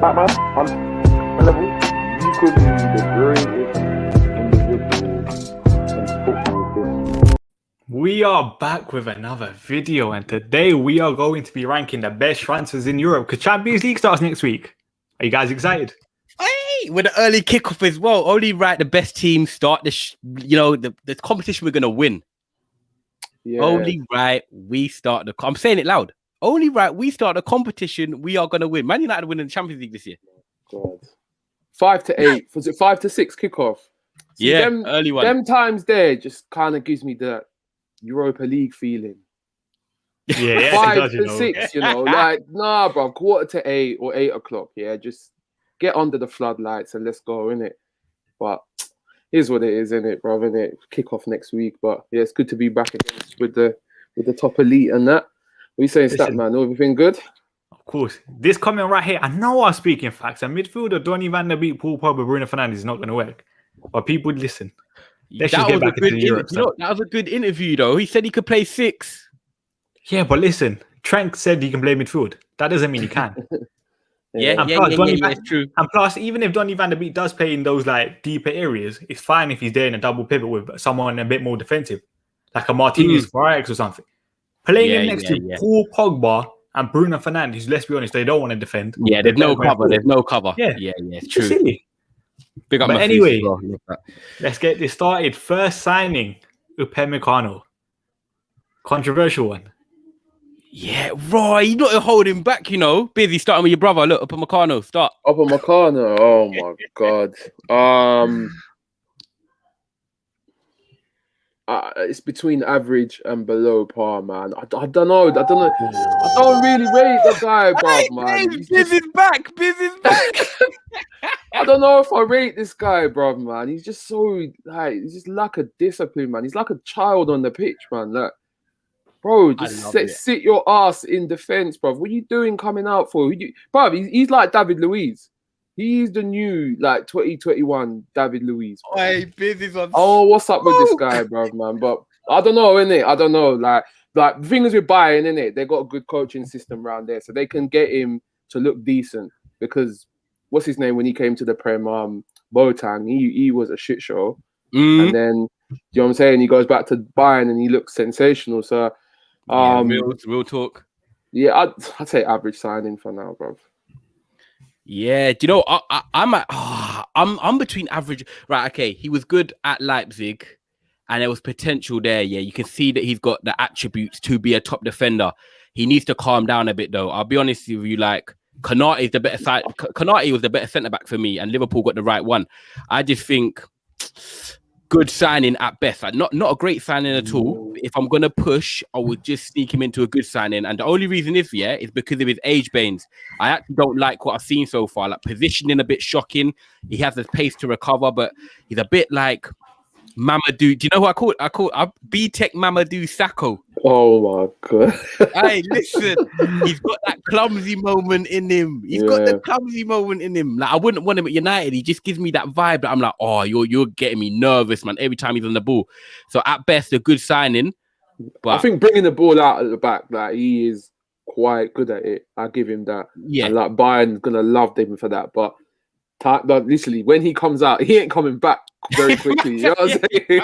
Batman, on a level, you could be the greatest individual in football. We are back with another video, and today we are going to be ranking the best transfers in Europe because Champions League starts next week. Are you guys excited? Hey, with the early kickoff as well. Only right, the best teams start the competition we're gonna win. Yeah. Only right, we start the. I'm saying it loud. Only right, we start the competition. We are gonna win. Man United winning the Champions League this year. God, 5-8. Was it 5-6 kickoff? See, yeah, early one. Them times there just kind of gives me the Europa League feeling. Yeah, 5-6. You know, like nah, bro. 7:45 or 8 o'clock. Yeah, just get under the floodlights and let's go, innit? But here's what it is, innit, bro? Innit? Kick off next week. But yeah, it's good to be back against with the top elite and that. What are you saying, Statman? Everything good? Of course. This comment right here, I know I'm speaking facts. A midfielder, Donny van der Beek, Paul Pogba, Bruno Fernandes is not going to work. But people listen. Let's just get back into Europe. That was a good interview, though. He said he could play 6. Yeah, but listen, Trent said he can play midfield. That doesn't mean he can. Yeah, it's true. And plus, even if Donny van der Beek does play in those like deeper areas, it's fine if he's there in a double pivot with someone a bit more defensive, like a Marquinhos for Ajax or something. Playing him next to Paul Pogba and Bruno Fernandes, let's be honest, they don't want to defend. Yeah, there's no cover. There's no cover. Yeah, it's true. Silly. Big up but anyway, let's get this started. First signing, Upamecano. Controversial one. Yeah, right. You're not holding back, you know. Busy starting with your brother. Look, Upamecano, start. Upamecano. Oh my God. It's between average and below par, man. I don't know. I don't really rate the guy, bruv, man. Busy's back. I don't know if I rate this guy, bruv, man. He's just so he's just lack of discipline, man. He's like a child on the pitch, man. Like, bro, just sit your ass in defense, bruv. What are you doing coming out for? Bruv, he's like David Luiz. He's the new, 2021 David Luiz. Hey, Busy's on. Oh, what's up with this guy, bro, man? But I don't know, innit? I don't know. Like the thing is with Bayern, innit? They got a good coaching system around there, so they can get him to look decent. Because what's his name when he came to the Prem? Boateng. He was a shit show, and then you know what I'm saying? He goes back to Bayern and he looks sensational. So, real talk. Yeah, I'd say average signing for now, bro. Yeah, do you know I'm between average. Right, okay. He was good at Leipzig, and there was potential there. Yeah, you can see that he's got the attributes to be a top defender. He needs to calm down a bit, though. I'll be honest with you. Like Konate is the better side. Konate was the better centre back for me, and Liverpool got the right one. I just think good signing at best. Like not a great signing at all. If I'm gonna push, I would just sneak him into a good signing. And the only reason is because of his age, Bains. I actually don't like what I've seen so far. Like positioning a bit shocking. He has the pace to recover, but he's a bit like Mamadou. Do you know who I call B-Tech Mamadou Sakho. Oh my God. Hey, listen, he's got that clumsy moment in him. Got the clumsy moment in him. Like I wouldn't want him at United. He just gives me that vibe that I'm like, oh, you're getting me nervous, man, every time he's on the ball. So at best, a good signing. But I think bringing the ball out at the back, like he is quite good at it. I give him that. Yeah. And like Bayern's gonna love him for that. But literally, when he comes out, he ain't coming back very quickly. You know what I'm saying?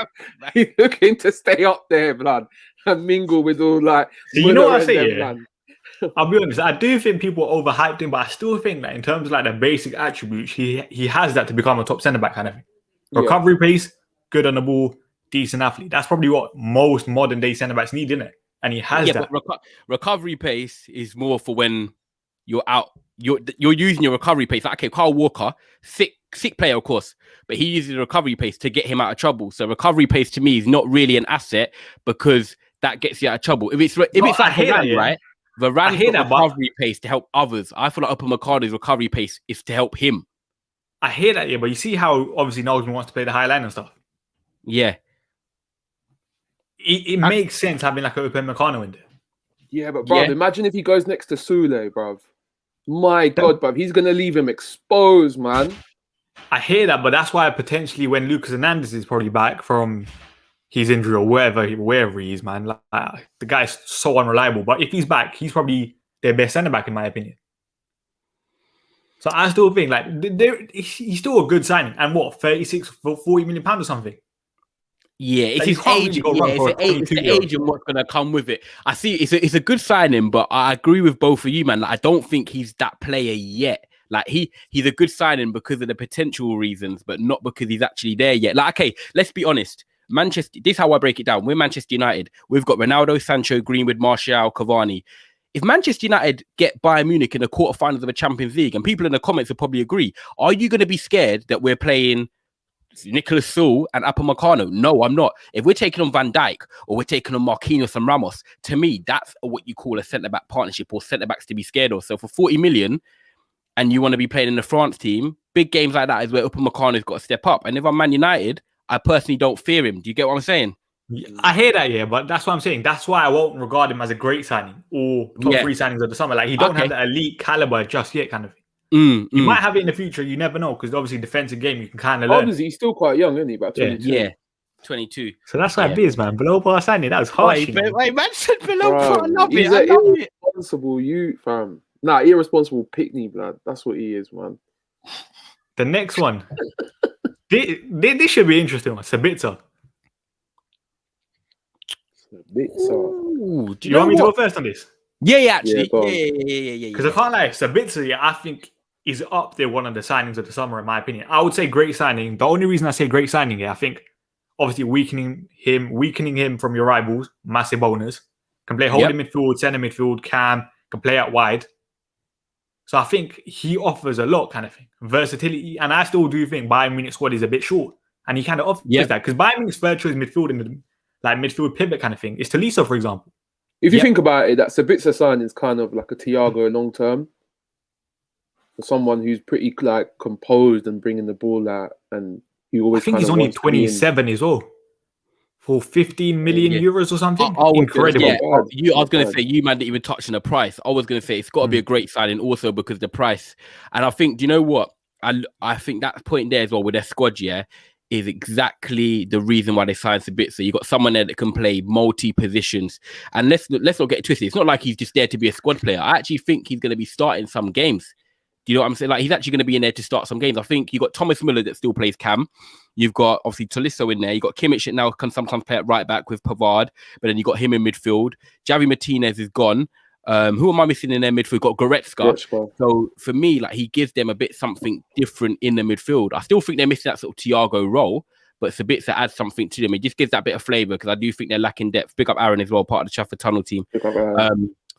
He's looking to stay up there, blood, and mingle with all like. So you know what I say? Yeah? I'll be honest. I do think people overhyped him, but I still think that in terms of like the basic attributes, he has that to become a top centre back kind of thing. Recovery pace, good on the ball, decent athlete. That's probably what most modern day centre backs need, isn't it? And he has that. But recovery pace is more for when you're out. You're using your recovery pace. Like, okay, Kyle Walker, sick player, of course, but he uses the recovery pace to get him out of trouble. So recovery pace to me is not really an asset because that gets you out of trouble. If it's like Varane, right? Varane's got recovery pace to help others. I feel like Upamecano's recovery pace is to help him. I hear that, yeah, but you see how obviously Nagelsmann wants to play the high line and stuff. Yeah, it makes sense having like a Upamecano in there. Yeah, but bro, imagine if he goes next to Sule, bro. My God, bruv, he's gonna leave him exposed, man. I hear that, but that's why potentially when Lucas Hernandez is probably back from his injury or wherever he is, man, like, the guy's so unreliable. But if he's back, he's probably their best centre back in my opinion. So I still think like he's still a good signing. And what, 36 for 40 million pounds or something? Yeah, it's Like, his you can't age. really go wrong Yeah, for a it's the 22-year-old. age and what's gonna come with it. I see. It's a good signing, but I agree with both of you, man. Like, I don't think he's that player yet. Like he's a good signing because of the potential reasons, but not because he's actually there yet. Like, okay, let's be honest. Manchester. This is how I break it down. We're Manchester United. We've got Ronaldo, Sancho, Greenwood, Martial, Cavani. If Manchester United get Bayern Munich in the quarterfinals of a Champions League, and people in the comments will probably agree, are you going to be scared that we're playing Nicholas Sewell and Upamecano? No, I'm not. If we're taking on Van Dijk or we're taking on Marquinhos and Ramos, to me, that's what you call a centre-back partnership or centre-backs to be scared of. So for 40 million and you want to be playing in the France team, big games like that is where Upamecano's got to step up. And if I'm Man United, I personally don't fear him. Do you get what I'm saying? I hear that, yeah, but that's what I'm saying. That's why I won't regard him as a great signing or top 3 signings of the summer. Like, he don't have the elite caliber just yet, kind of thing. You might have it in the future. You never know, because obviously defensive game you can kind of learn. Obviously, he's still quite young, isn't he? About 22. Yeah, 22. So that's why Biz, man. Below par signing, that was harsh. Wait, man said below Bro, par. I love he's it. an irresponsible youth, fam. Nah, irresponsible pickney, blood. That's what he is, man. The next one. this should be interesting. Sabitzer. Ooh, Do you want me to go first on this? Yeah, actually. Yeah. Because I can't lie, Sabitzer, yeah, I think is up there one of the signings of the summer, in my opinion. I would say great signing. The only reason I say great signing, I think obviously weakening him from your rivals, massive bonus. Can play holding midfield, centre midfield, can play out wide. So I think he offers a lot, kind of thing. Versatility. And I still do think Bayern Munich squad is a bit short. And he kind of offers that. Because Bayern Munich's third choice midfield in the midfield pivot kind of thing is Tolisso, for example. If you think about it, that Sabitzer signing is kind of like a Thiago long term. For someone who's pretty like composed and bringing the ball out, and you always. I think he's only 27 as well. For 15 million euros or something. Incredible. I was going to say, you man didn't even touch on the price. I was going to say it's got to be a great signing also because of the price. And I think, do you know what? I think that point there as well with their squad, is exactly the reason why they signed Sabitzer. You got someone there that can play multi positions, and let's not get it twisted. It's not like he's just there to be a squad player. I actually think he's going to be starting some games. Do you know what I'm saying? Like, he's actually going to be in there to start some games. I think you got Thomas Müller that still plays cam. You've got obviously Tolisso in there. You got Kimmich that now can sometimes play at right back with Pavard, but then you got him in midfield. Javi Martinez is gone. Who am I missing in their midfield? Got Goretzka. So for me, like, he gives them a bit something different in the midfield. I still think they're missing that sort of Thiago role, but Sabitzer adds something to them. It just gives that bit of flavour because I do think they're lacking depth. Pick up Aaron as well, part of the Trafford Tunnel team.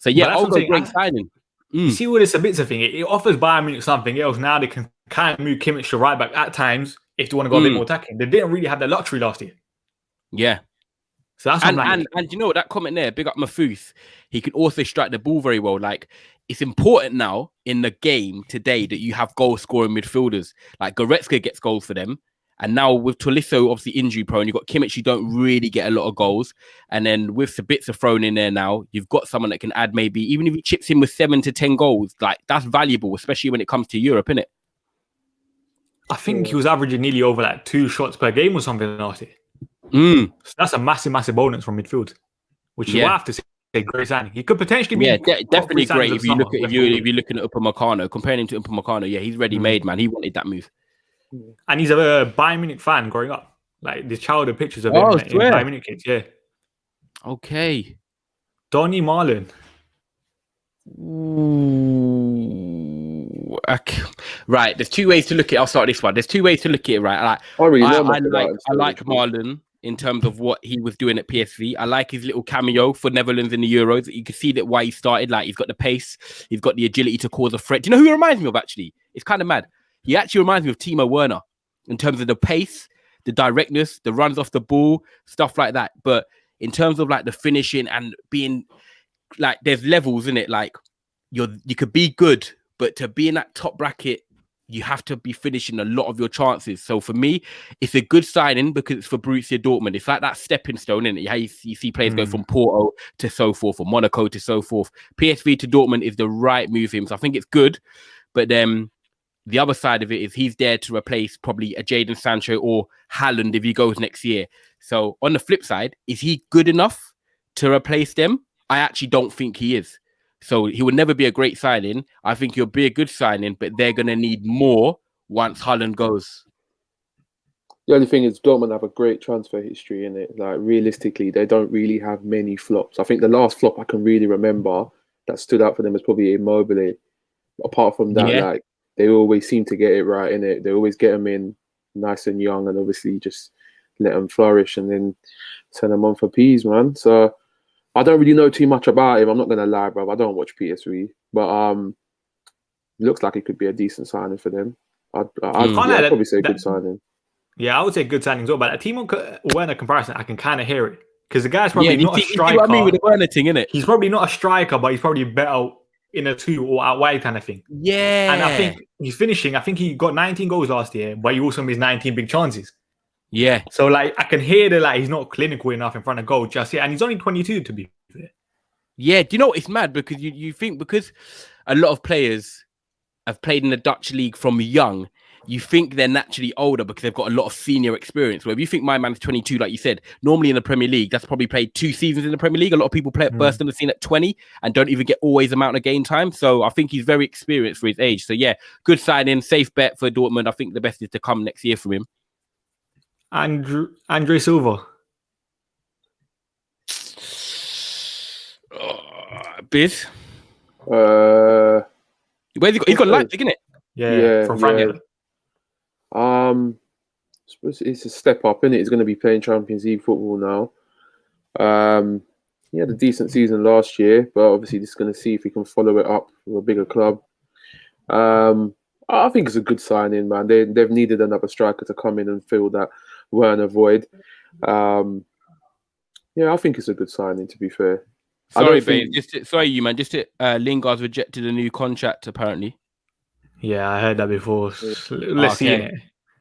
So yeah, I'll go great signing. You see with this Sabitzer thing, it offers Bayern Munich something else. Now they can kind of move Kimmich to right back at times if they want to go a bit more attacking. They didn't really have the luxury last year. Yeah. So that's and you know what, that comment there, big up Mafus, he can also strike the ball very well. Like, it's important now in the game today that you have goal scoring midfielders. Like, Goretzka gets goals for them. And now with Tolisso, obviously injury prone, you've got Kimmich, you don't really get a lot of goals. And then with Sabitzer thrown in there now, you've got someone that can add maybe, even if he chips in with 7 to 10 goals, like, that's valuable, especially when it comes to Europe, innit? I think he was averaging nearly over like 2 shots per game or something last year. So that's a massive bonus from midfield, which is why I have to say great signing. He could potentially be definitely great if you're looking at Upamecano, comparing him to Upamecano. Yeah, he's ready made, man. He wanted that move. And he's a Bayern Munich fan growing up. Like, the childhood pictures of him in Bayern Munich kids. Yeah. Okay. Donny Marlon. Ooh. Okay. Right. There's 2 ways to look at it. I'll start this one. There's 2 ways to look at it, right? I like Marlon in terms of what he was doing at PSV. I like his little cameo for Netherlands in the Euros. You can see that why he started. Like, he's got the pace. He's got the agility to cause a threat. Do you know who he reminds me of, actually? It's kind of mad. He actually reminds me of Timo Werner in terms of the pace, the directness, the runs off the ball, stuff like that. But in terms of like the finishing and being like, there's levels in it. Like, you could be good, but to be in that top bracket, you have to be finishing a lot of your chances. So for me, it's a good signing because it's for Borussia Dortmund. It's like that stepping stone, isn't it? How you see players go from Porto to so forth, or Monaco to so forth. PSV to Dortmund is the right move for him. So I think it's good. But then the other side of it is he's there to replace probably a Jadon Sancho or Haaland if he goes next year. So on the flip side, is he good enough to replace them? I actually don't think he is. So he would never be a great signing. I think he'll be a good signing, but they're going to need more once Haaland goes. The only thing is Dortmund have a great transfer history in it. Like realistically, they don't really have many flops. I think the last flop I can really remember that stood out for them was probably Immobile. Apart from that, like they always seem to get it right in it. They always get them in nice and young, and obviously just let them flourish and then send them on for peas, man. So I don't really know too much about him. I'm not gonna lie, bro. I don't watch PSV, but looks like it could be a decent signing for them. I'd probably say a good signing. Yeah, I would say good signing as well. But a Timo Werner comparison, I can kind of hear it because the guy's probably not a striker. You know what I mean with the Werner thing, innit? He's probably not a striker, but he's probably better in a 2 or out wide kind of thing. Yeah. And I think he's finishing. I think he got 19 goals last year, but he also missed 19 big chances. Yeah. So like I can hear that like he's not clinical enough in front of goal just yet, and he's only 22 to be fair. Yeah. Do you know it's mad because you think because a lot of players have played in the Dutch league from young, you think they're naturally older because they've got a lot of senior experience. Where if you think my man's 22, like you said, normally in the Premier League, that's probably played 2 seasons in the Premier League. A lot of people burst on the scene at 20 and don't even get always amount of game time. So I think he's very experienced for his age. So yeah, good signing, safe bet for Dortmund. I think the best is to come next year from him. Andre Silva. Biz. Where's he got? He's got Leipzig, isn't it? Yeah, from Frankfurt. It's a step up, isn't it? He's going to be playing Champions League football now. He had a decent season last year, but obviously just going to see if he can follow it up with a bigger club. I think it's a good signing, man. They've needed another striker to come in and fill that Werner void. I think it's a good signing, to be fair. Sorry, babe. Lingard's rejected a new contract, apparently. Yeah, I heard that before. Let's see it.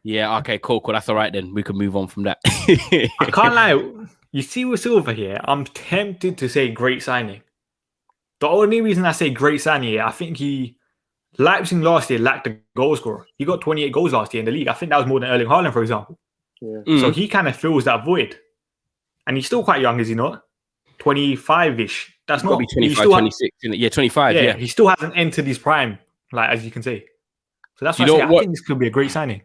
Yeah, okay, cool. That's all right then. We can move on from that. I can't lie. You see with Silva here, I'm tempted to say great signing. The only reason I say great signing here, I think Leipzig last year lacked a goal scorer. He got 28 goals last year in the league. I think that was more than Erling Haaland, for example. Yeah. So he kind of fills that void. And he's still quite young, is he not? 25-ish. That's not... 25, 26, isn't it? Yeah, 25, yeah. He still hasn't entered his prime, like as you can say. So that's why I think this could be a great signing.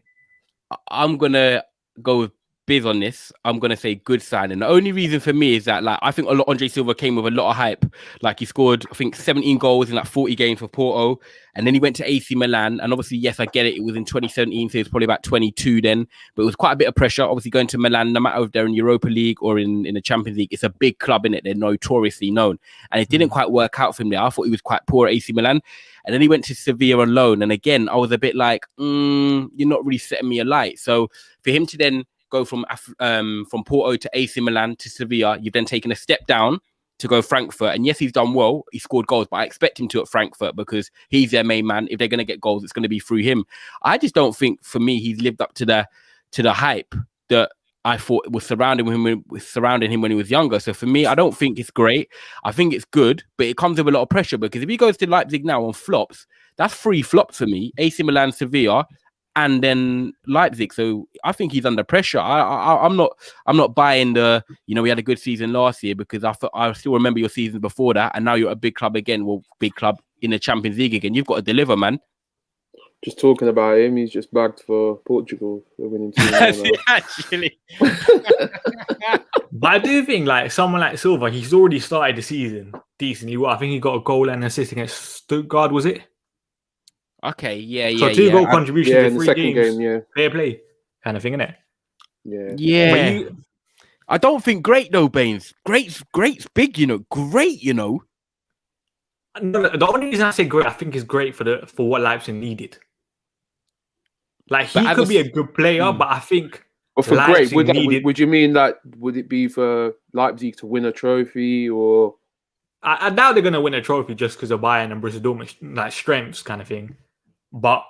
I'm going to go with Biz on this. I'm going to say good signing. The only reason for me is that like I think Andre Silva came with a lot of hype. Like he scored, I think, 17 goals in like 40 games for Porto. And then he went to AC Milan. And obviously, yes, I get it. It was in 2017, so it was probably about 22 then. But it was quite a bit of pressure. Obviously, going to Milan, no matter if they're in Europa League or in the Champions League, it's a big club, in it. They're notoriously known. And it didn't quite work out for him there. I thought he was quite poor at AC Milan. And then he went to Sevilla on loan. And again, I was a bit like, you're not really setting me alight. So for him to then go from Porto to AC Milan to Sevilla, you've then taken a step down to go Frankfurt. And yes, he's done well. He scored goals, but I expect him to at Frankfurt because he's their main man. If they're going to get goals, it's going to be through him. I just don't think, for me, he's lived up to the hype that I thought was surrounding him when he was younger. So for me, I don't think it's great. I think it's good, but it comes with a lot of pressure because if he goes to Leipzig now on flops, that's 3 flops for me. AC Milan, Sevilla, and then Leipzig. So I think he's under pressure. I'm not buying the, we had a good season last year because I still remember your season before that, and now you're a big club again. Well, big club in the Champions League again. You've got to deliver, man. Just talking about him, he's just bagged for Portugal. They're winning 2-0 actually. But I do think like someone like Silva, he's already started the season decently well. I think he got a goal and an assist against Stuttgart, was it? Okay, yeah. So 2 goal contributions in 3 second games. game, Fair play kind of thing, innit? Yeah. I don't think great though, Bains. Great's big, great, No, the only reason I say great, I think is great for what Leipzig needed. Like he could be a good player, but I think. But for Leipzig great, would you mean that? Would it be for Leipzig to win a trophy, or? I doubt they're gonna win a trophy just because of Bayern and Borussia Dortmund like strengths kind of thing. But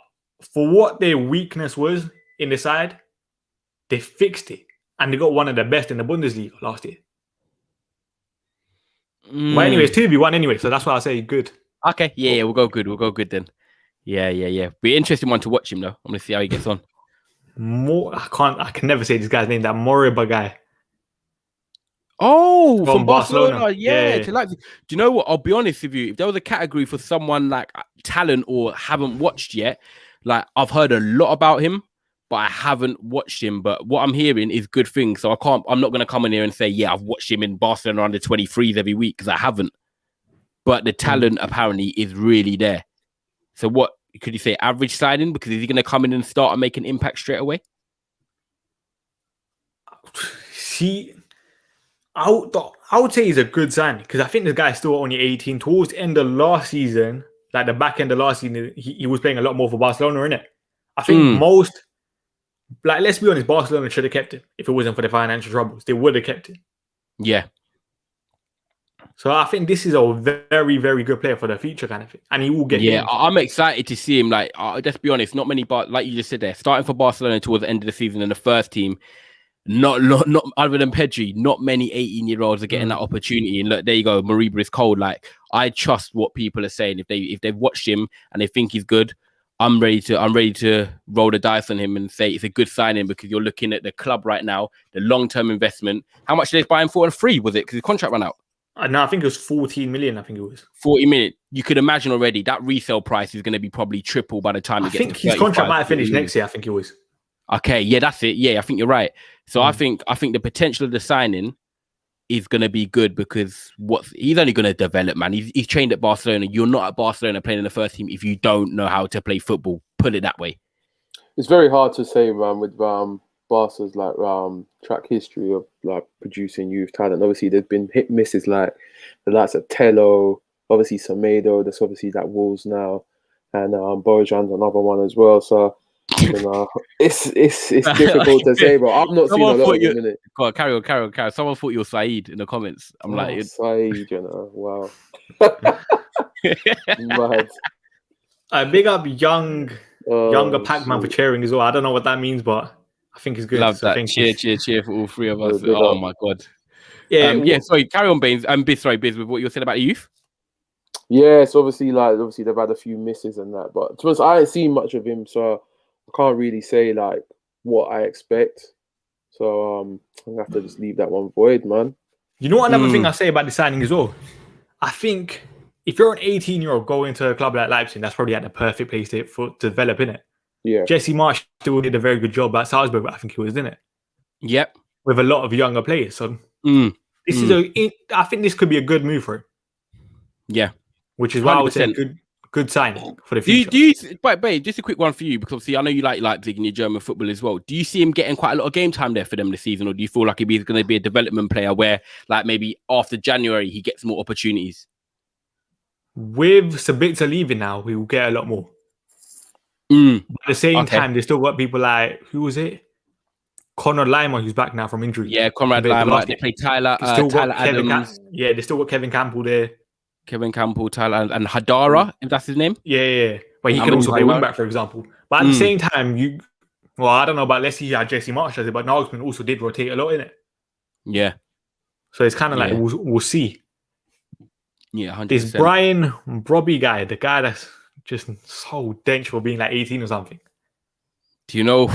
for what their weakness was in the side, they fixed it, and they got one of the best in the Bundesliga last year. But anyways, 2v1 anyway, so that's why I say good. Okay, yeah, we'll go good then. Yeah. Be an interesting one to watch him though. I'm gonna see how he gets on. I can never say this guy's name. That Moriba guy. Oh, from Barcelona. Barcelona, yeah, Yeah. to Leipzig. Do you know what? I'll be honest with you. If there was a category for someone like talent or haven't watched yet, like I've heard a lot about him, but I haven't watched him. But what I'm hearing is good things. So I'm not going to come in here and say, yeah, I've watched him in Barcelona under 23s every week because I haven't. But the talent apparently is really there. So what could you say? Average signing? Because is he going to come in and start and make an impact straight away? See, I would say he's a good sign because I think this guy's still only 18. Towards the end of last season, like the back end of last season, he was playing a lot more for Barcelona, innit? I think let's be honest, Barcelona should have kept him if it wasn't for the financial troubles. They would have kept him. Yeah. So I think this is a very, very good player for the future kind of thing. And he will get games. I'm excited to see him. Like, let's be honest, not many, like you just said there, starting for Barcelona towards the end of the season in the first team, not other than Pedri, not many 18-year-olds are getting that opportunity. And look, there you go, Mariba is cold. Like, I trust what people are saying. If they've watched him and they think he's good, I'm ready to roll the dice on him and say it's a good signing because you're looking at the club right now, the long-term investment. How much did they buy him for? And free, was it? Because his contract ran out. No, I think it was 14 million. I think it was 40 million. You could imagine already that resale price is going to be probably triple by the time I think his contract might finish next year. I think it was. Okay, yeah, that's it. Yeah, I think you're right. So I think the potential of the signing is going to be good because he's only going to develop, man. He's trained at Barcelona. You're not at Barcelona playing in the first team if you don't know how to play football. Put it that way. It's very hard to say, man, with Barca's like track history of like producing youth talent. Obviously, there's been hit misses like the likes of Tello, obviously Semedo. There's obviously that Wolves now, and Bojan's another one as well. So you know, it's difficult to say, but I've not seen a lot of them in it. Go on, carry on. Someone thought you were Saeed in the comments. I'm like, Saeed, you know, wow. Mad. Big up younger Pac-Man for cheering as well. I don't know what that means, but I think it's good. Love so that. Cheer for all three of us. My God. Yeah. Sorry, carry on, Bains. Biz, with what you said about the youth. Yeah, so obviously they've had a few misses and that, but to be honest, I ain't seen much of him, so I can't really say like what I expect. So I'm gonna have to just leave that one void, man. You know what? Another thing I say about the signing as well. I think if you're an 18-year-old going to a club like Leipzig, that's probably at the perfect place to develop, innit? Yeah. Jesse Marsch still did a very good job at Salzburg, I think he was, didn't it? Yep. With a lot of younger players. So I think this could be a good move for him. Yeah. Which is why 100%. I would say good signing for the future. But babe, just a quick one for you, because obviously I know you like Leipzig and your German football as well. Do you see him getting quite a lot of game time there for them this season, or do you feel like he's going to be a development player where, like, maybe after January he gets more opportunities? With Sabitzer leaving now, we will get a lot more. But at the same time, they still got people like, who was it? Conrad Laimer, who's back now from injury. Yeah, Conrad Laimer. They play Tyler Adams. They still got Kevin Campbell there. Tyler, and Hadara, if that's his name. Yeah. But he can also play wing back, for example. But at the same time, I don't know about, let's see how Jesse Marsch does it, but Nagelsmann also did rotate a lot in it. Yeah. So it's kind of like, we'll see. Yeah, 100%. This Brian Brobby guy, the guy that's just so dense for being like 18 or something. Do you know,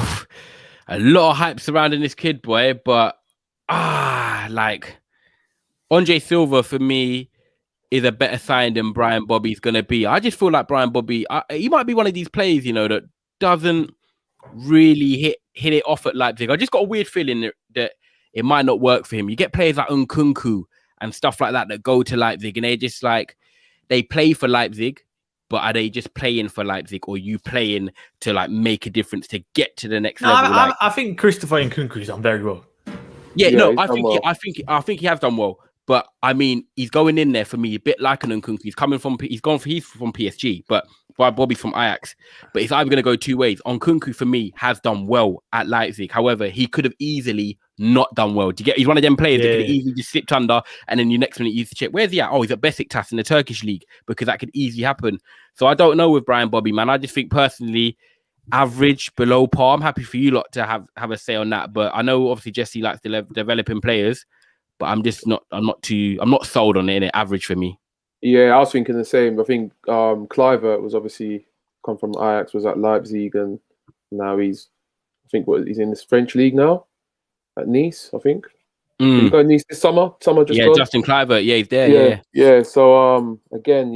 a lot of hype surrounding this kid, boy, but like Andre Silva for me is a better sign than Brian Bobby's going to be. I just feel like Brian Bobby, he might be one of these players, that doesn't really hit it off at Leipzig. I just got a weird feeling that it might not work for him. You get players like Nkunku and stuff like that go to Leipzig, and they just like, they play for Leipzig, but are they just playing for Leipzig, or you playing to like make a difference to get to the next level? I think Christopher Nkunku's done very well. I think he has done well. But I mean, he's going in there for me a bit like an Nkunku. He's from PSG, but Bobby's from Ajax. But it's either going to go two ways. Nkunku for me has done well at Leipzig. However, he could have easily not done well. Do you get? He's one of them players that could have easily just slipped under, and then you next minute you used to check, where's he at? Oh, he's at Besiktas in the Turkish league, because that could easily happen. So I don't know with Brian Bobby, man. I just think personally, average, below par. I'm happy for you lot to have a say on that. But I know obviously Jesse likes developing players. But I'm not sold on it. Average for me. Yeah, I was thinking the same. I think Kluivert was obviously come from Ajax, was at Leipzig, and now he's in this French league now at Nice, I think. Did he go Nice this summer? Summer just gone? Justin Kluivert. Yeah, he's there. Yeah. So again,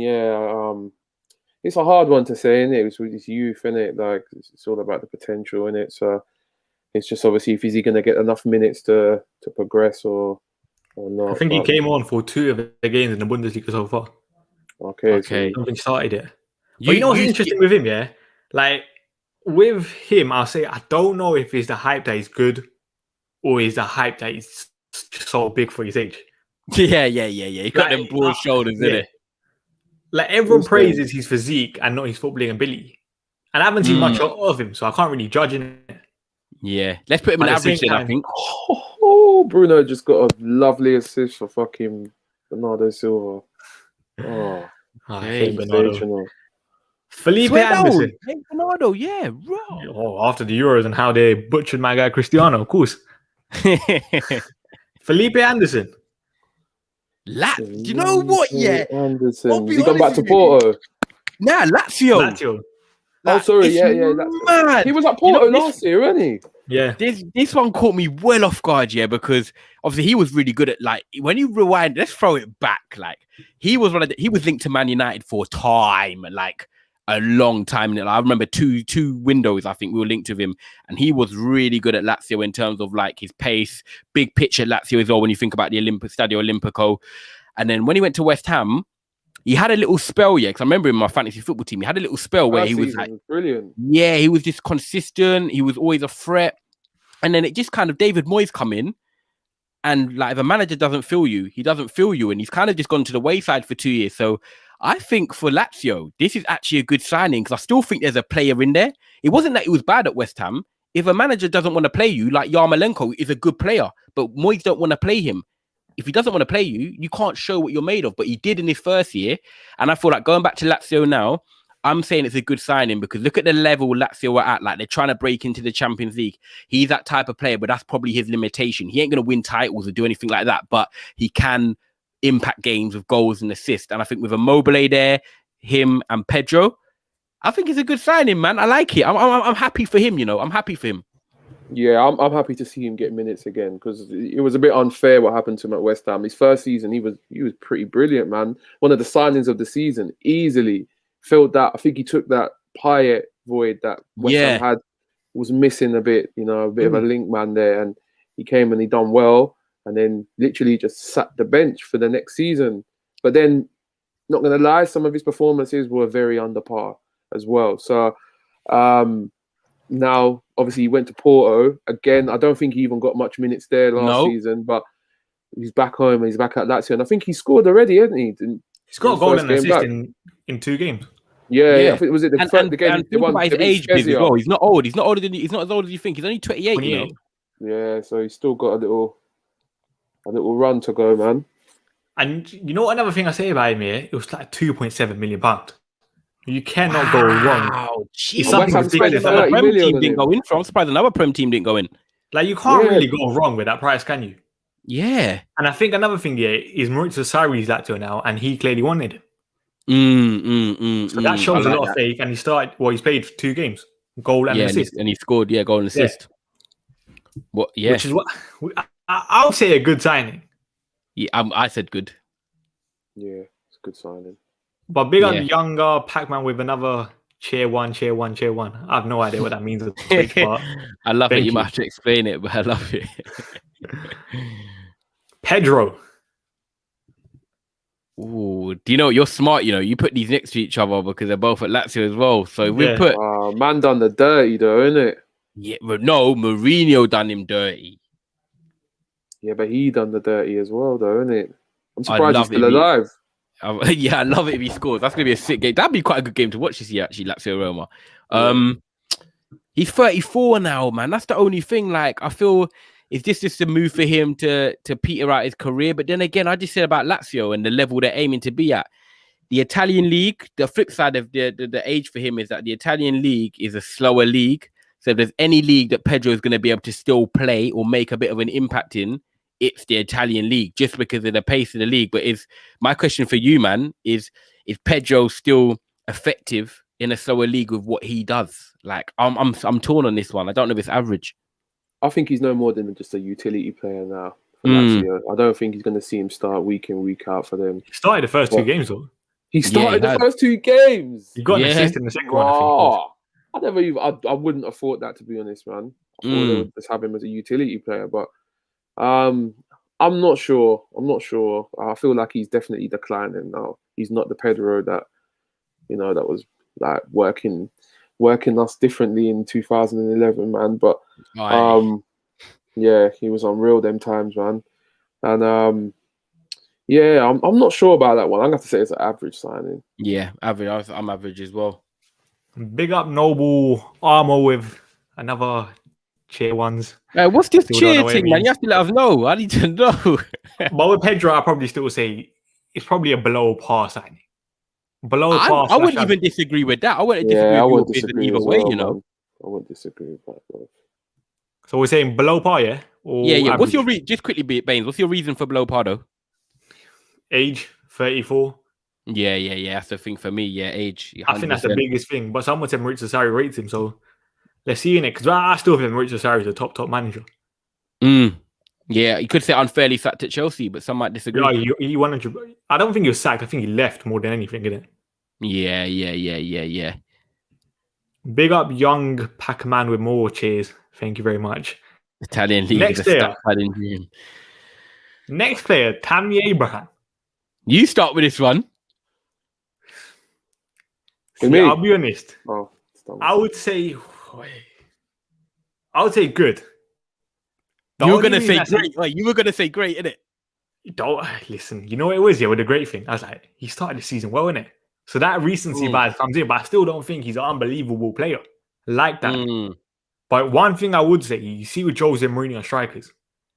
it's a hard one to say, isn't it? It's with his youth, isn't it? Like it's all about the potential, isn't it? So it's just obviously if is he going to get enough minutes to progress or not. I think he came on for 2 of the games in the Bundesliga so far. Okay. So I don't think he started it. But you know what's interesting with him, yeah? Like with him, I'll say I don't know if it's the hype that he's good or is the hype that he's so big for his age. Yeah. He got them broad shoulders, isn't it? Like everyone praises his physique and not his footballing ability. And I haven't seen much of him, so I can't really judge him. Yeah. Let's put him in average then, I think. Oh, Bruno just got a lovely assist for fucking Bernardo Silva. Oh, Bernardo. Felipe Anderson. Hey, Bernardo, yeah, bro. Oh, after the Euros and how they butchered my guy Cristiano, of course. Felipe Anderson. You know what? Yeah. Anderson. Has he gone back to Porto? Nah, Lazio. Oh, sorry. Yeah. Mad. He was at Porto last year, wasn't he? Yeah. This one caught me well off guard, yeah, because obviously he was really good at like when you rewind. Let's throw it back. Like he was linked to Man United for time, like a long time. I remember two windows. I think we were linked with him, and he was really good at Lazio in terms of like his pace, big pitch at Lazio as well. When you think about the Stadio Olimpico, and then when he went to West Ham, he had a little spell, yeah. Because I remember in my fantasy football team, he had a little spell where he was like, brilliant. Yeah, he was just consistent. He was always a threat, and then it just kind of David Moyes come in. And like if a manager doesn't feel you, he doesn't feel you, and he's kind of just gone to the wayside for 2 years. So I think for Lazio, this is actually a good signing because I still think there's a player in there. It wasn't that he was bad at West Ham. If a manager doesn't want to play you, like Yarmolenko is a good player, but Moyes don't want to play him. If he doesn't want to play you, you can't show what you're made of. But he did in his first year, and I feel like going back to Lazio now, I'm saying it's a good signing because look at the level Lazio are at. Like they're trying to break into the Champions League. He's that type of player, but that's probably his limitation. He ain't going to win titles or do anything like that, but he can impact games with goals and assists. And I think with Immobile there, him and Pedro, I think it's a good signing, man. I like it. I'm happy for him, I'm happy for him. Yeah, I'm happy to see him get minutes again because it was a bit unfair what happened to him at West Ham. His first season, he was pretty brilliant, man. One of the signings of the season, easily. Filled that. I think he took that Payet void that West Ham had, was missing a bit, a bit of a link man there, and he came and he done well, and then literally just sat the bench for the next season. But then, not gonna lie, some of his performances were very under par as well. So now, obviously, he went to Porto again. I don't think he even got much minutes there last season, but he's back home and he's back at Lazio, and I think he scored already, hasn't he? He's got a goal and assist in 2 games. Yeah. I think was it the game? And think about his age as well. He's not old. He's not as old as you think. He's only 28. Yeah, so he's still got a little run to go, man. And you know another thing I say about him here? It was like £2.7 million. You cannot go wrong. It's something ridiculous. Another Prem team didn't go in. I'm surprised another Prem team didn't go in. Like you can't really go wrong with that price, can you? Yeah. And I think another thing here is Maurizio Sarri's Lazio now, and he clearly wanted him. So that shows a lot of faith, and he's played 2 games, goal and assist, and he scored, goal and assist. Which is what I'll say a good signing. Yeah, I said good. Yeah, it's a good signing. But big on younger Pac-Man with another chair one. I have no idea what that means. But I love it. You might have to explain it, but I love it. Pedro. Ooh, do you know you're smart? You put these next to each other because they're both at Lazio as well. So we put man done the dirty though, innit? Yeah, but no, Mourinho done him dirty. Yeah, but he done the dirty as well, though, innit? I'm surprised he's still alive. Yeah, I love it if he scores. That's gonna be a sick game. That'd be quite a good game to watch this year, actually. Lazio Roma. He's 34 now, man. That's the only thing. Like, I feel. Is this just a move for him to peter out his career? But then again, I just said about Lazio and the level they're aiming to be at. The Italian league, the flip side of the age for him is that the Italian league is a slower league. So if there's any league that Pedro is going to be able to still play or make a bit of an impact in, it's the Italian league, just because of the pace of the league. But my question for you, man, is Pedro still effective in a slower league with what he does? Like, I'm torn on this one. I don't know if it's average. I think he's no more than just a utility player now for Lazio. I don't think he's going to see him start week in, week out for them. He started the first two games, though. He started he the had. first 2 games. He got an assist in the second one, I think. I never even. I wouldn't have thought that, to be honest, man. I thought they would just have him as a utility player, but I'm not sure. I feel like he's definitely declining now. He's not the Pedro that that was like working us differently in 2011, man. But yeah, he was unreal them times, man. And yeah, I'm not sure about that one. I'm gonna have to say it's an average signing. Yeah, average. I'm average as well. Big up Noble Armour with another cheer ones. What's this Still cheer don't know what it thing, man? means. You have to let us know. I need to know. But with Pedro, I'd probably still say it's probably a below par signing. Below par. I wouldn't even disagree with that. I wouldn't disagree either way, you know. I wouldn't disagree with that, bro. So we're saying below par, yeah? Or Yeah. average? What's your just quickly, Bains? What's your reason for below par, though? Age 34? Yeah. That's the thing for me. Yeah, age. 100%. I think that's the biggest thing. But someone said Maurizio Sarri rates him, so let's see in it. Because I still think Maurizio Sarri is a top manager. Yeah, you could say unfairly sacked at Chelsea, but some might disagree. Yeah, he wanted to. I don't think he was sacked. I think he left more than anything, didn't it? Yeah. Big up young Pac-Man with more cheers. Thank you very much. Italian league. Next player. Dream. Next player, Tammy Abraham. You start with this one. See, I'll be honest. Oh, I would say good. You were gonna say great. Like, you were gonna say great, innit? Don't listen. You know what it was, with the great thing. I was like, he started the season well, innit? So that recency bias comes in, but I still don't think he's an unbelievable player like that. But one thing I would say, you see with Jose Mourinho and strikers,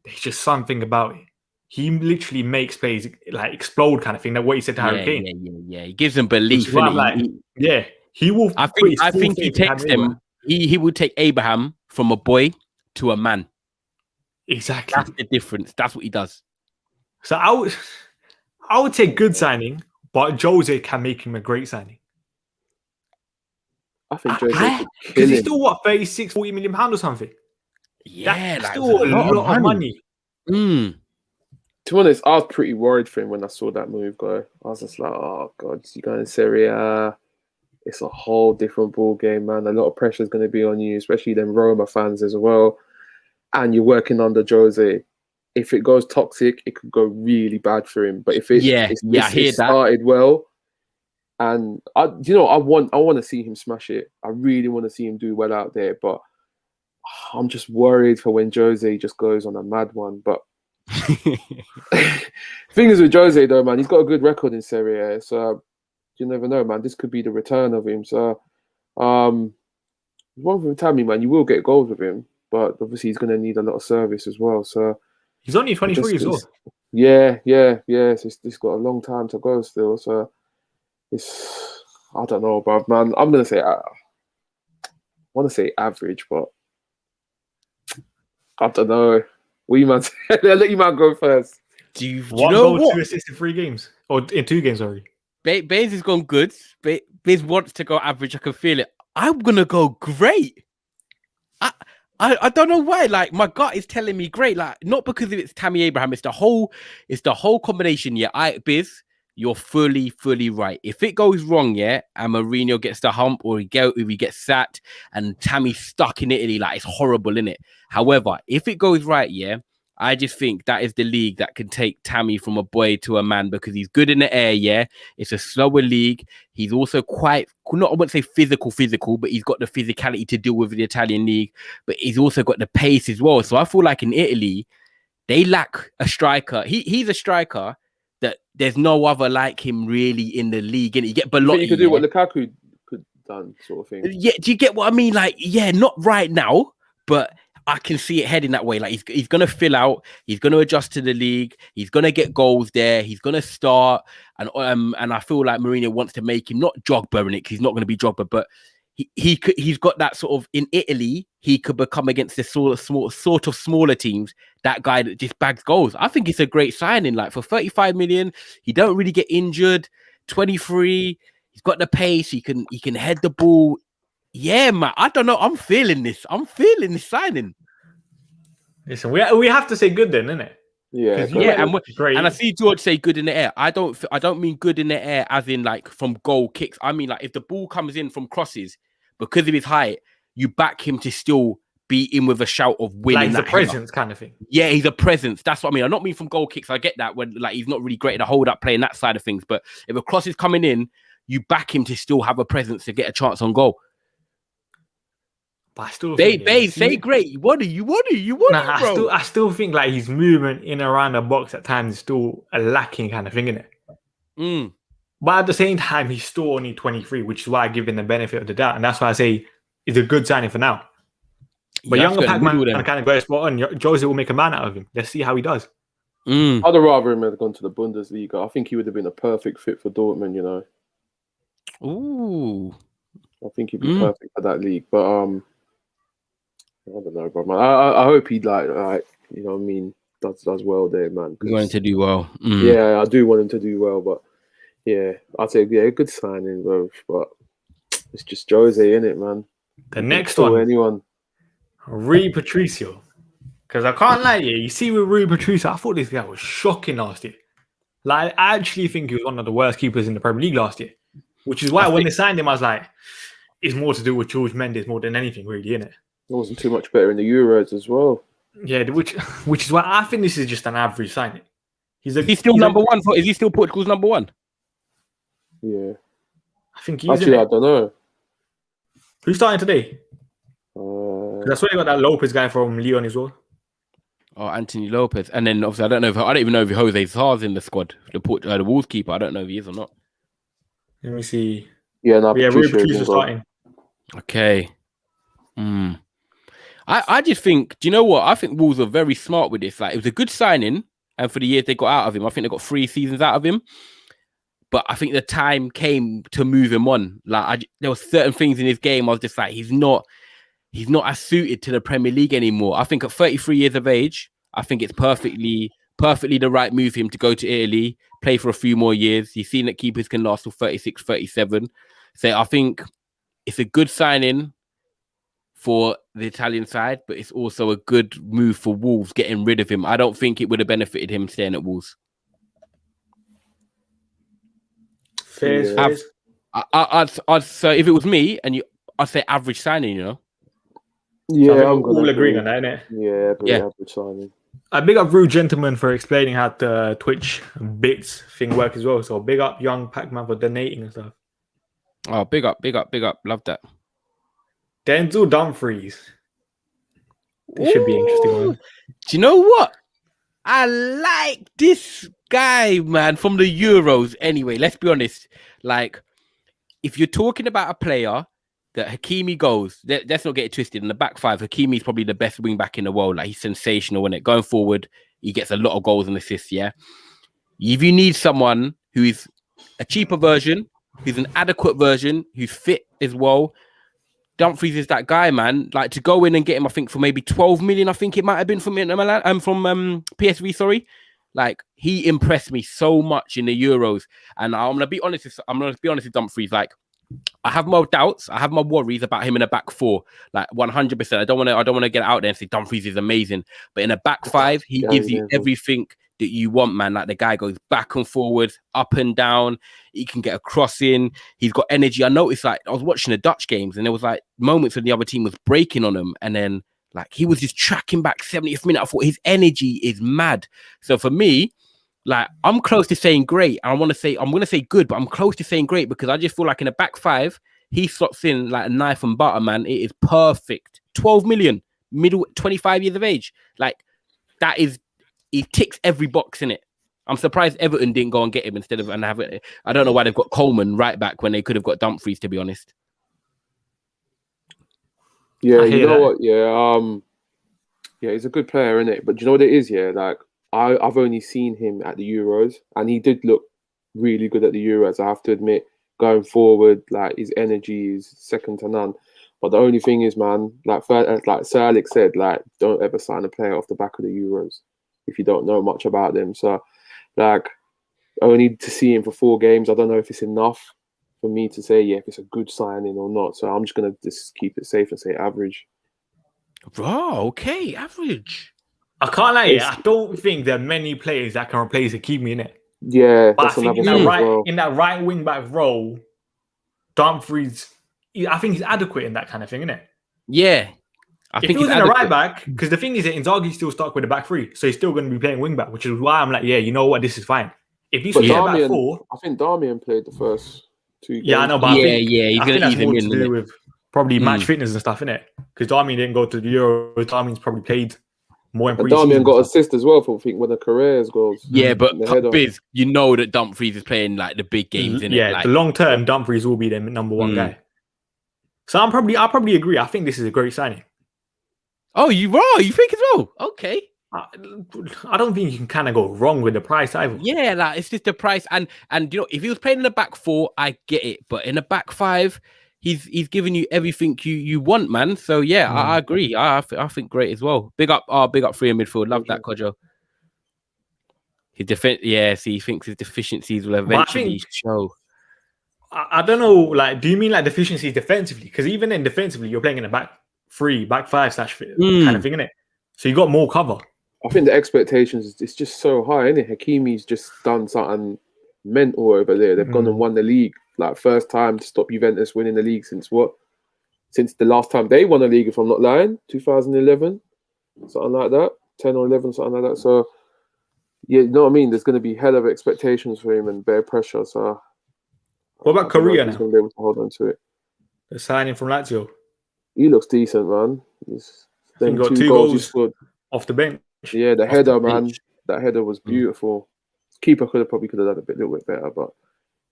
there's just something about it. He literally makes plays like explode, kind of thing. Like what he said to Harry Kane. Yeah. He gives them belief. He will. I think he takes them. He will take Abraham from a boy to a man. Exactly. That's the difference. That's what he does. So I would say good signing, but Jose can make him a great signing. I think Jose because he's still 36, 40 million pounds or something. Yeah, that's still a lot of money. To be honest, I was pretty worried for him when I saw that move go. I was just like, oh god, you going in Serie A? It's a whole different ball game, man. A lot of pressure is going to be on you, especially them Roma fans as well. And you're working under Jose. If it goes toxic, it could go really bad for him. But if it started well, and I want to see him smash it. I really want to see him do well out there. But I'm just worried for when Jose just goes on a mad one. But thing is with Jose though, man, he's got a good record in Serie A, so you never know, man. This could be the return of him. So, one thing tell me, man, you will get goals with him, but obviously he's going to need a lot of service as well. So he's only 23 years old. Yeah. So he's got a long time to go still. So I don't know, but man, I'm going to say I want to say average, but I don't know. What you man say? I'll let you man go first. Do you One know goal, what? 2 assists in 3 games. Or in 2 games, sorry. Baines has gone good. Baines wants to go average. I can feel it. I'm going to go great. I don't know why. Like, my gut is telling me great. Like, not because it's Tammy Abraham. It's the whole combination. Yeah, Biz, you're fully right. If it goes wrong, yeah, and Mourinho gets the hump or he gets sacked and Tammy's stuck in Italy, like, it's horrible, innit? However, if it goes right, yeah, I just think that is the league that can take Tammy from a boy to a man because he's good in the air, yeah. It's a slower league. He's also quite, I wouldn't say physical, but he's got the physicality to deal with the Italian league, but he's also got the pace as well. So I feel like in Italy, they lack a striker. He's a striker that there's no other like him really in the league. And you get Belotti. You could do what Lukaku could done, sort of thing. Yeah, do you get what I mean? Like, yeah, not right now, but I can see it heading that way. Like he's going to fill out. He's going to adjust to the league. He's going to get goals there. He's going to start. And I feel like Mourinho wants to make him not Drogba in it because he's not going to be Drogba, but he's got that sort of, in Italy, he could become against the sort of smaller teams, that guy that just bags goals. I think it's a great signing. Like for 35 million, he don't really get injured. 23, he's got the pace. He can head the ball. Yeah, man. I don't know. I'm feeling this signing. Listen, we have to say good then, innit? Yeah, 'Cause Yeah, great. and I see George say good in the air. I don't mean good in the air as in like from goal kicks. I mean like if the ball comes in from crosses, because of his height, you back him to still be in with a shout of winning. Like he's a that header. presence kind of thing. Yeah, he's a presence. That's what I mean. I don't mean from goal kicks. I get that when like he's not really great at the hold up playing that side of things. But if a cross is coming in, you back him to still have a presence to get a chance on goal. But I still They say great. What are you, bro? I still think like his movement in and around the box at times is still a lacking kind of thing, isn't it? But at the same time, he's still only 23, which is why I give him the benefit of the doubt. And that's why I say it's a good signing for now. But younger Pac-Man kind of got a spot on. Jose will make a man out of him. Let's see how he does. I'd have rather him have gone to the Bundesliga. I think he would have been a perfect fit for Dortmund, you know. Ooh. I think he'd be perfect for that league. But I don't know, bro, man. I hope he like you know what I mean, does well there, man. You want him to do well. Yeah, I do want him to do well, but yeah, I'd say a good signing, bro. But it's just Jose, innit, man. The next one, anyone. Rui Patricio. Because I can't lie to you, you see with Rui Patricio, I thought this guy was shocking last year. Like, I actually think he was one of the worst keepers in the Premier League last year. Which is why when they signed him, I was like, it's more to do with George Mendes more than anything, really, innit? It wasn't too much better in the Euros as well. Yeah, which is why I think this is just an average signing. He's still number one. Is he still Portugal's number one? Yeah. I think he's actually, I don't know. Who's starting today? I saw you got that Lopez guy from Lyon as well. Oh, Anthony Lopez. And then obviously I don't even know if Jose Sar's in the squad. The Wolves keeper. I don't know if he is or not. Let me see. Yeah, no, Rui Patricio starting. Okay. I just think, do you know what? I think Wolves are very smart with this. Like, it was a good signing, and for the years they got out of him, I think they got 3 seasons out of him. But I think the time came to move him on. Like, there were certain things in his game I was just like, he's not as suited to the Premier League anymore. I think at 33 years of age, I think it's perfectly the right move for him to go to Italy, play for a few more years. He's seen that keepers can last till 36, 37. So I think it's a good signing for the Italian side, but it's also a good move for Wolves getting rid of him. I don't think it would have benefited him staying at Wolves. Fair. I'd say if it was me, I'd say average signing, you know? Yeah, so I'm all agreeing on that, innit? Yeah, average signing. I big up Rude Gentleman for explaining how the Twitch bits thing work as well. So big up young Pac-Man for donating and stuff. Oh, big up. Love that. Denzel Dumfries. This should be interesting one. Do you know what? I like this guy, man, from the Euros. Anyway, let's be honest. Like, if you're talking about a player that Hakimi goes, let's not get it twisted. In the back five, Hakimi is probably the best wing back in the world. Like, he's sensational, isn't it? Going forward, he gets a lot of goals and assists, yeah? If you need someone who is a cheaper version, who's an adequate version, who's fit as well, Dumfries is that guy, man. Like, to go in and get him, I think, for maybe 12 million, I think it might have been from PSV, sorry. Like, he impressed me so much in the Euros. And I'm gonna be honest with Dumfries. Like, I have my doubts, I have my worries about him in a back four. Like, 100%. I don't want to get out there and say Dumfries is amazing. But in a back five, he gives you everything that you want, man. Like, the guy goes back and forwards, up and down. He can get a cross in. He's got energy. I noticed, like, I was watching the Dutch games and there was like moments when the other team was breaking on him, and then like he was just tracking back 70th minute. I thought his energy is mad. So for me, like, I'm close to saying great. I'm going to say good, but I'm close to saying great because I just feel like in a back five, he slots in like a knife and butter, man. It is perfect. 12 million, middle, 25 years of age. Like, that is, he ticks every box in it. I'm surprised Everton didn't go and get him instead of, and have it. I don't know why they've got Coleman right back when they could have got Dumfries, to be honest. Yeah, you know what? Yeah, he's a good player, isn't it? But do you know what it is? Yeah, like, I've only seen him at the Euros, and he did look really good at the Euros. I have to admit, going forward, like, his energy is second to none. But the only thing is, man, like Sir Alex said, like, don't ever sign a player off the back of the Euros if you don't know much about them. So, like, only to see him for 4 games, I don't know if it's enough for me to say, yeah, if it's a good signing or not. So I'm just going to just keep it safe and say average. Oh, okay, average. I can't lie. I don't think there are many players that can replace Hakimi in it. Yeah, But I that's think another thing as well. in that right wing back role, Dumfries, I think he's adequate in that kind of thing, isn't it? Yeah. If he was in a right back, because the thing is that Inzaghi's still stuck with the back three, so he's still going to be playing wing back, which is why I'm like, yeah, you know what, this is fine. If he's playing back four, I think Darmian played the first 2 games. Yeah, I know, but I think he's going to ease him in. To do with probably match fitness and stuff, innit? Because Darmian didn't go to the Euro. Darmian's probably played more in pre-season. Darmian got assist as well for, I think, one of Carreras goals. Yeah, but Biz, you know that Dumfries is playing like the big games, innit? Yeah, the long term, Dumfries will be the number one guy. So I'll probably agree. I think this is a great signing. Oh, you think as well? Okay. I don't think you can kind of go wrong with the price either. Yeah, like it's just the price, and you know, if he was playing in the back four, I get it, but in the back five, he's giving you everything you want, man. So yeah, I agree. I think great as well. Big up free in midfield. Love that, Kojo. His defense, he thinks his deficiencies will eventually show. I don't know. Like, do you mean like deficiencies defensively? Because even then, defensively, you're playing in a back three, back five / kind of thing, innit? So you got more cover. I think the expectations is just so high, isn't it? Hakimi's just done something mental over there. They've gone and won the league. Like, first time to stop Juventus winning the league since what? Since the last time they won a league, if I'm not lying, 2011, something like that, 10 or 11, something like that. So, yeah, you know what I mean? There's going to be hell of expectations for him and bare pressure. So, what about Korea now? He's going to be able to hold on to it. The signing from Lazio. He looks decent, man. He got 2 goals off the bench. Yeah, the header, man. That header was beautiful. Keeper could have done a little bit better, but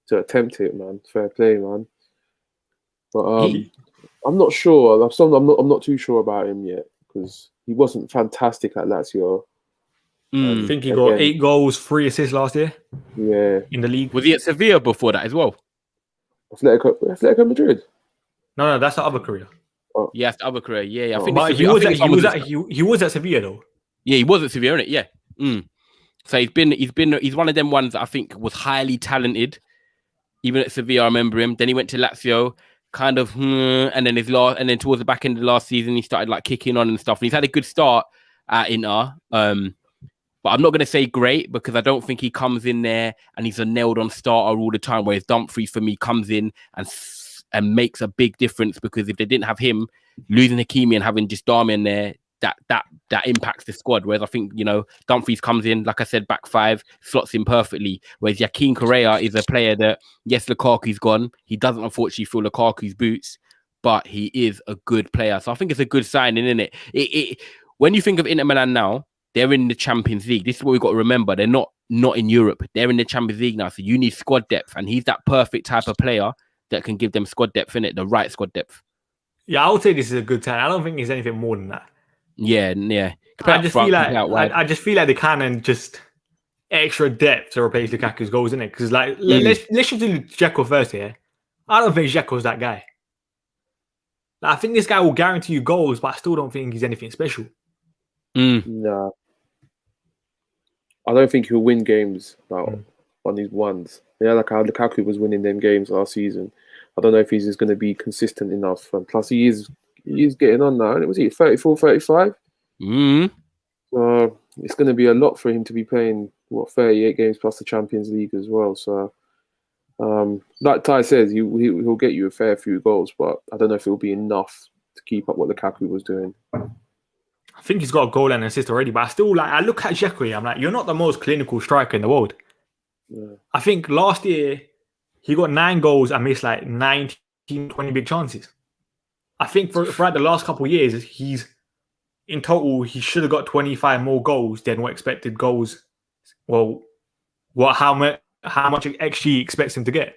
to attempt it, man, fair play, man. But I'm not sure. I'm not too sure about him yet because he wasn't fantastic at Lazio. I think he got 8 goals, 3 assists last year. Yeah, in the league. Was he at Sevilla before that as well? Atletico Madrid. No, that's the other career. Oh. Yeah, that's the other career. Yeah. I think he was at Sevilla though. Yeah, he was at Sevilla, innit? Yeah. So he's one of them ones that I think was highly talented. Even at Sevilla, I remember him. Then he went to Lazio, kind of, and then towards the back end of the last season, he started like kicking on and stuff. And he's had a good start at Inter. But I'm not going to say great because I don't think he comes in there and he's a nailed-on starter all the time. Whereas Dumfries, for me, comes in and makes a big difference because if they didn't have him, losing Hakimi and having just Darmian there, that impacts the squad. Whereas I think, you know, Dumfries comes in, like I said, back five, slots in perfectly. Whereas Joaquin Correa is a player that, yes, Lukaku's gone. He doesn't unfortunately fill Lukaku's boots, but he is a good player. So I think it's a good signing, isn't it? When you think of Inter Milan now, they're in the Champions League. This is what we've got to remember. They're not in Europe. They're in the Champions League now. So you need squad depth. And he's that perfect type of player that can give them squad depth, in it, the right squad depth. Yeah, I would say this is a good sign. I don't think he's anything more than that. Yeah. I just feel like they kind of just extra depth to replace Lukaku's goals, isn't it? Because like let's just do Dzeko first here. I don't think Dzeko's that guy. Like, I think this guy will guarantee you goals, but I still don't think he's anything special. No. I don't think he'll win games on these ones. Yeah, like how Lukaku was winning them games last season. I don't know if he's just going to be consistent enough. And plus, he is getting on now. Was he 34, 35? So it's going to be a lot for him to be playing 38 games plus the Champions League as well. So, like Ty says, he'll get you a fair few goals, but I don't know if it'll be enough to keep up what Lukaku was doing. I think he's got a goal and an assist already, but I still I look at Dzeko, I'm like, you're not the most clinical striker in the world. Yeah. I think last year he got 9 goals and missed like 19, 20 big chances. I think throughout the last couple of years, in total, he should have got 25 more goals than what expected goals. Well, how much XG expects him to get.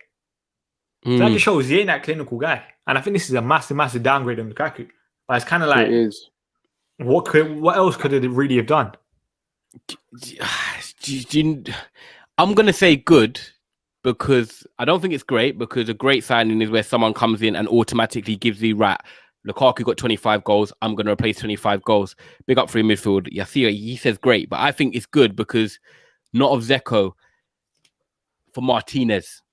So that just shows he ain't that clinical guy. And I think this is a massive, massive downgrade on Lukaku. But it's kind of like, it is. What else could it really have done? I'm going to say good because I don't think it's great, because a great signing is where someone comes in and automatically gives you, right, Lukaku got 25 goals, I'm going to replace 25 goals. Big up for midfield. Yassir, he says great, but I think it's good because not of Dzeko, for Martinez.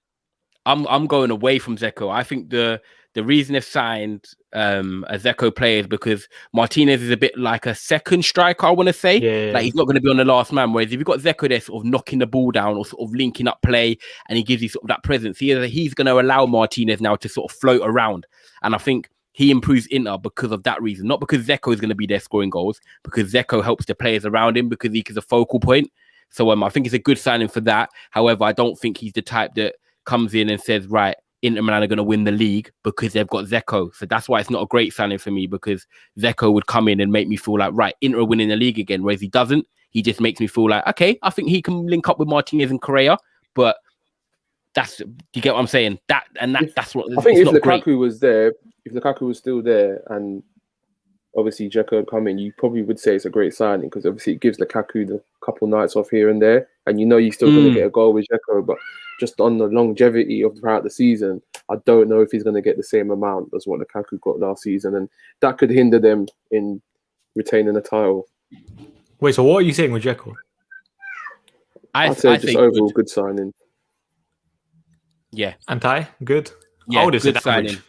I'm going away from Dzeko. I think the the reason they've signed a Zeko player is because Martinez is a bit like a second striker, I want to say. Yeah. Like he's not going to be on the last man. Whereas if you've got Zeko there sort of knocking the ball down or sort of linking up play and he gives you sort of that presence, he's going to allow Martinez now to sort of float around. And I think he improves Inter because of that reason. Not because Zeko is going to be there scoring goals, because Zeko helps the players around him because he's a focal point. So I think it's a good signing for that. However, I don't think he's the type that comes in and says, right, Inter Milan are going to win the league because they've got Zeko. So that's why it's not a great signing for me, because Zeko would come in and make me feel like, right, Inter are winning the league again. Whereas he doesn't. He just makes me feel like, okay, I think he can link up with Martinez and Correa. But you get what I'm saying? That's what I think. If Lukaku great. was there, if Lukaku was still there, and obviously Dzeko had come in, you probably would say it's a great signing because obviously it gives Lukaku the couple nights off here and there, and you know you're still going to get a goal with Dzeko, but just on the longevity of throughout the season, I don't know if he's going to get the same amount as what Lukaku got last season, and that could hinder them in retaining a title. Wait, so what are you saying with Dzeko? I'd say just overall good signing. Yeah. Anti, good. Yeah, I would have said signing. average,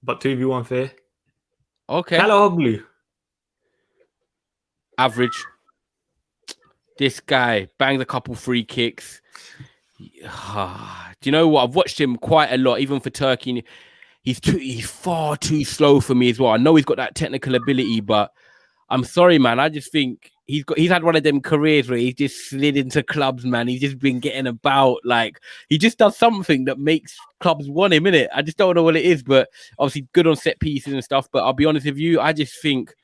but 2v1 fair. Okay. Kalahoglu. Average. This guy banged a couple free kicks. Do you know what? I've watched him quite a lot, even for Turkey. He's far too slow for me as well. I know he's got that technical ability, but I'm sorry, man. I just think he's had one of them careers where he's just slid into clubs, man. He's just been getting about, like he just does something that makes clubs want him, innit? I just don't know what it is, but obviously good on set pieces and stuff. But I'll be honest with you, I just think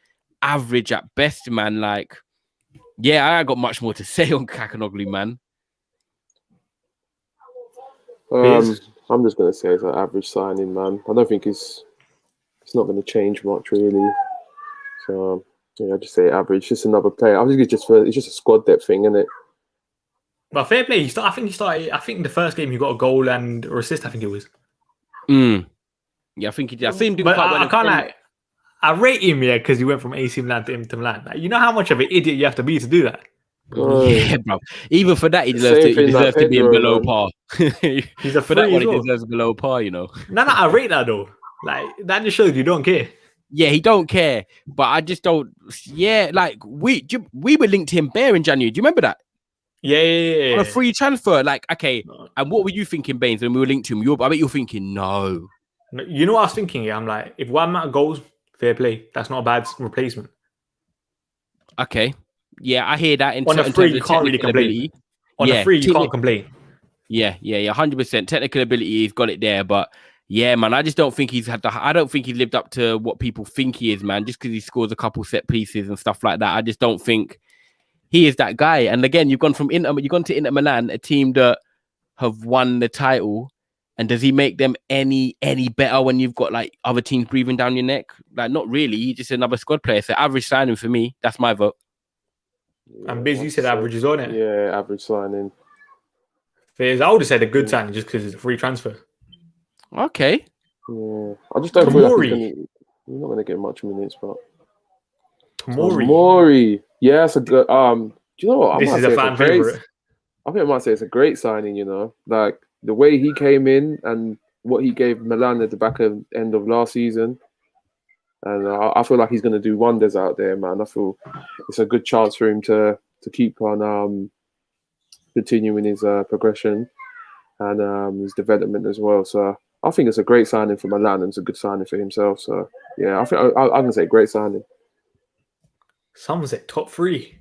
average at best, man. Like, yeah, I ain't got much more to say on Kalahoglu, man. I'm just gonna say it's an average signing, man. I don't think it's not going to change much, really. So yeah, I just say average. Just another player. I think it's just a squad depth thing, isn't it? But fair play. I think he started. I think the first game he got a goal and or assist. I think it was. Yeah, I think he did. I think him but I can't I rate him because he went from AC Milan to Inter Milan. Like, you know how much of an idiot you have to be to do that. Yeah, bro. Even for that, he deserves to be in below par. He's a for that one, he deserves below par. You know. No, I rate that though. Like that just shows you don't care. Yeah, he don't care, but I just don't. Yeah, like we were linked to him bare in January. Do you remember that? Yeah. On a free transfer. Like, okay, and what were you thinking, Bains, when we were linked to him? I bet you're thinking, no. You know what I was thinking? Yeah, I'm like, if one amount of goals, fair play. That's not a bad replacement. Okay. Yeah, I hear that. On a free, you can't really complain. On a free, you can't complain. Yeah, 100%. Technical ability, he's got it there, but yeah, man, I just don't think I don't think he's lived up to what people think he is, man, just because he scores a couple set pieces and stuff like that. I just don't think he is that guy. And again, you've gone to Inter Milan, a team that have won the title. And does he make them any better when you've got like other teams breathing down your neck? Like, not really. He's just another squad player. So average signing for me. That's my vote. Yeah, and Biz, you said average is on it. Yeah, average signing. I would have said a good signing just because it's a free transfer. Okay. Yeah, I just don't feel like you're not going to get much minutes, but Tomori. Yeah, it's a good. Do you know what? This is a fan favorite. I think I might say it's a great signing. You know, like the way he came in and what he gave Milan at the back end of last season. And I feel like he's going to do wonders out there, man. I feel it's a good chance for him to keep on continuing his progression and his development as well. So I think it's a great signing for Milan and it's a good signing for himself. So yeah, I think I can say great signing. Someone said top 3.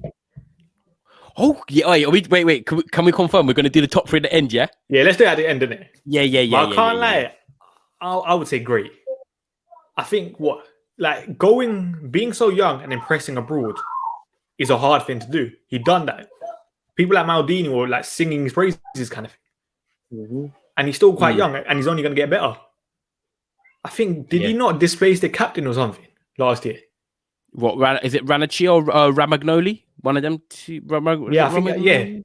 Oh yeah, wait. Can we confirm we're going to do the top 3 at the end? Yeah. Yeah, let's do it at the end, innit? Yeah. But I can't lie. I would say great. I think being so young and impressing abroad is a hard thing to do. He done that. People like Maldini were like singing his praises kind of thing. Mm-hmm. And he's still quite young and he's only going to get better. I think, did he not displace the captain or something last year? What, is it Ranacci or Ramagnoli? One of them two? I think,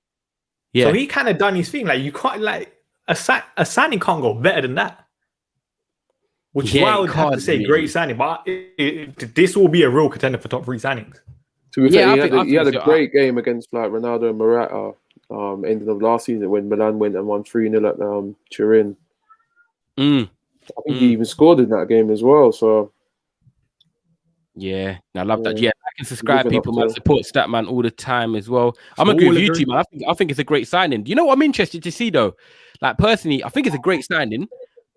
yeah. So he kind of done his thing. Like, you can't, like, a signing can't go better than that. Which is why I would have to say great signing. But this will be a real contender for top 3 signings. To be fair, he had a great game against like Ronaldo and Morata ending of last season when Milan went and won 3-0 at Turin. I think he even scored in that game as well. So yeah, I love that. Yeah. Yeah, I can subscribe Giving up people, man. to- Support Statman all the time as well. I'm agree with you, too, man. I think it's a great signing. You know what I'm interested to see though? Like personally, I think it's a great signing,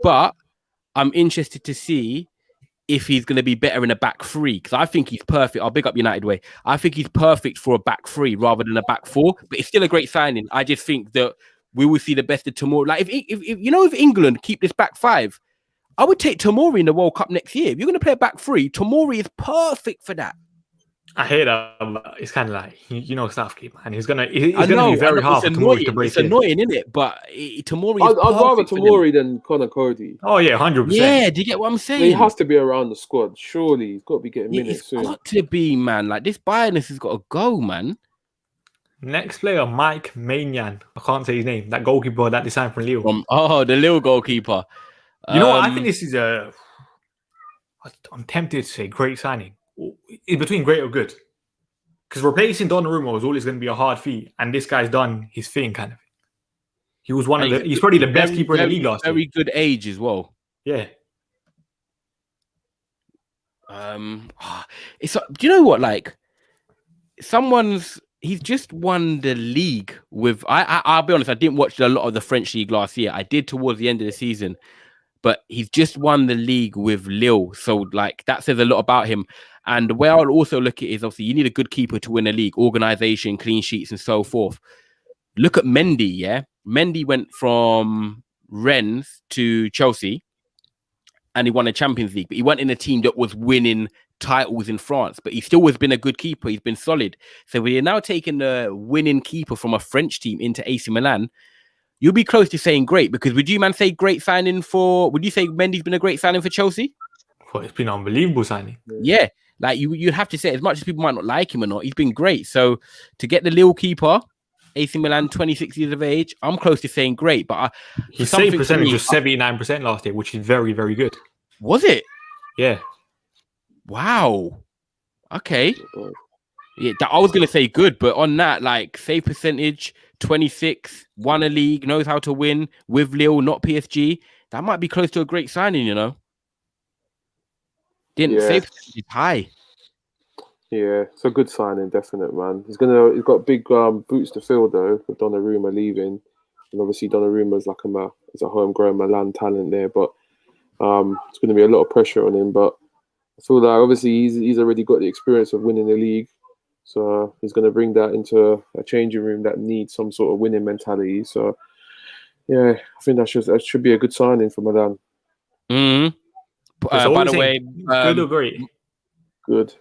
but I'm interested to see if he's going to be better in a back three, because I think he's perfect. I'll big up United way. I think he's perfect for a back three rather than a back four, but it's still a great signing. I just think that we will see the best of Tomori. Like if England keep this back five, I would take Tomori in the World Cup next year. If you're going to play a back three, Tomori is perfect for that. I hear that. But it's kind of like Southgate, man. He's gonna be very hard for Tomori to break. It's annoying, isn't it? But Tomori. I'd rather Tomori than Connor Cody. Oh yeah, 100%. Yeah, do you get what I'm saying? He has to be around the squad. Surely he's got to be getting minutes soon. It's got to be, man. Like this Bayerness has got to go, man. Next player, Mike Manion. I can't say his name. That goalkeeper that they signed from Lille. The Lille goalkeeper. You know what? I think this is I'm tempted to say great signing. It's between great or good. Because replacing Donnarumma was always going to be a hard feat, and this guy's done his thing, kind of. He was he's probably the best keeper in the league last year. Very good age as well. Yeah. Do you know what? Like, he's just won the league with. I'll be honest. I didn't watch a lot of the French league last year. I did towards the end of the season, but he's just won the league with Lille. So, like, that says a lot about him. And the way I'll also look at it is obviously you need a good keeper to win a league, organization, clean sheets, and so forth. Look at Mendy, yeah? Mendy went from Rennes to Chelsea and he won a Champions League, but he went in a team that was winning titles in France, but he still has been a good keeper. He's been solid. So we're now taking the winning keeper from a French team into AC Milan. You'll be close to saying great, because would you, man, say great signing would you say Mendy's been a great signing for Chelsea? Well, it's been an unbelievable signing. Yeah. Like you'd have to say, as much as people might not like him or not, he's been great. So to get the Lille keeper, AC Milan, 26 years of age, I'm close to saying great. But his save percentage was 79% last year, which is very, very good. Was it? Yeah. Wow. Okay. Yeah, I was going to say good, but on that, like, save percentage, 26, won a league, knows how to win with Lille, not PSG. That might be close to a great signing, you know? Save percentage high. Yeah, it's a good signing, definite, man. He's got big boots to fill though, with Donnarumma leaving, and obviously Donnarumma's like a homegrown Milan talent there, but it's going to be a lot of pressure on him. But I feel like obviously he's already got the experience of winning the league, so he's going to bring that into a changing room that needs some sort of winning mentality. So yeah, I think that should be a good signing for Milan. Mm-hmm. By the way, good or great? Good.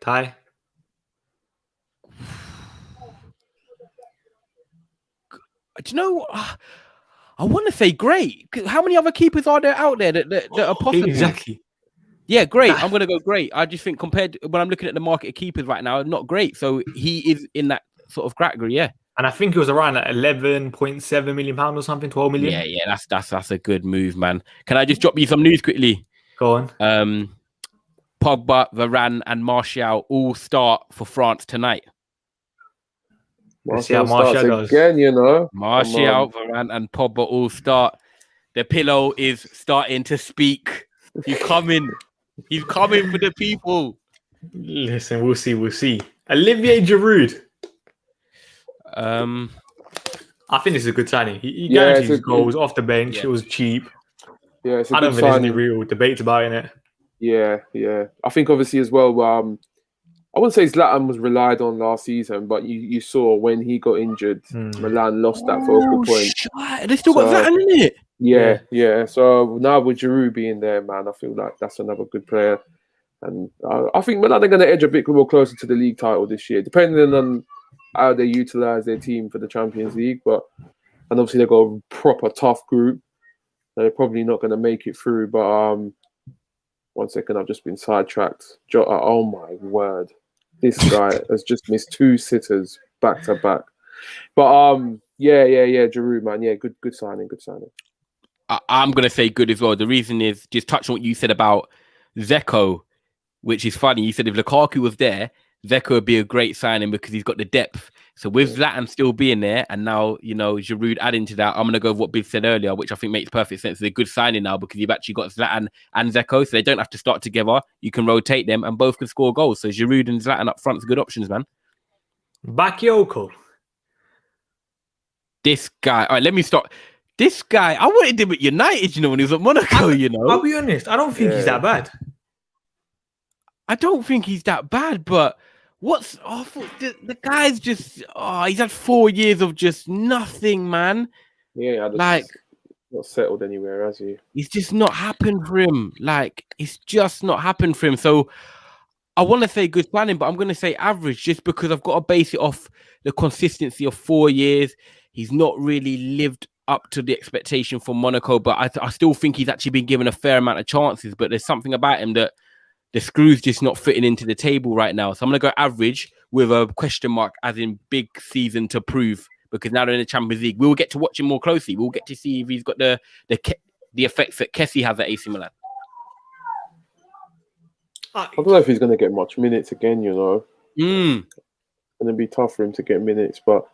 Ty? Do you know? I want to say great. How many other keepers are there out there that are possible? Exactly. Yeah, great. I'm going to go great. I just think compared when I'm looking at the market of keepers right now, not great. So he is in that sort of category, yeah. And I think it was around £11.7 million or something, 12 million. Yeah, that's a good move, man. Can I just drop you some news quickly? Go on. Pogba, Varane, and Martial all start for France tonight. Let's see how Martial does. Again, you know. Martial, Varane, and Pogba all start. The pillow is starting to speak. He's coming. He's coming for the people. Listen, we'll see. Olivier Giroud. I think this is a good signing. He guarantees goals off the bench. Yeah. It was cheap. Yeah, it's a I don't good think there's signing. any real debates about it. Yeah. I think obviously as well, I wouldn't say Zlatan was relied on last season, but you saw when he got injured, Milan lost that focal point. They still got Zlatan in it. Yeah. So now with Giroud being there, man, I feel like that's another good player. And I think Milan are going to edge a bit more closer to the league title this year, depending on how they utilize their team for the Champions League. And obviously they've got a proper tough group. They're probably not going to make it through. But 1 second, I've just been sidetracked. Oh my word. This guy has just missed 2 sitters back to back. But yeah, Giroud, man. Yeah, good signing. I'm going to say good as well. The reason is just touching on what you said about Zeko, which is funny. You said if Lukaku was there, Zeko would be a great signing because he's got the depth. So with Zlatan still being there, and now, you know, Giroud adding to that, I'm going to go with what Bill said earlier, which I think makes perfect sense. It's a good signing now because you've actually got Zlatan and Zeko, so they don't have to start together. You can rotate them and both can score goals. So Giroud and Zlatan up front is good options, man. Bakayoko. This guy, all right, let me start. This guy, I wanted him at United, you know, when he was at Monaco, you know. I'll be honest, I don't think he's that bad. I don't think he's that bad, but the guy's just he's had 4 years of just nothing, man. Yeah, like not settled anywhere, has he? It's just not happened for him. Like, it's just not happened for him. So I want to say good planning, but I'm going to say average just because I've got to base it off the consistency of 4 years. He's not really lived up to the expectation for Monaco, but I still think he's actually been given a fair amount of chances. But there's something about him that the screw's just not fitting into the table right now. So I'm going to go average with a question mark, as in big season to prove, because now they're in the Champions League. We'll get to watch him more closely. We'll get to see if he's got the effects that Kessie has at AC Milan. I don't know if he's going to get much minutes again, you know. It's going to be tough for him to get minutes, but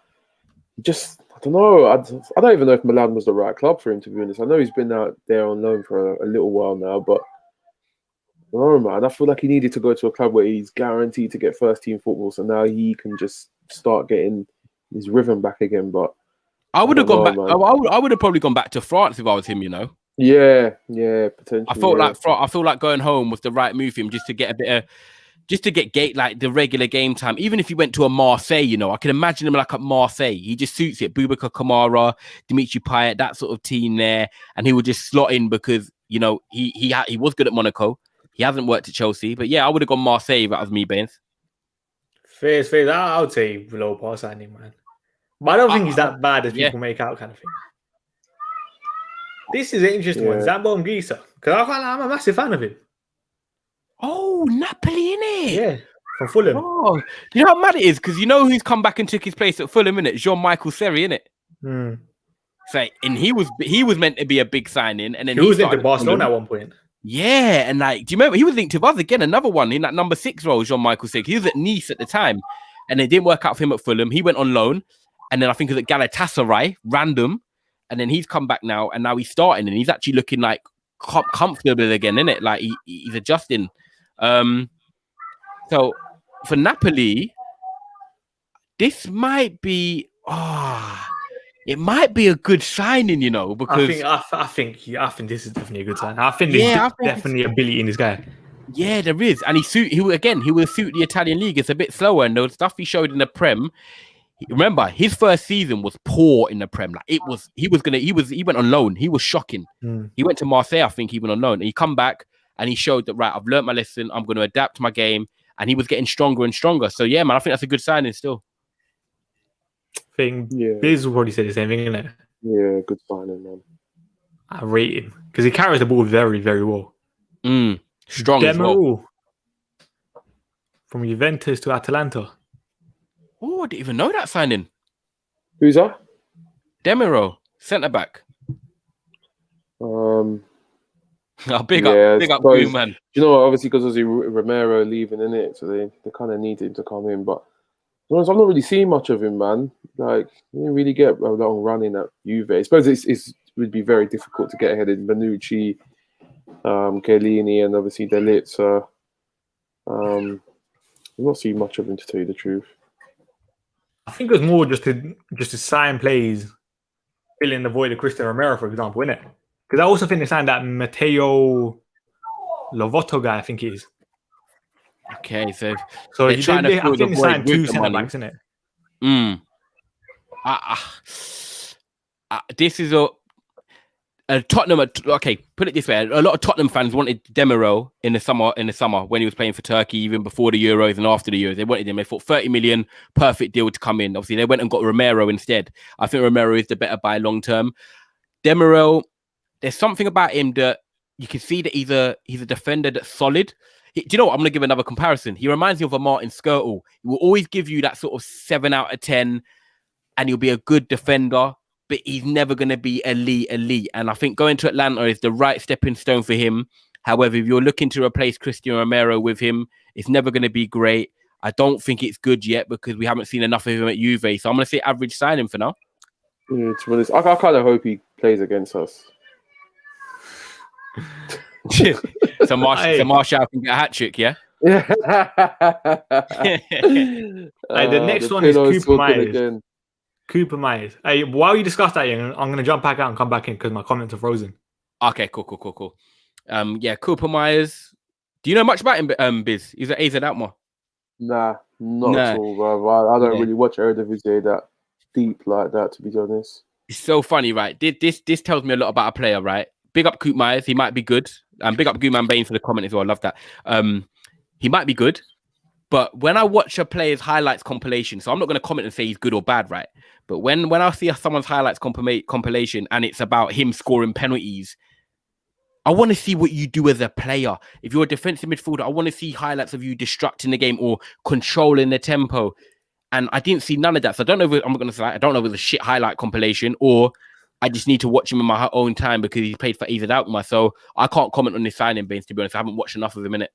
just, I don't know. I don't even know if Milan was the right club for him, to be honest. I know he's been out there on loan for a little while now, but no, man, I feel like he needed to go to a club where he's guaranteed to get first team football, so now he can just start getting his rhythm back again. But I would have gone back. I would have probably gone back to France if I was him, you know. Yeah, potentially. I feel like going home was the right move for him, just to get a bit of, just to get like the regular game time. Even if he went to a Marseille, you know, I can imagine him like at Marseille. He just suits it. Boubacar Kamara, Dimitri Payet, that sort of team there, and he would just slot in because, you know, he was good at Monaco. He hasn't worked at Chelsea, but yeah, I would have gone Marseille if that was me, Bains. Fair. I would say low pass signing, man. But I don't think he's that bad as people make out, kind of thing. This is an interesting one. Zambo and Gisa. Because I'm a massive fan of him. Oh, Napoli, innit? Yeah, from Fulham. Oh, you know how mad it is? Because you know who's come back and took his place at Fulham, innit? Jean-Michael Seri, innit? So, and he was meant to be a big signing. And then he was linked to Barcelona at one point. Yeah, and like, do you remember he was linked to us again? Another one in that number 6 role, Jean-Michael Seri. He was at Nice at the time, and it didn't work out for him at Fulham. He went on loan, and then I think it was at Galatasaray, random, and then he's come back now, and now he's starting, and he's actually looking like comfortable again, innit? Like he's adjusting. So for Napoli, this might be it might be a good signing, you know, because I think this is definitely a good sign. I think there's definitely ability in this guy. Yeah, there is, and he will suit the Italian league. It's a bit slower, and the stuff he showed in the Prem. Remember, his first season was poor in the Prem. Like he went on loan. He was shocking. He went to Marseille, I think. He went on loan, and he come back and he showed that, right, I've learned my lesson. I'm going to adapt my game, and he was getting stronger and stronger. So yeah, man, I think that's a good signing still. Biz will probably say the same thing, isn't it? Yeah, good signing, man. I rate him because he carries the ball very, very well. Strong as well. From Juventus to Atalanta. Oh, I didn't even know that signing. Who's that? Demiro, centre back. Big up you, man. You know, obviously because of Romero leaving, innit? So they kind of need him to come in, but I've not really seen much of him, man. Like, he didn't really get a long run in at Juve. I suppose it would be very difficult to get ahead of Bonucci, Chiellini, and obviously De Ligt. So, I've not seen much of him, to tell you the truth. I think it was more just to sign plays, fill in the void of Cristiano Romero, for example, innit? Because I also think they signed that Matteo Lovato guy, I think he is. Okay, so I think they signed 2 centre backs, isn't it? This is a Tottenham. Okay, put it this way: a lot of Tottenham fans wanted Demiro in the summer when he was playing for Turkey, even before the Euros and after the Euros. They wanted him. They thought 30 million, perfect deal to come in. Obviously, they went and got Romero instead. I think Romero is the better buy long term. Demiro, there's something about him that you can see that he's a defender that's solid. Do you know what? I'm going to give another comparison. He reminds me of a Martin Skrtel. He will always give you that sort of 7 out of 10, and he'll be a good defender, but he's never going to be elite. And I think going to Atlanta is the right stepping stone for him. However, if you're looking to replace Cristiano Romero with him, it's never going to be great. I don't think it's good yet because we haven't seen enough of him at Juve. So I'm going to say average signing for now. To be honest, I kind of hope he plays against us. so Martial can get a hat trick, yeah? Yeah. The next one is Cooper Myers. Cooper Myers. While you discuss that, I'm going to jump back out and come back in because my comments are frozen. Okay, cool. Yeah, Cooper Myers. Do you know much about him, Biz? He's at AZ Alkmaar. Nah, not at all, bro. I don't really watch Eredivisie that deep like that, to be honest. It's so funny, right? This tells me a lot about a player, right? Big up Cooper Myers. He might be good. Big up Statman Bains for the comment as well. I love that. He might be good. But when I watch a player's highlights compilation, so I'm not going to comment and say he's good or bad, right? But when I see someone's highlights compilation and it's about him scoring penalties, I want to see what you do as a player. If you're a defensive midfielder, I want to see highlights of you destructing the game or controlling the tempo. And I didn't see none of that. So I don't know if I'm going to say I don't know if it's a shit highlight compilation or I just need to watch him in my own time because he played for AZ Alkmaar. So I can't comment on this signing, Bains, to be honest. I haven't watched enough of him in it.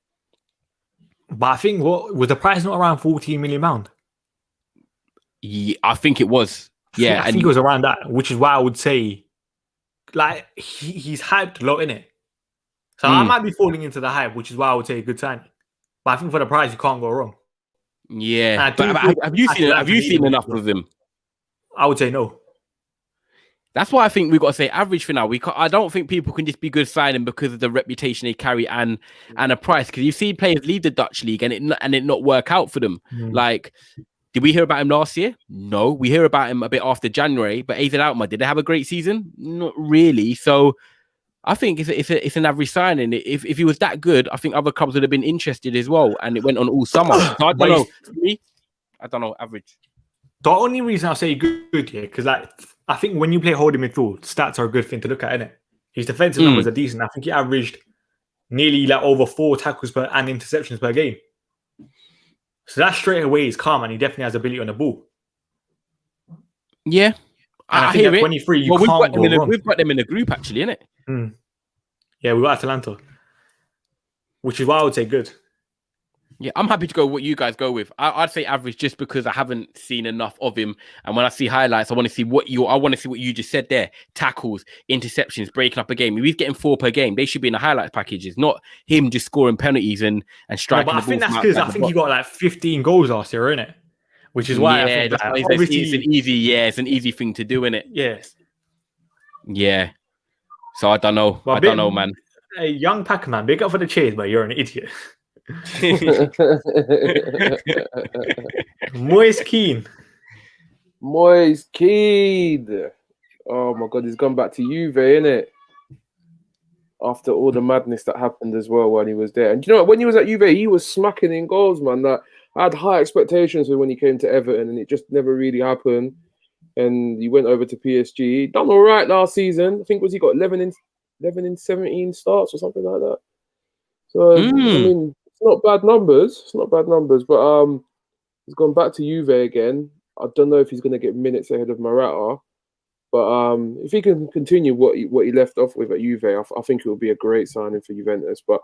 But I think was the price not around £14 million? Yeah, I think it was. Yeah, I think it was around that, which is why I would say, like, he's hyped a lot in it. So I might be falling into the hype, which is why I would say a good signing. But I think for the price, you can't go wrong. Yeah, but have you seen enough of him? I would say no. That's why I think we've got to say average for now. I don't think people can just be good signing because of the reputation they carry and a price. Because you see players leave the Dutch league and it not work out for them. Like, did we hear about him last year? No, we hear about him a bit after January. But AZ Alkmaar, did they have a great season? Not really. So I think it's an average signing. If he was that good, I think other clubs would have been interested as well. And it went on all summer. So I don't know. I don't know. Average. The only reason I'll say good here, because I think when you play holding midfield, stats are a good thing to look at, isn't it? His defensive numbers are decent. I think he averaged nearly like over 4 tackles and interceptions per game. So that straight away is calm, and he definitely has ability on the ball. Yeah, and I think hear at 23, you can't go wrong. We've got them in a group, actually, innit? Yeah, we got Atalanta, which is why I would say good. Yeah, I'm happy to go what you guys go with. I'd say average just because I haven't seen enough of him. And when I see highlights, I want to see what you just said there. Tackles, interceptions, breaking up a game. If he's getting 4 per game, they should be in the highlights packages, not him just scoring penalties and striking. No, but I think that's because I think he got like 15 goals last year, innit? Which is why I think obviously it's an easy thing to do, innit? Yes. Yeah. So I don't know. I don't know, man. Hey, young Pac-Man, big up for the cheers, but you're an idiot. Moise Kean. Oh my god, he's gone back to Juve, innit? After all the madness that happened as well when he was there. And you know what? When he was at Juve, he was smacking in goals, man. Like, I had high expectations for when he came to Everton, and it just never really happened. And he went over to PSG. Done all right last season. I think he got 11 in 17 starts or something like that. So I mean, it's not bad numbers. But he's gone back to Juve again. I don't know if he's going to get minutes ahead of Morata, but if he can continue what he left off with at Juve, I think it will be a great signing for Juventus. But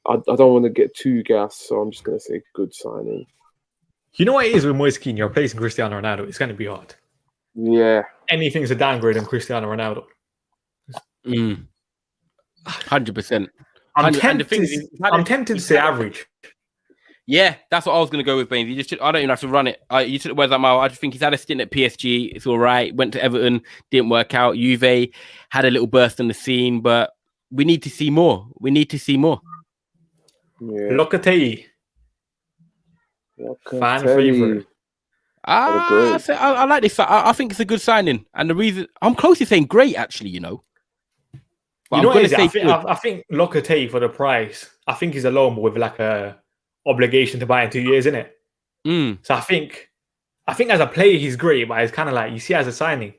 I don't want to get too gassed, so I'm just going to say good signing. You know what it is with Moise Kean? You're replacing Cristiano Ronaldo. It's going to be hard. Yeah. Anything's a downgrade on Cristiano Ronaldo. 100%. I'm tempted to say average. Yeah, that's what I was going to go with, Bains. I don't even have to run it. You took the words out of my mouth. I just think he's had a stint at PSG. It's all right. Went to Everton, didn't work out. Juve had a little burst on the scene, but we need to see more. Yeah. Locatelli. Fan favorite. I like this. I think it's a good signing, and the reason I'm close to saying great, actually. You know, but you know what it is? I think Locatelli for the price. I think he's a loan with like a obligation to buy in 2 years, isn't it? So I think as a player he's great, but it's kind of like you see as a signing.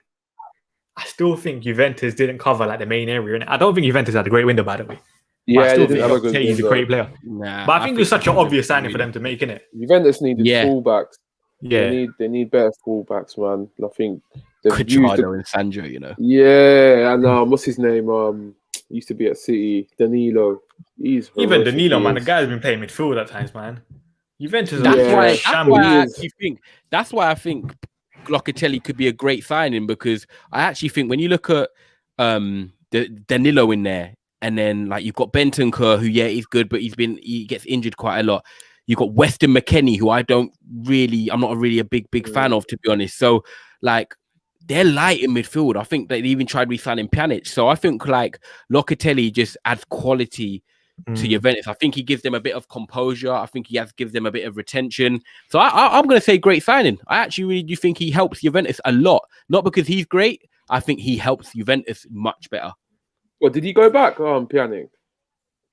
I still think Juventus didn't cover like the main area, and I don't think Juventus had a great window, by the way. Yeah, I still think Locatelli is a great player. Nah, but I think it was such an obvious signing for them to make, innit? Juventus needed fullbacks. Yeah, they need better fullbacks, man. I think Cristiano and Sandro, you know. Yeah, and what's his name? Used to be at City, Danilo. Even Danilo, man, the guy's been playing midfield at times, man. Juventus. That's why I think Locatelli could be a great signing, because I actually think when you look at the Danilo in there, and then like you've got Bentancur, who he's good, but he gets injured quite a lot. You've got Weston McKennie, who I'm not really a big fan of, to be honest. So like they're light in midfield. I think they even tried re-signing Pjanic. So I think like Locatelli just adds quality to Juventus. I think he gives them a bit of composure. I think gives them a bit of retention. So I'm going to say great signing. I actually really do think he helps Juventus a lot. Not because he's great. I think he helps Juventus much better. Well, did he go back on Pjanic?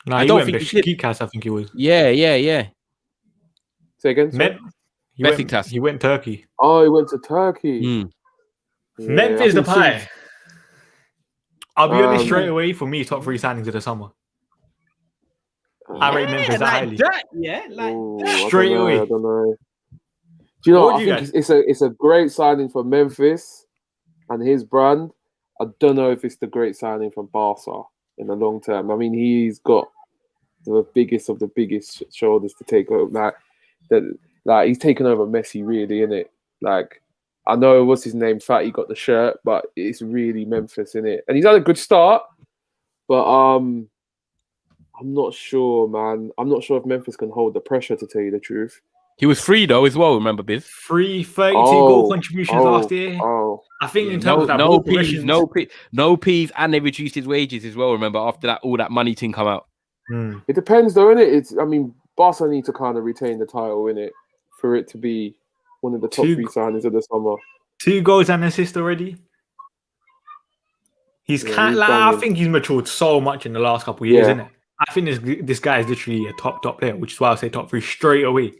No, I don't think he did. I think he was. Yeah. Say again. Besiktas. He went Turkey. Oh, he went to Turkey. Yeah, Memphis the pie. I'll be honest straight away. For me, top 3 signings of the summer. I rate Memphis highly. Straight away. I don't know. Do you know? I think it's a great signing for Memphis and his brand. I don't know if it's the great signing from Barca in the long term. I mean, he's got the biggest of the biggest shoulders to take over. Like he's taken over Messi, really, innit? Like, I know what's his name, Fatty got the shirt, but it's really Memphis, innit? And he's had a good start, but I'm not sure, man. I'm not sure if Memphis can hold the pressure, to tell you the truth. He was free though as well. Remember, Biz? 32 goal contributions last year. I think in terms of that no P's, and they reduced his wages as well. Remember, after that, all that money thing come out. It depends, though, innit? I mean, Barca need to kind of retain the title, innit, for it to be one of the top 3 signings of the summer. 2 goals and assists already. I think he's matured so much in the last couple of years, isn't it? I think this guy is literally a top player, which is why I say top 3 straight away.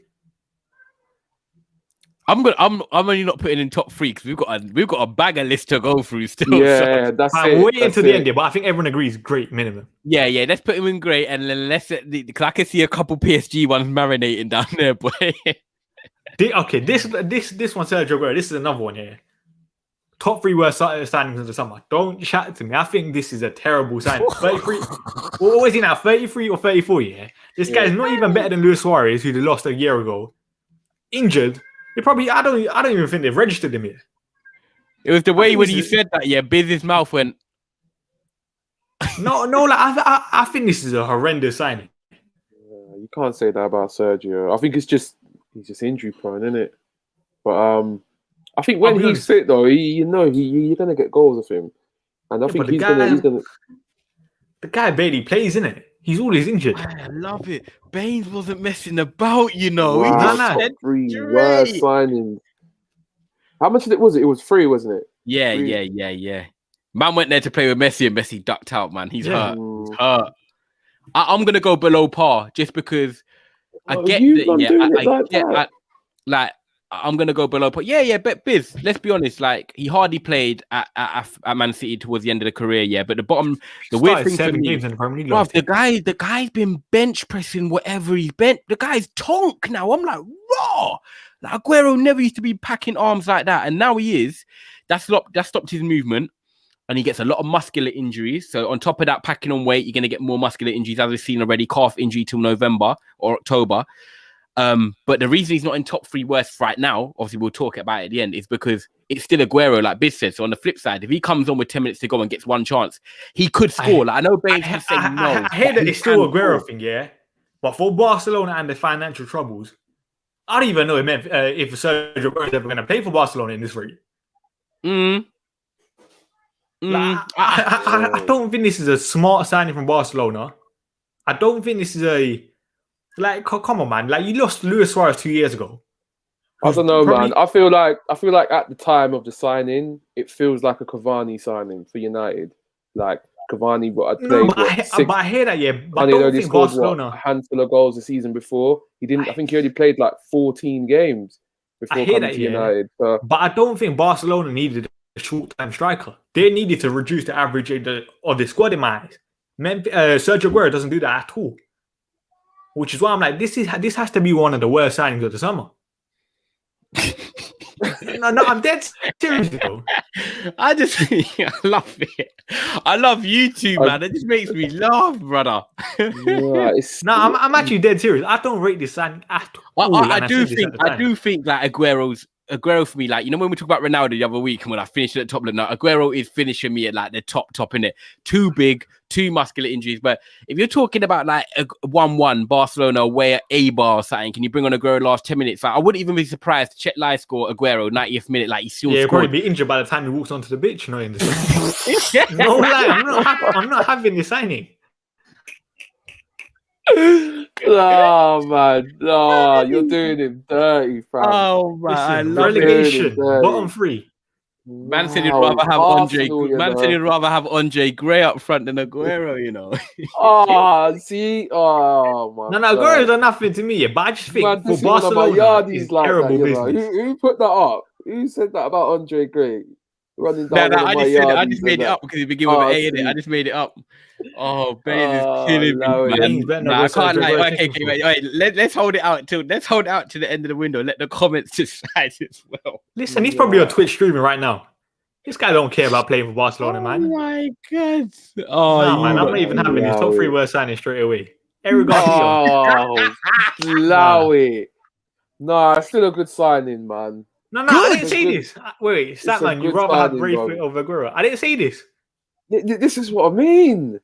I'm only not putting in top 3 because we've got a bagger list to go through still. Yeah, so. that's it. Wait until the end, but I think everyone agrees great minimum. Yeah. Let's put him in great, and then because I can see a couple PSG ones marinating down there, boy. Okay, this one, Sergio Aguero. This is another one here. Top 3 worst signings of the summer. Don't chat to me. I think this is a terrible signing. 33. What is he now? 33 or 34? Yeah, this guy's not even better than Luis Suarez, who they lost a year ago, injured. They probably I don't even think they've registered him yet. It was the way when you said that, Biz's mouth went. No, like I think this is a horrendous signing. You can't say that about Sergio. I think he's just injury prone, isn't it? But I think when he's fit though, you're gonna get goals of him, and I think he's gonna. The guy barely plays, isn't it? He's always injured. I love it. Bains wasn't messing about, you know. Wow, top 3 worst signings. How much was it? It was free, wasn't it? Yeah, free. Yeah. Man went there to play with Messi, and Messi ducked out, man. He's hurt. He's hurt. I'm gonna go below par just because I get that. I'm gonna go below par. Yeah. But Biz, let's be honest. Like he hardly played at Man City towards the end of the career. But the weird thing for me, games in the Premier League. Bruv, the guy's been bench pressing whatever he's bent. The guy's tonk now. I'm like raw. Like Aguero never used to be packing arms like that, and now he is. That stopped his movement. And he gets a lot of muscular injuries. So on top of that, packing on weight, you're going to get more muscular injuries, as we've seen already. Calf injury till November or October. But the reason he's not in top 3 worst right now, obviously we'll talk about it at the end, is because it's still Aguero, like Biz said. So on the flip side, if he comes on with 10 minutes to go and gets one chance, he could score. I know Baines has said no. I hear that it's still Aguero thing, yeah. But for Barcelona and the financial troubles, I don't even know if Sergio Aguero is ever going to play for Barcelona in this rate. I don't think this is a smart signing from Barcelona. I don't think this is come on, man. Like you lost Luis Suarez 2 years ago. I don't know, man. I feel like at the time of the signing, it feels like a Cavani signing for United. Like Cavani, but I hear that, yeah. But I don't think Barcelona a handful of goals the season before. He didn't. I think he only played like 14 games before coming to United. So. But I don't think Barcelona needed a short-term striker. They needed to reduce the average of the squad in my eyes. Sergio Aguero doesn't do that at all. Which is why I'm like, this has to be one of the worst signings of the summer. No, I'm dead serious though. I love it. I love you two, man. It just makes me laugh, brother. Yeah, I'm actually dead serious. I don't rate this signing at all. I do think like Aguero for me, like, you know, when we talk about Ronaldo the other week and when I finished at the top of the night, Aguero is finishing me at like the top in it. Too big, too muscular injuries. But if you're talking about like a 1-1 Barcelona away at A-bar or something, can you bring on Aguero last 10 minutes? Like, I wouldn't even be surprised to check live score Aguero 90th minute, like he's still he'll scored. probably be injured by the time he walks onto the pitch. You know, in this no lie, I'm not having this signing. Oh man, no, you're doing him dirty, fam. Oh man, I love relegation, bottom 3. Man said he'd rather have Andre. Man said he'd rather have Andre Gray up front than Aguero. You know. See, my. No, Aguero's done nothing to me. But I just think for Barcelona, it's like terrible that, business. Who put that up? Who said that about Andre Gray? Running down I just made it up because he began with an A in it. I just made it up. Oh, Bain is killing me, man. I can't lie. Okay, let's hold it out to the end of the window. Let the comments decide as well. Listen, he's probably on Twitch streaming right now. This guy don't care about playing for Barcelona, man. Oh my god. No, man, I'm not even having his top 3 worst signing straight away. Eric Garcia. Allow it. No, still a good signing, man. No, I didn't say this. Wait, Statman, you'd rather have Braithwaite over Aguero. I didn't say this. This is what I mean.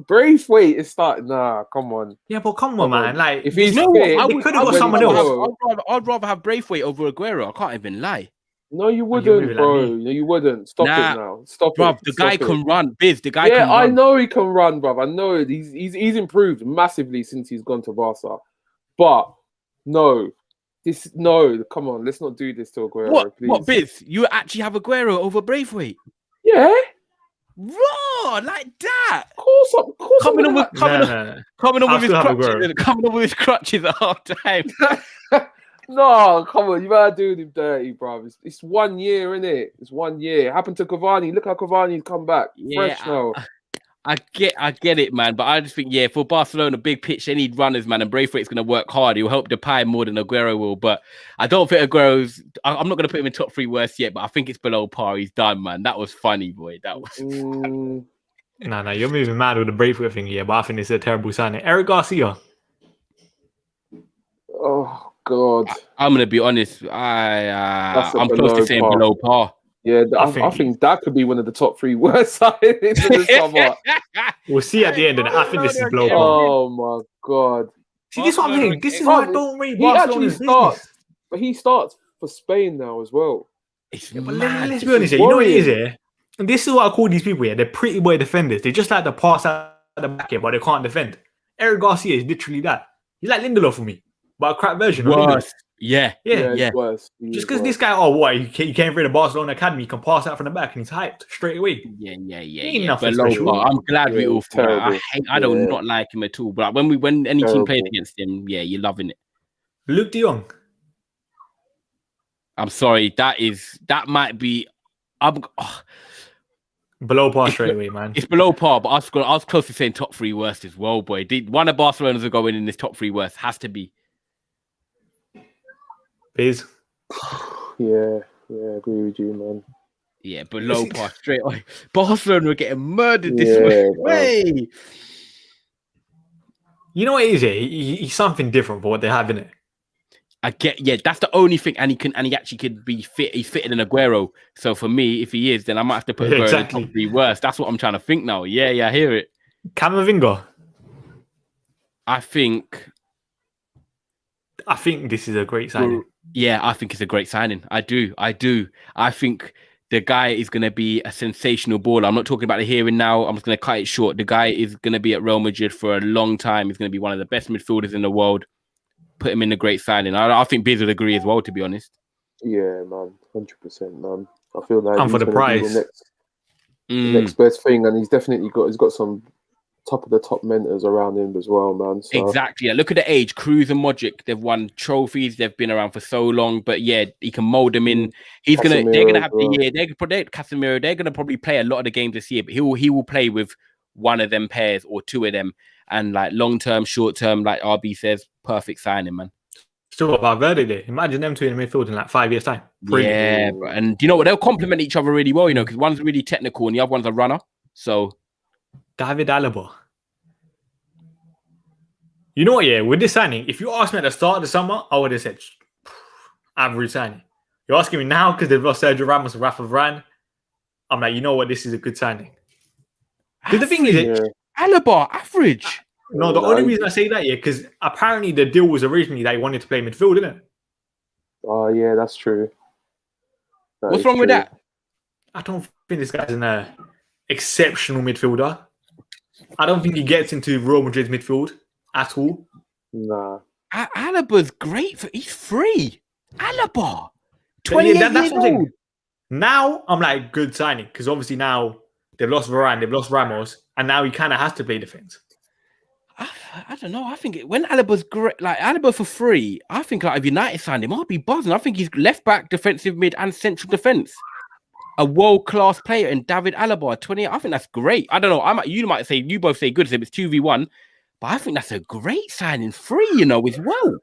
Braithwaite is starting. Nah, come on. Yeah, but come on, man. Like, if he's fit, they could have got someone else. I'd rather have Braithwaite over Aguero. I can't even lie. No, you wouldn't, bro. No, you wouldn't. Stop it now. Stop it. Bruv, the guy can run. Biz, the guy can run. Yeah, I know he can run, bruv. I know it. He's improved massively since he's gone to Barca. But no. Come on, let's not do this to Aguero, please. What, Biz? You actually have Aguero over Braithwaite? Yeah. Raw, like that. Of course. Coming on with his crutches at half time. No, come on, you better do him dirty, bro. It's 1 year, innit? It's 1 year. It happened to Cavani. Look how Cavani's come back. Fresh now. I get it, man. But I just think, for Barcelona, big pitch, they need runners, man. And Braithwaite's going to work hard. He'll help Depay more than Aguero will. But I don't think Aguero's... I'm not going to put him in top 3 worst yet, but I think it's below par. He's done, man. That was funny, boy. That was... No, you're moving mad with the Braithwaite thing, but I think it's a terrible signing. Eric Garcia. Oh, God. I'm going to be honest. I'm close to saying below par. Yeah, I think that could be one of the top 3 worst signings of the summer. We'll see at the end, and I think this is blow. Oh my god! See, this is what I'm saying. This is why I don't rate Barcelona's business. But he starts for Spain now as well. Let's be honest here. You know what it is here? And this is what I call these people here. They're pretty boy defenders. They just like to pass out the back here, but they can't defend. Eric Garcia is literally that. He's like Lindelof for me, but a crap version of Lindelof. Yeah. Worse. Just because this guy, he came through the Barcelona academy, he can pass out from the back and he's hyped straight away. Yeah. I'm glad we all thought it. I don't not like him at all. But when any team plays against him, you're loving it. Luke De Jong. I'm sorry, that might be below par straight away, man. It's below par, but I was close to saying top 3 worst as well, boy. One of Barcelona's are going in this top 3 worst. Has to be. Biz. Yeah, I agree with you, man. Yeah, below par straight away. Barcelona are getting murdered this way. You know what it is? He's something different for what they have in it. I get, that's the only thing, and he actually could be fit. He's fitter than Aguero. So for me, if he is, then I might have to put Aguero in the top 3 worst. That's what I'm trying to think now. Yeah, I hear it. Camavinga. I think this is a great signing. Yeah, I think it's a great signing. I do. I think the guy is going to be a sensational baller. I'm not talking about the here and now. I'm just going to cut it short. The guy is going to be at Real Madrid for a long time. He's going to be one of the best midfielders in the world. Put him in a great signing. I think Biz would agree as well, to be honest. Yeah, man. 100%, man. I feel like and for the price. Next best thing, and he's got some top of the top mentors around him as well, man. So. Exactly. Look at the age. Kroos and Modric, they've won trophies. They've been around for so long. But he can mold them in. They're gonna have the year. Casemiro. They're gonna probably play a lot of the games this year. But he will play with one of them pairs or 2 of them. And like long term, short term, like RB says, perfect signing, man. Still got Valverde there. Imagine them two in the midfield in like 5 years' time. Brilliant. Yeah, bro. And do you know what? They'll complement each other really well, you know, because one's really technical and the other one's a runner. So David Alaba. You know what, yeah, with this signing, if you asked me at the start of the summer, I would have said average signing. You're asking me now because they've lost Sergio Ramos and Rafa Varane. I'm like, you know what, this is a good signing. Because the thing is, Alaba, average. No, the only reason I say that, because apparently the deal was originally that he wanted to play midfield, didn't it? Oh, yeah, that's true. What's wrong with that? I don't think this guy's an exceptional midfielder. I don't think he gets into Real Madrid's midfield at all. Nah. Alaba's great. He's free. Alaba. 28 years old. Now, I'm like, good signing. Because obviously now they've lost Varane, they've lost Ramos, and now he kind of has to play defense. I don't know. I think when Alaba's great, like Alaba for free, I think like if United signed him, I'd be buzzing. I think he's left back, defensive mid, and central defense. A world-class player in David Alaba, 28. I think that's great. I don't know. You both say good, so it's 2v1, but I think that's a great signing. Free, you know, as well.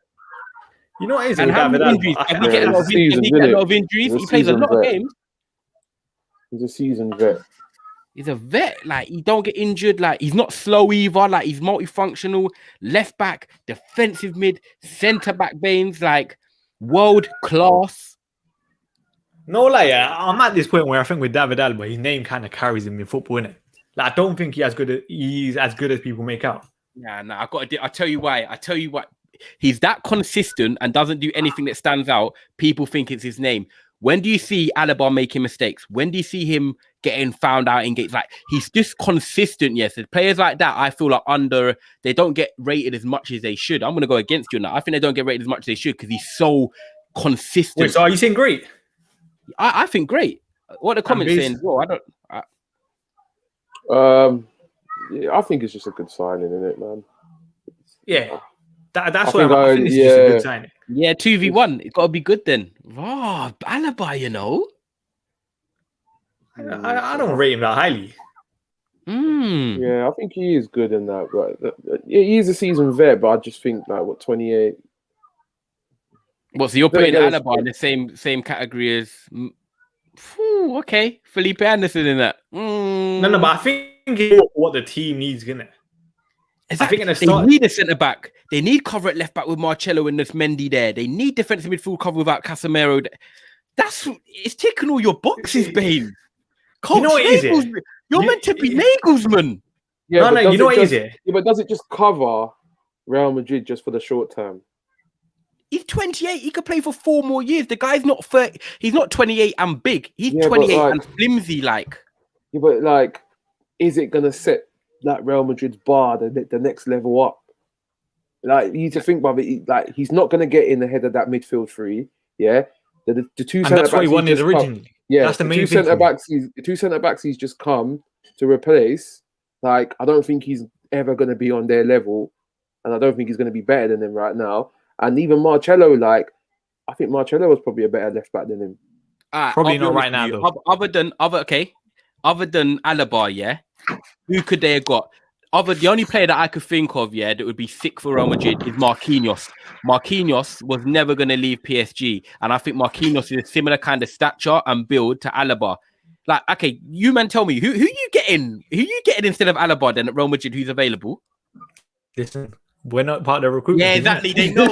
You know what it is? And how many injuries? Does he get a lot of injuries? He plays a lot of games. He's a seasoned vet. He's a vet. Like, he don't get injured. Like, he's not slow either. Like, he's multifunctional. Left back, defensive mid, centre back Bains, like world class. No, like I'm at this point where I think with David Alaba, his name kind of carries him in football, innit? Like, I don't think he's as good as people make out. Nah. I tell you why. He's that consistent and doesn't do anything that stands out. People think it's his name. When do you see Alaba making mistakes? When do you see him getting found out in games? Like, he's just consistent. Yes, players like that, I feel like they don't get rated as much as they should. I'm going to go against you now. I think they don't get rated as much as they should because he's so consistent. Wait, so are you saying great? I think great. What are the comments saying? Well, Yeah, I think it's just a good signing, isn't it, man? Yeah. That's what I think. It's just a good signing. Yeah, 2v1. It's got to be good then. Oh, Alaba, you know. I don't rate him that highly. Yeah, I think he is good in that. But he is a seasoned vet, but I just think, like, 28? What, so you're putting Alaba in the same category as... okay. Felipe Anderson in that. No, but I think what the team needs, isn't it? Exactly. I think they need a centre-back. They need cover at left-back with Marcelo and this Mendy there. They need defensive midfield cover without Casemiro. It's ticking all your boxes, Bain. You know what it is? You're meant to be Nagelsmann. Yeah, no, you know what it is? Yeah, but does it just cover Real Madrid just for the short term? He's 28. He could play for 4 more years. The guy's not 30. He's not 28 and big. He's 28 and flimsy, like. Yeah, but like, is it gonna set like Real Madrid's bar the next level up? Like, you need to think about it. Like, he's not gonna get in ahead of that midfield three. Yeah, the two centre backs. That's what he wanted originally. Yeah, that's the main two thing. The two centre backs he's just come to replace. Like, I don't think he's ever gonna be on their level, and I don't think he's gonna be better than them right now. And even Marcelo, like, I think Marcelo was probably a better left back than him. Probably not right now, though. Other than Alaba, yeah, who could they have got? The only player that I could think of, yeah, that would be sick for Real Madrid is Marquinhos. Marquinhos was never going to leave PSG, and I think Marquinhos is a similar kind of stature and build to Alaba. Like, okay, you man, tell me who you getting? Who you getting instead of Alaba then at Real Madrid? Who's available? Listen, we're not part of the recruitment. Yeah, exactly. They know.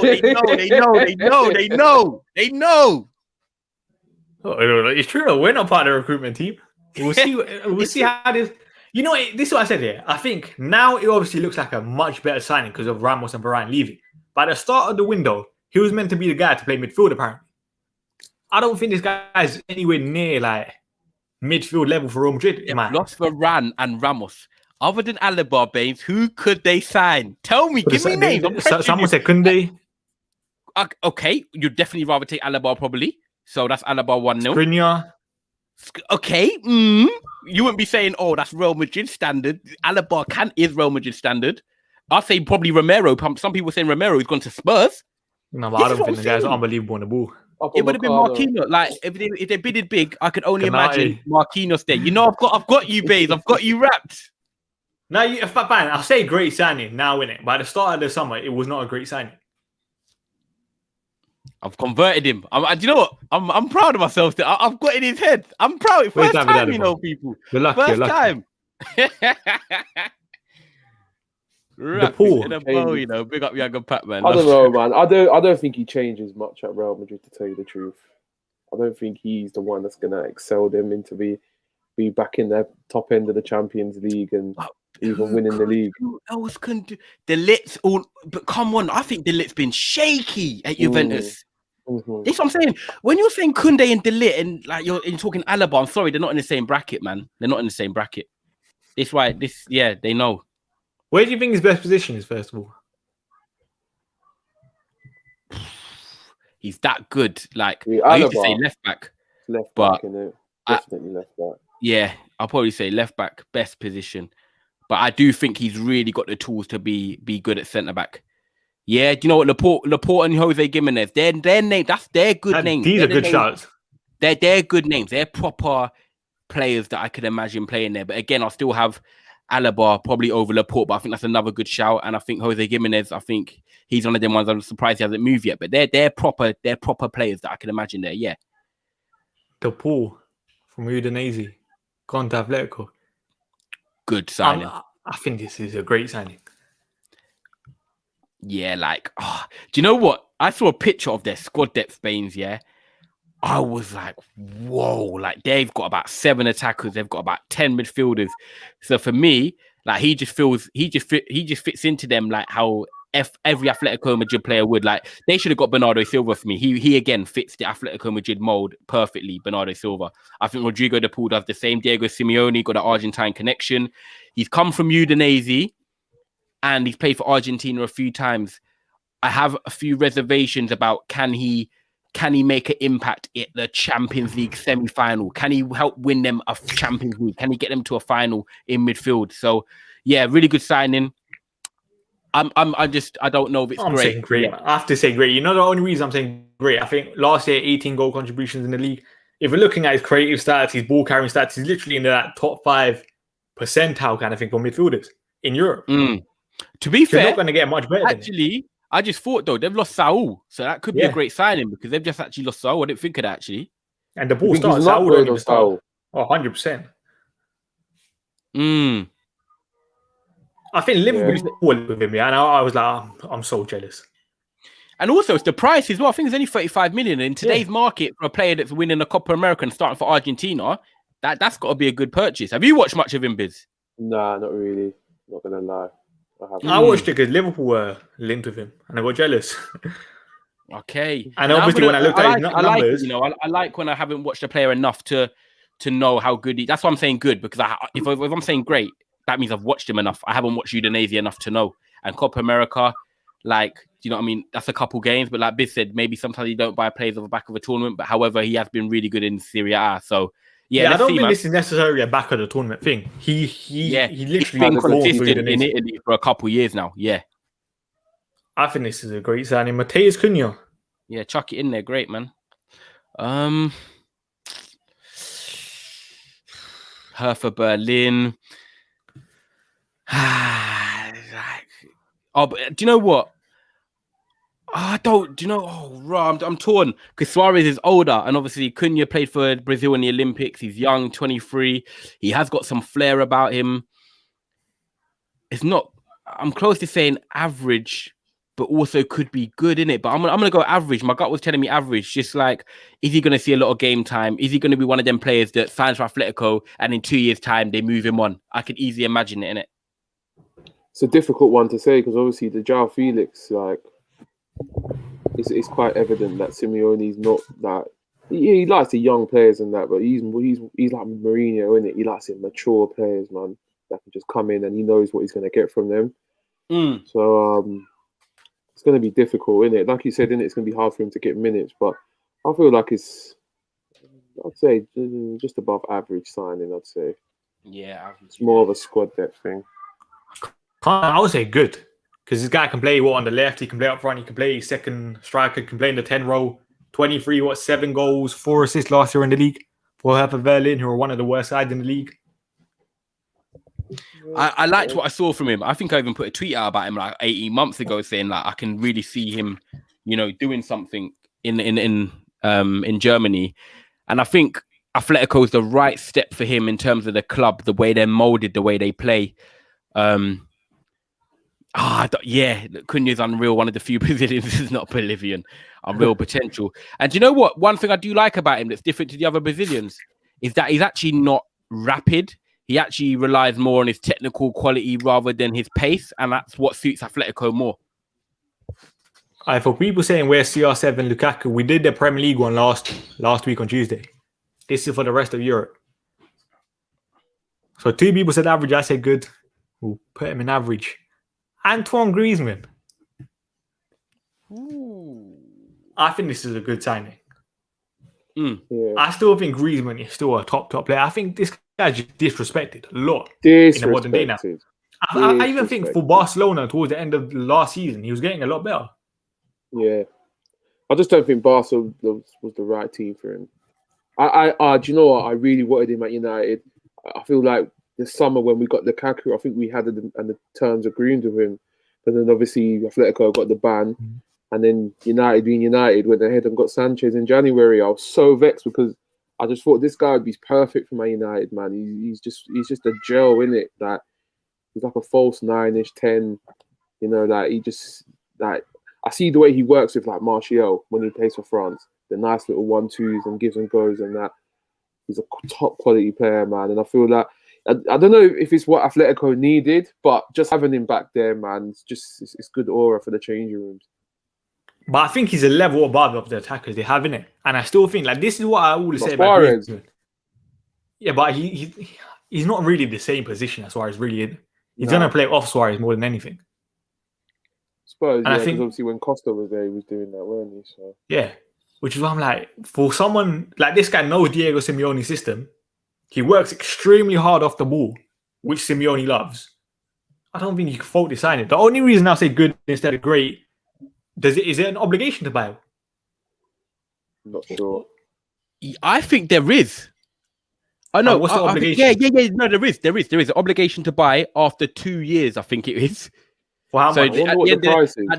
Oh, it's true. Though. We're not part of the recruitment team. We'll see. We'll see how this. You know, this is what I said here. I think now it obviously looks like a much better signing because of Ramos and Varane leaving. But at the start of the window, he was meant to be the guy to play midfield, apparently. I don't think this guy is anywhere near like midfield level for Real Madrid. Lost Varane and Ramos. Other than Alaba, Bains, who could they sign? Tell me, give me names. Someone said Koundé. Okay, you'd definitely rather take Alaba probably. So that's Alaba 1-0. Skriniar. Okay. You wouldn't be saying, oh, that's Real Madrid standard. Alaba is Real Madrid standard. I'd say probably Romero. Some people saying Romero is gone to Spurs. No, but I don't think the guy's unbelievable on the ball. It would have been Marquinhos. Like, if they bidded big, I could only imagine Marquinhos there. You know, I've got you, Bays. I've got you wrapped. Now, fine. I'll say great signing now, innit? By the start of the summer, it was not a great signing. I've converted him. Do you know what? I'm proud of myself. I've got in his head. I'm proud. Where's First David time, you Alaba? know, people. You're lucky. First You're lucky. time. Rapid pool. in a bow, you know. Big up younger Pat, man. I don't know, man. I don't think he changes much at Real Madrid, to tell you the truth. I don't think he's the one that's gonna excel them into be back in the top end of the Champions League and even winning the league. Who else can do De Ligt's all? But come on, I think De Ligt's been shaky at Juventus. Mm-hmm. That's what I'm saying. When you're saying Koundé and De Ligt and like you're talking Alaba, I'm sorry, they're not in the same bracket, man. They're not in the same bracket. That's why they know. Where do you think his best position is, first of all? He's that good. Like Yeah, I used to Alaba. say left back. Left But back, innit? Definitely left back. Yeah, I'll probably say left back, best position. But I do think he's really got the tools to be good at centre back. Yeah, do you know what? Laporte and Jose Gimenez, their name, that's their good names. These They're are the good names- shouts. They're good names. They're proper players that I could imagine playing there. But again, I'll still have Alaba probably over Laporte, but I think that's another good shout. And I think Jose Gimenez, I think he's one of them ones I'm surprised he hasn't moved yet. But they're proper players that I can imagine there. Yeah. The pool from Udinese, gone to Atletico. Good signing. I think this is a great signing. Yeah, like, do you know what? I saw a picture of their squad depth, Bains, yeah. I was like, whoa, like they've got about 7 attackers, they've got about 10 midfielders. So for me, like he just fits into them like how every Atletico Madrid player would. Like they should have got Bernardo Silva for me. He again fits the Atletico Madrid mold perfectly, Bernardo Silva. I think Rodrigo de Paul does the same. Diego Simeone got an Argentine connection. He's come from Udinese and he's played for Argentina a few times. I have a few reservations about can he make an impact at the Champions League semi-final? Can he help win them a Champions League? Can he get them to a final in midfield? So, yeah, really good signing. I don't know if it's I'm great. saying great. Yeah. I have to say great. You know the only reason I'm saying great? I think last year, 18 goal contributions in the league. If we're looking at his creative stats, his ball carrying stats, he's literally in that top 5 percentile kind of thing for midfielders in Europe. To be You're fair, not going to get much better than it. actually, I just thought though they've lost Saul, so that could be a great signing because they've just actually lost Saul. I didn't think of that actually. And the ball You think starts. he's not Saul good don't even or start. Saul? 100%. Mm. I think Liverpool with him, yeah. And I was like, I'm so jealous. And also, it's the price as well. I think it's only 35 million in today's market for a player that's winning a Copa America and starting for Argentina. That's got to be a good purchase. Have you watched much of him, Biz? Nah, not really. Not gonna lie. I watched it because Liverpool were linked with him, and I got jealous. Okay. And obviously, when I looked at his I like it, numbers, you know, I like when I haven't watched a player enough to know how good he. That's why I'm saying good because if I'm saying great, that means I've watched him enough. I haven't watched Udinese enough to know. And Copa America, like, do you know what I mean? That's a couple games, but like Biz said, maybe sometimes you don't buy players off the back of a tournament. But however, he has been really good in Serie A. So yeah, I don't think this is necessarily a back of the tournament thing. He literally been performed for consistent in Udinese. Italy for a couple years now. Yeah. I think this is a great signing. Mateus Cunha. Yeah, chuck it in there. Great, man. Hertha Berlin. Oh, but do you know what? I don't. Do you know? Oh, I'm torn because Suarez is older, and obviously Cunha played for Brazil in the Olympics. He's young, 23. He has got some flair about him. It's not. I'm close to saying average, but also could be good in it. But I'm gonna go average. My gut was telling me average. Just like, is he gonna see a lot of game time? Is he gonna be one of them players that signs for Atletico and in 2 years' time they move him on? I could easily imagine it, innit? It's a difficult one to say because obviously the João Felix, like, it's quite evident that Simeone's not that. He likes the young players and that, but he's like Mourinho, isn't it? He likes the mature players, man, that can just come in and he knows what he's going to get from them. So it's going to be difficult, isn't it? Like you said, innit, it's going to be hard for him to get minutes, but I feel like I'd say just above average signing. I'd say, yeah, it's more of a squad depth thing. I would say good because this guy can play on the left, he can play up front, he can play second striker, he can play in the 10 row. 23, 7 goals, 4 assists last year in the league for Hertha Berlin, who are one of the worst sides in the league. I liked what I saw from him. I think I even put a tweet out about him like 18 months ago saying like I can really see him, you know, doing something in Germany, and I think Atletico is the right step for him in terms of the club, the way they're molded, the way they play. Cunha's unreal. One of the few Brazilians is not Bolivian. Unreal potential. And do you know what? One thing I do like about him that's different to the other Brazilians is that he's actually not rapid. He actually relies more on his technical quality rather than his pace, and that's what suits Atletico more. For people saying where's CR7 Lukaku, we did the Premier League one last week on Tuesday. This is for the rest of Europe. So 2 people said average, I said good. We'll put him in average. Antoine Griezmann. Ooh. I think this is a good signing. Yeah. I still think Griezmann is still a top player. I think this guy's just disrespected a lot in the modern day now. I even think for Barcelona towards the end of the last season, he was getting a lot better. Yeah. I just don't think Barca was the right team for him. Do you know what? I really wanted him at United. I feel like this summer when we got Lukaku, I think we had the terms agreed with him. But then obviously Atletico got the ban. And then United being United went ahead and got Sanchez in January. I was so vexed because I just thought this guy would be perfect for Man United, man. He's just a gel, innit? Like he's like a false 9-ish, 10. You know, like he just like I see the way he works with like Martial when he plays for France. The nice little 1-2s and gives and goes and that. He's a top quality player, man. And I feel like I don't know if it's what Atletico needed, but just having him back there, man, it's good aura for the changing rooms. But I think he's a level above of the attackers they have in it, and I still think like this is what I always say about Griezmann. Yeah, but he's not really the same position as Suarez really is. He's gonna play off Suarez more than anything. I suppose, and I think obviously when Costa was there, he was doing that, weren't he? So yeah, which is why I'm like, for someone like this guy knows Diego Simeone's system. He works extremely hard off the ball, which Simeone loves. I don't think you can fault the signing. The only reason I say good instead of great. Is it an obligation to buy him? Not sure. I think there is. I know. What's the obligation? Yeah. No, there is an obligation to buy after 2 years. I think it is. For how much? At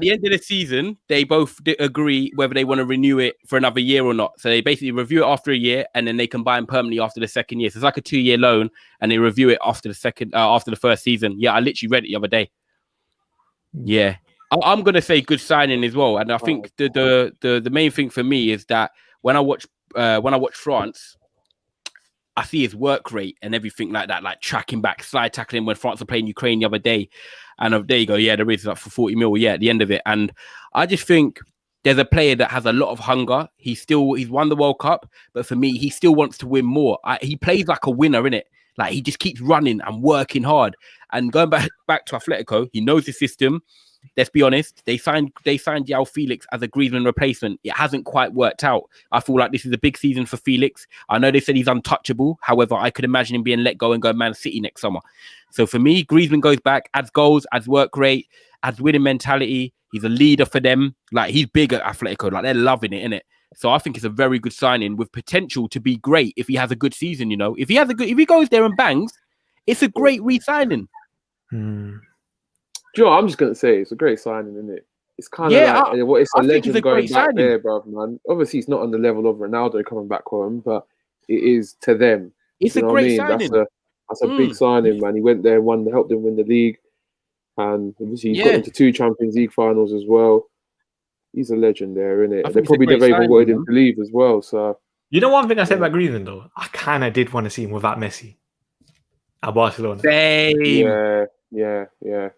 the end of the season, they both agree whether they want to renew it for another year or not. So they basically review it after a year, and then they can buy him permanently after the second year. So it's like a 2-year loan, and they review it after the first season. Yeah, I literally read it the other day. Yeah. I'm gonna say good signing as well, and I think the main thing for me is that when I watch France, I see his work rate and everything like that, like tracking back, slide tackling when France are playing Ukraine the other day, and there you go, yeah, there is like for 40 mil, yeah, at the end of it, and I just think there's a player that has a lot of hunger. He's won the World Cup, but for me, he still wants to win more. He plays like a winner, innit? Like he just keeps running and working hard, and going back to Atletico, he knows the system. Let's be honest, they signed João Felix as a Griezmann replacement. It hasn't quite worked out. I feel like this is a big season for Felix. I know they said he's untouchable. However, I could imagine him being let go and go Man City next summer. So for me, Griezmann goes back, adds goals, adds work rate, adds winning mentality. He's a leader for them. Like he's big at Atletico. Like they're loving it, innit? So I think it's a very good signing with potential to be great if he has a good season. You know, if he goes there and bangs, it's a great re-signing. Joe, I'm just gonna say it's a great signing, isn't it? It's kind of it's a legend going back there, bro, man. Obviously, it's not on the level of Ronaldo coming back home, but it is to them. It's a great signing. That's a big signing, man. He went there, helped them win the league, and obviously he got into 2 Champions League finals as well. He's a legend there, isn't it? They probably never even wanted him to leave as well. So you know, one thing I said about Griezmann though, I kind of did want to see him without Messi at Barcelona. Same. Yeah.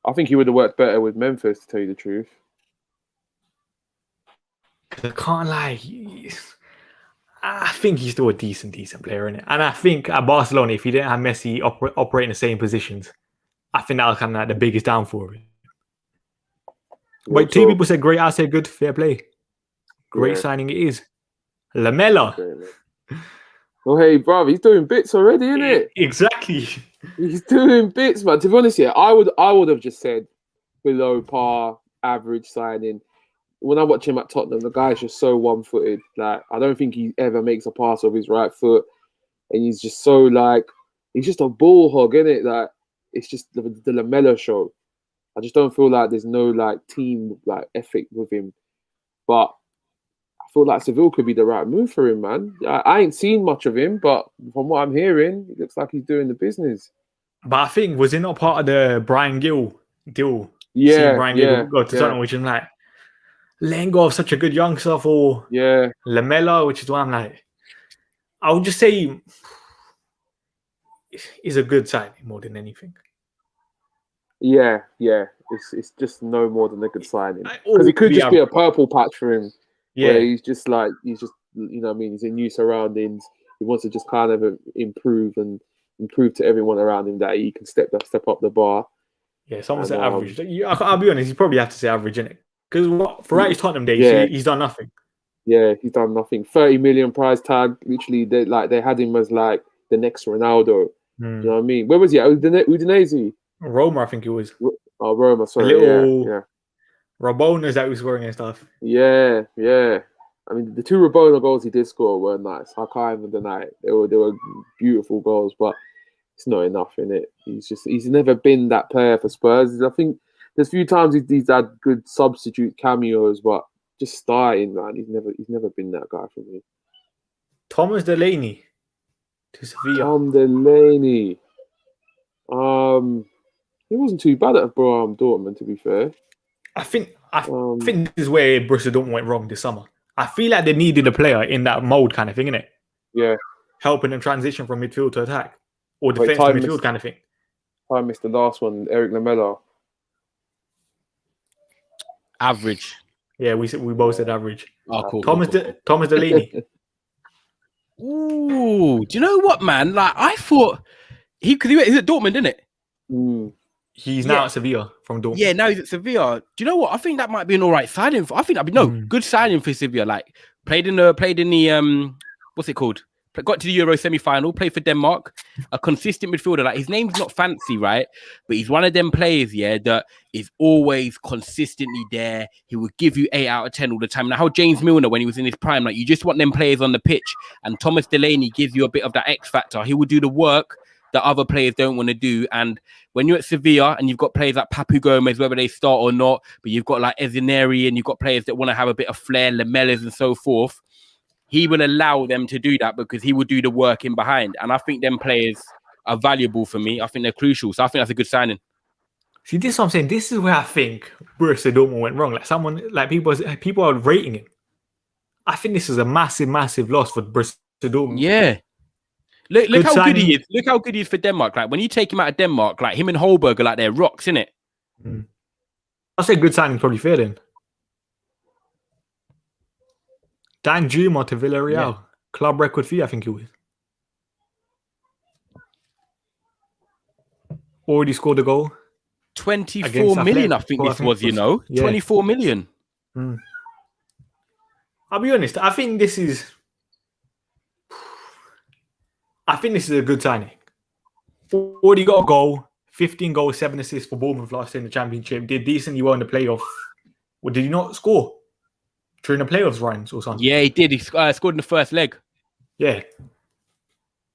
I think he would have worked better with Memphis, to tell you the truth. I can't lie. I think he's still a decent player, innit? And I think at Barcelona, if he didn't have Messi operating the same positions, I think that was kind of like the biggest downfall of it. But 2 people said great, I said good, fair play. Great signing it is. Lamela. Oh, hey, bro, he's doing bits already, isn't it? Exactly. He's doing bits, man. To be honest, yeah, I would have just said below par, average signing. When I watch him at Tottenham, the guy's just so one-footed. Like, I don't think he ever makes a pass with his right foot, and he's just so he's just a ball hog, isn't it? Like, it's just the Lamela show. I just don't feel like there's no team ethic with him. But feel like Seville could be the right move for him, man. I ain't seen much of him, but from what I'm hearing, it looks like he's doing the business. But I think, was it not part of the Brian Gill deal? Yeah, Seeing Brian Gill yeah, go to yeah. Tottenham, which is like letting go of such a good youngster for Yeah, Lamella, which is why I'm like, I would just say he's a good signing more than anything. yeah. It's just no more than a good signing, Like, because it could we just have- be a purple patch for him. Yeah, Where he's just you know what I mean, he's in new surroundings. He wants to just kind of improve to everyone around him that he can step up the bar. yeah. Someone said And, average. I'll be honest, you probably have to say average, innit? Because for his Tottenham days, Yeah. he's done nothing. Yeah, he's done nothing. 30 million price tag. Literally, they had him as like the next Ronaldo. You know what I mean? Where was he at? Udinese? Roma, I think it was. Oh, Roma. Sorry. little- Yeah. Rabonas that he was scoring and stuff. Yeah. I mean, the two Rabona goals he did score were nice. I can't even deny it. They were beautiful goals, but it's not enough in it. He's never been that player for Spurs. I think there's a few times he's had good substitute cameos, but just starting, man, he's never been that guy for me. Thomas Delaney to Sevilla. Tom Delaney. He wasn't too bad at Dortmund, to be fair. I think this is where Borussia Dortmund went wrong this summer. I feel like they needed a player in that mold kind of thing, innit? Yeah. Helping them transition from midfield to attack. Or Wait, defense to time midfield missed- kind of thing. I missed the last one, Eric Lamela. Average. Yeah, we both said average. Oh, cool. Thomas Delaney. Ooh, do you know what, man? Like, I thought he's at Dortmund, isn't it? Mm. He's Yeah. now at Sevilla from Dortmund. Yeah, now he's at Sevilla. Do you know what? I think that might be an all right signing. I think that'd be good signing for Sevilla. Like played in the what's it called? Got to the Euro semi-final, played for Denmark, a consistent midfielder. Like his name's not fancy, right? But he's one of them players, yeah, that is always consistently there. He will give you 8 out of 10 all the time. Now, how James Milner, when he was in his prime, like you just want them players on the pitch, and Thomas Delaney gives you a bit of that X factor. He will do the work that other players don't want to do. And when you're at Sevilla and you've got players like Papu Gomez, whether they start or not, but you've got like Ezineri and you've got players that want to have a bit of flair, Lamellas and so forth, he will allow them to do that because he will do the work in behind. And I think them players are valuable for me. I think they're crucial. So I think that's a good signing. See, this is what I'm saying. This is where I think Borussia Dortmund went wrong. Like people are rating him. I think this is a massive, massive loss for Borussia Dortmund. Yeah. Look Good how signing. good he is. Look how good he is for Denmark. Like when you take him out of Denmark, like him and Holberg are like they're rocks, innit? I'll say good signing, probably fair then. Dan Juma to Villarreal. Yeah. Club record fee, I think it was. Already scored a goal. 24 million, I think this was, you know. Yeah. 24 million. I'll be honest, I think this is a good signing. Already got a goal, 15 goals, 7 assists for Bournemouth last year in the Championship. Did decently well in the playoff. Or did he not score during the playoffs runs or something? Yeah, he did. He scored in the first leg. Yeah.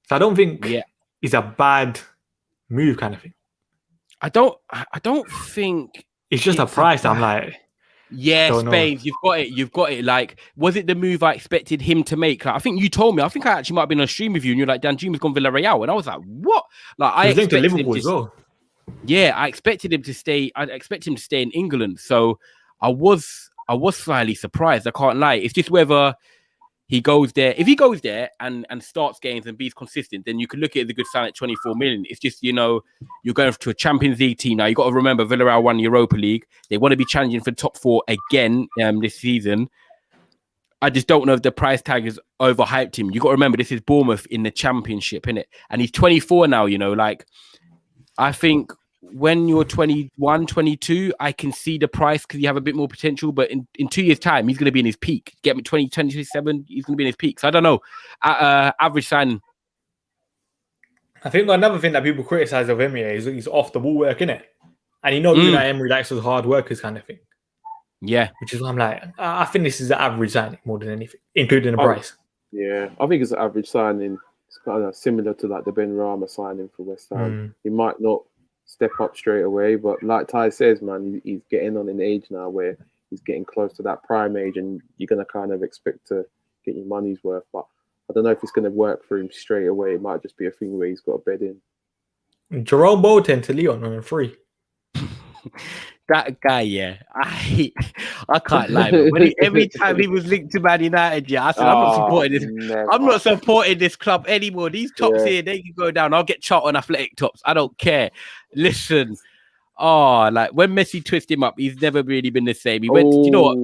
So I don't think Yeah. it's a bad move kind of thing. I don't think It's just a It's a price that I'm bad- like, Yes, Don't know. Baines, you've got it. Like, was it the move I expected him to make? Like, I think you told me. I think I actually might have been on a stream with you, and you're like, Dan Juma's gone Villarreal, and I was like, what? Like, I he's linked to expected him Liverpool as well. Yeah, I expected him to stay. I expect him to stay in England. So I was slightly surprised. I can't lie. It's just whether he goes there. If he goes there and starts games and be consistent, then you can look at it as a good sign at 24 million. It's just, you know, you're going to a Champions League team now. You got to remember Villarreal won Europa League. They want to be challenging for top 4 again this season. I just don't know if the price tag is overhyped him. You got to remember this is Bournemouth in the Championship, innit? And he's 24 now. You know, like I think when you're 21, 22, I can see the price because you have a bit more potential. But in 2 years' time, he's going to be in his peak. Get me 27, he's going to be in his peak. So I don't know. Average signing. I think another thing that people criticize of Emery is he's off the ball work, innit? And you know, Unai Emery likes those hard workers kind of thing. Yeah. Which is why I'm like, I think this is an average signing more than anything, including the price. Yeah, I think it's an average signing. It's kind of similar to like the Ben Rama signing for West Ham. He might not step up straight away, but like Ty says, man, he's getting on in age now where he's getting close to that prime age, and you're gonna kind of expect to get your money's worth. But I don't know if it's gonna work for him straight away. It might just be a thing where he's got a bed in. Jerome Boateng to Leon on a free. That guy, yeah, I can't lie. But every time he was linked to Man United, yeah, I said, I'm not supporting this. Never. I'm not supporting this club anymore. These tops here, they can go down. I'll get Charlton Athletic tops. I don't care. Listen, like when Messi twisted him up, he's never really been the same. He went, you know what?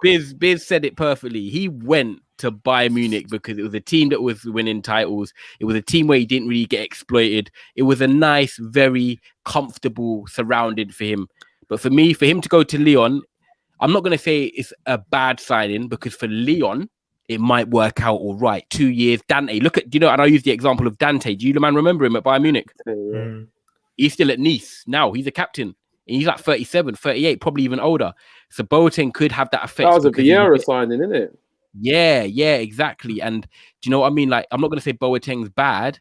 Biz said it perfectly. He went to Bayern Munich because it was a team that was winning titles. It was a team where he didn't really get exploited. It was a nice, very comfortable surrounding for him. But for me, for him to go to Lyon, I'm not going to say it's a bad signing because for Lyon, it might work out all right. 2 years, Dante. Look at, and I use the example of Dante. Do you, man, remember him at Bayern Munich? He's still at Nice now. He's a captain. And he's like 37, 38, probably even older. So Boateng could have that effect. That was a Vieira signing, isn't it? Yeah, exactly. And do you know what I mean? Like, I'm not going to say Boateng's bad.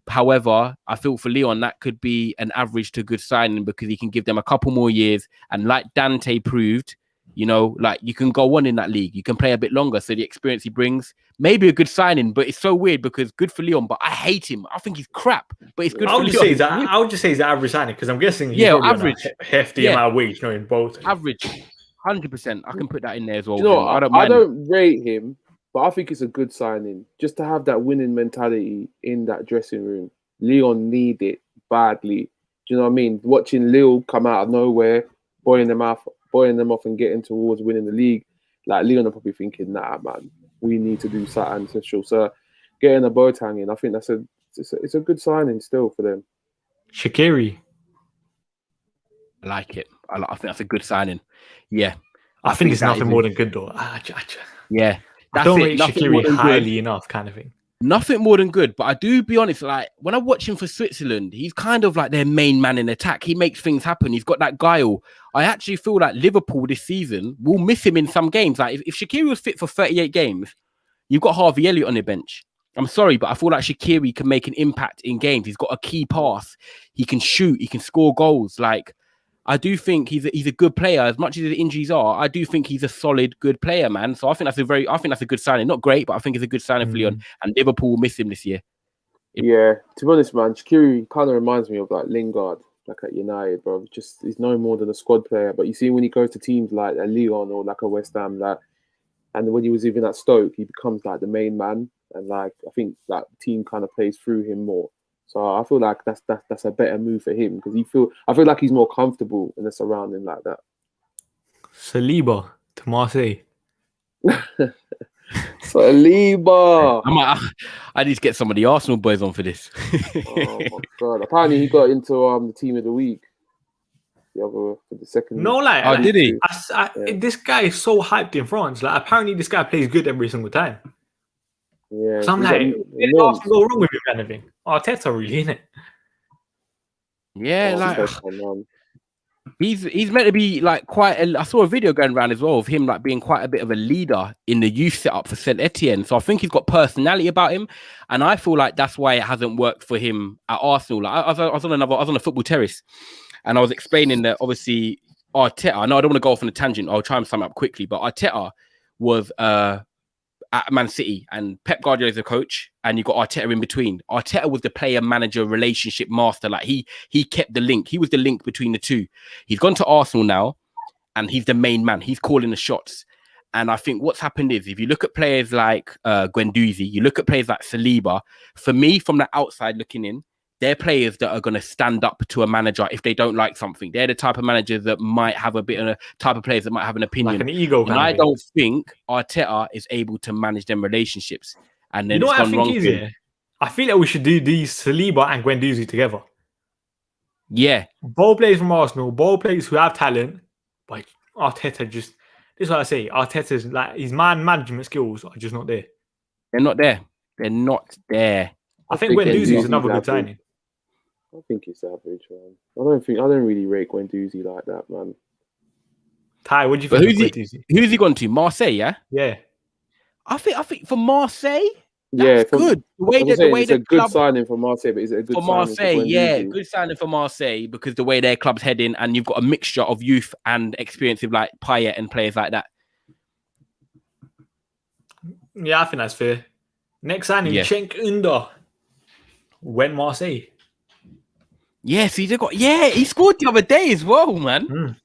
However, I feel for Lyon, that could be an average to good signing because he can give them a couple more years. And like Dante proved, like you can go on in that league. You can play a bit longer. So the experience he brings, maybe a good signing, but it's so weird because good for Lyon, but I hate him. I think he's crap, but it's good for Lyon. I would just say he's an average signing because I'm guessing he's average. A hefty amount of wage, in both. Average. 100%. I can put that in there as well. I don't rate him, but I think it's a good signing. Just to have that winning mentality in that dressing room. Lyon need it badly. Do you know what I mean? Watching Lille come out of nowhere, boiling them off and getting towards winning the league. Like Lyon are probably thinking, nah, man, we need to do something special. So getting a Boateng in, I think it's a good signing still for them. Shaqiri. I like it. I think that's a good signing. Yeah. I think it's nothing more than good, though. Yeah. I don't rate Shaqiri highly enough, kind of thing. Nothing more than good. But I do be honest, like, when I watch him for Switzerland, he's kind of like their main man in attack. He makes things happen. He's got that guile. I actually feel like Liverpool this season will miss him in some games. Like, if Shaqiri was fit for 38 games, you've got Harvey Elliott on your bench. I'm sorry, but I feel like Shaqiri can make an impact in games. He's got a key pass. He can shoot. He can score goals. Like, I do think he's a good player. As much as the injuries are, I do think he's a solid, good player, man. So I think that's a good signing. Not great, but I think it's a good signing for Lyon. And Liverpool will miss him this year. Yeah, to be honest, man, Shaqiri kind of reminds me of like Lingard, like at United, bro. Just he's no more than a squad player. But you see, when he goes to teams like a Lyon or like a West Ham, like, and when he was even at Stoke, he becomes like the main man, and like I think that team kind of plays through him more. So I feel like that's a better move for him because I feel like he's more comfortable in a surrounding like that. Saliba to Marseille. Saliba. I need to get some of the Arsenal boys on for this. Oh my god! Apparently he got into the team of the week. For the second. No, like, oh, did he? This guy is so hyped in France. Like, apparently this guy plays good every single time. Yeah. So I'm like, where did Arsenal go wrong with him, kind of thing? Arteta, really, innit? Yeah, he's meant to be like quite. I saw a video going around as well of him like being quite a bit of a leader in the youth setup for Saint Etienne. So I think he's got personality about him, and I feel like that's why it hasn't worked for him at Arsenal. Like I was on a football terrace, and I was explaining that obviously Arteta. I know I don't want to go off on a tangent. I'll try and sum it up quickly, but Arteta was at Man City, and Pep Guardiola is the coach, and you got Arteta in between. Arteta was the player-manager relationship master. Like he kept the link. He was the link between the two. He's gone to Arsenal now, and he's the main man. He's calling the shots. And I think what's happened is, if you look at players like Guendouzi, you look at players like Saliba, for me, from the outside looking in, they're players that are going to stand up to a manager if they don't like something. They're the type of managers that might have a bit of a type of players that might have an opinion. Like an ego. And I don't think Arteta is able to manage them relationships. And then you know what I think is it? I feel like we should do these Saliba and Guendouzi together. Yeah. Both players from Arsenal, both players who have talent, but Arteta just, this is what I say, Arteta's like, his management skills are just not there. They're not there. They're not there. I think Guendouzi is another good signing. I think it's average, man. I don't really rate Guendouzi like that, man. Ty, what do you think of Guendouzi? Who's he gone to? Marseille, yeah? Yeah. I think for Marseille, Yeah, good. It's a good signing for Marseille, but is it a good for signing Marseille? for Yeah, Guendouzi? good signing for Marseille because the way their club's heading, and you've got a mixture of youth and experience with like Payet and players like that. Yeah, I think that's fair. Next signing, Cenk Under. Went Marseille. Yes, he scored the other day as well, man.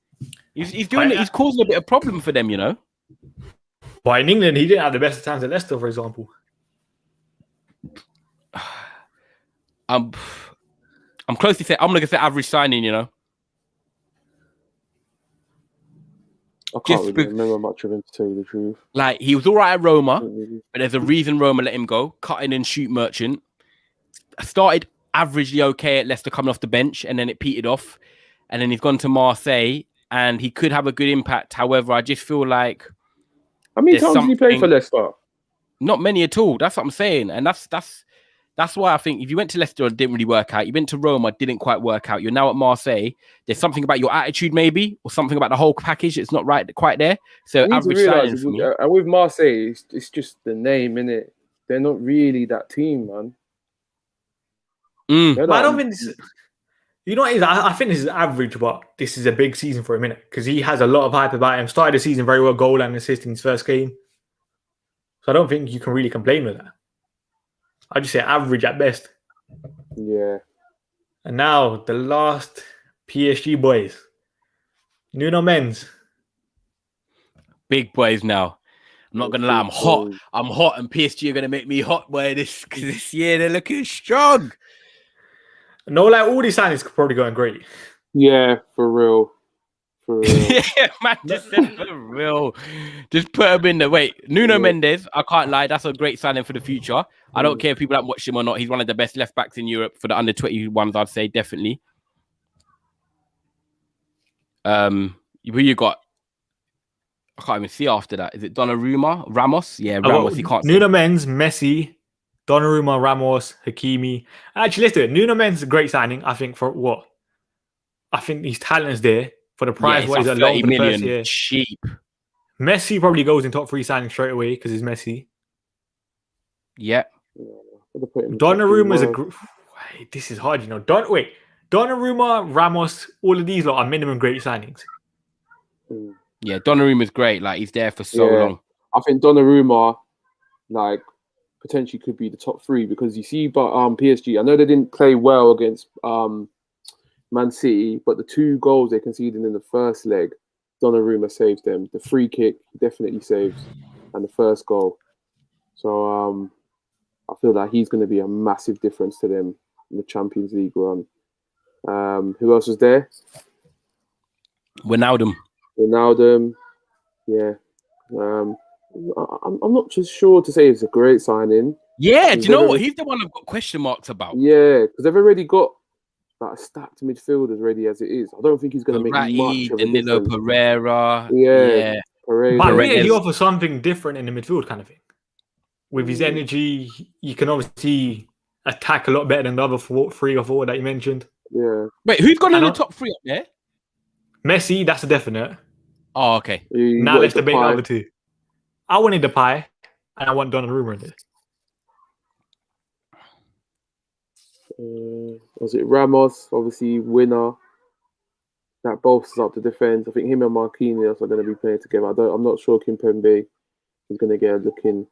He's doing it. He's causing a bit of problem for them, you know. But in England, he didn't have the best of times at Leicester, for example. I'm close to say I'm gonna say average signing, you know. I can't really remember much of him, to tell you the truth. Like, he was all right at Roma, but there's a reason Roma let him go. Cutting and shoot merchant. Started averagely okay at Leicester coming off the bench, and then it petered off. And then he's gone to Marseille, and he could have a good impact. However, I just feel like... How many times did he play for Leicester? Not many at all. That's what I'm saying. And that's why I think if you went to Leicester, it didn't really work out. You went to Roma, it didn't quite work out. You're now at Marseille. There's something about your attitude, maybe, or something about the whole package. It's not right, quite there. So average signing for me. And with Marseille, it's just the name, innit? They're not really that team, man. But I don't think this is... You know what it is? I think this is average, but this is a big season for a minute because he has a lot of hype about him. Started the season very well, goal and assist in his first game. So I don't think you can really complain with that. I'd just say average at best. Yeah. And now the last PSG boys. Nuno Mendes. Big boys now. I'm not gonna lie, I'm hot. I'm hot, and PSG are gonna make me hot, boy. This year they're looking strong. No, like all these signings could probably going great. Yeah, for real. For real. Yeah, man, just said for real. Just put him in there. Wait, Nuno Mendes, I can't lie, that's a great signing for the future. I don't care if people haven't watched him or not. He's one of the best left backs in Europe for the under 21s, I'd say, definitely. Who you got? I can't even see after that. Is it Donnarumma? Ramos? Yeah, Ramos. He can't see. Nuno Mendes, Messi, Donnarumma, Ramos, Hakimi. Actually, let's do it. Nuno Mendes is a great signing, I think, for what? I think his talent is there. For the price, what is it? 30 million, cheap. Messi probably goes in top 3 signing straight away because he's Messi. Yeah. Donnarumma is Wait, this is hard, you know. Donnarumma, Ramos, all of these are minimum great signings. Yeah, Donnarumma is great. Like, he's there for so long. I think Donnarumma, like, potentially could be the top 3 because you see, but PSG, I know they didn't play well against Man City, but the 2 goals they conceded in the first leg, Donnarumma saves them. The free kick definitely saves, and the first goal. So I feel like he's going to be a massive difference to them in the Champions League run. Who else was there? Ronaldo, yeah. I'm not just sure to say it's a great signing. Yeah, do you know what? He's the one I've got question marks about. Yeah, because they've already got like a stacked midfield as ready as it is. I don't think he's going to make much of a Danilo difference. Pereira. Yeah. But I think he offers something different in the midfield kind of thing. With his energy, you can obviously attack a lot better than the other 3 or 4 that you mentioned. Yeah. Wait, who's gone in the top 3 up there? Messi, that's a definite. Oh, okay. Now let's debate the other 2. I wanted the pie, and I want Donnarumma in there. Was it Ramos? Obviously, winner. That bolsters up the defense. I think him and Marquinhos are going to be playing together. I'm not sure Kimpembe is going to get a look in.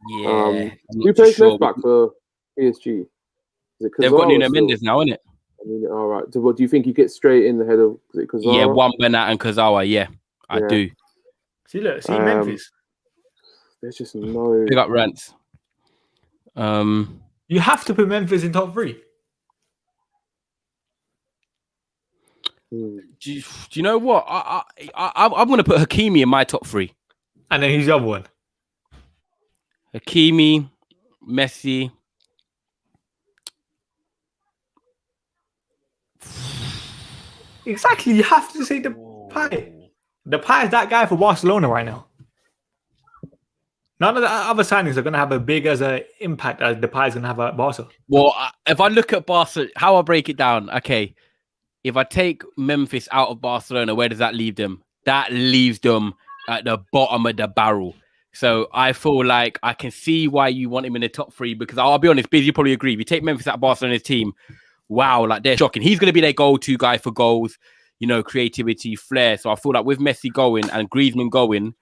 Yeah. Who plays left back for PSG? They've got Nuno Mendes now, isn't it? I mean, all right. So, what do you think he gets straight in the head of Kurzawa? Yeah, Wan-Bernat and Kurzawa. Yeah, I do. See Memphis. There's just no big up rants. You have to put Memphis in top 3. Do you know what? I'm going to put Hakimi in my top 3. And then who's the other one? Hakimi, Messi. Exactly. You have to say the pie. The pie is that guy for Barcelona right now. None of the other signings are going to have a big as an impact as the pie is going to have at Barca. Well, if I look at Barca, how I break it down, okay. If I take Memphis out of Barcelona, where does that leave them? That leaves them at the bottom of the barrel. So I feel like I can see why you want him in the top 3 because I'll be honest, Biz, you probably agree. If you take Memphis out of Barcelona's team, wow, like they're shocking. He's going to be their go-to guy for goals, creativity, flair. So I feel like with Messi going and Griezmann going,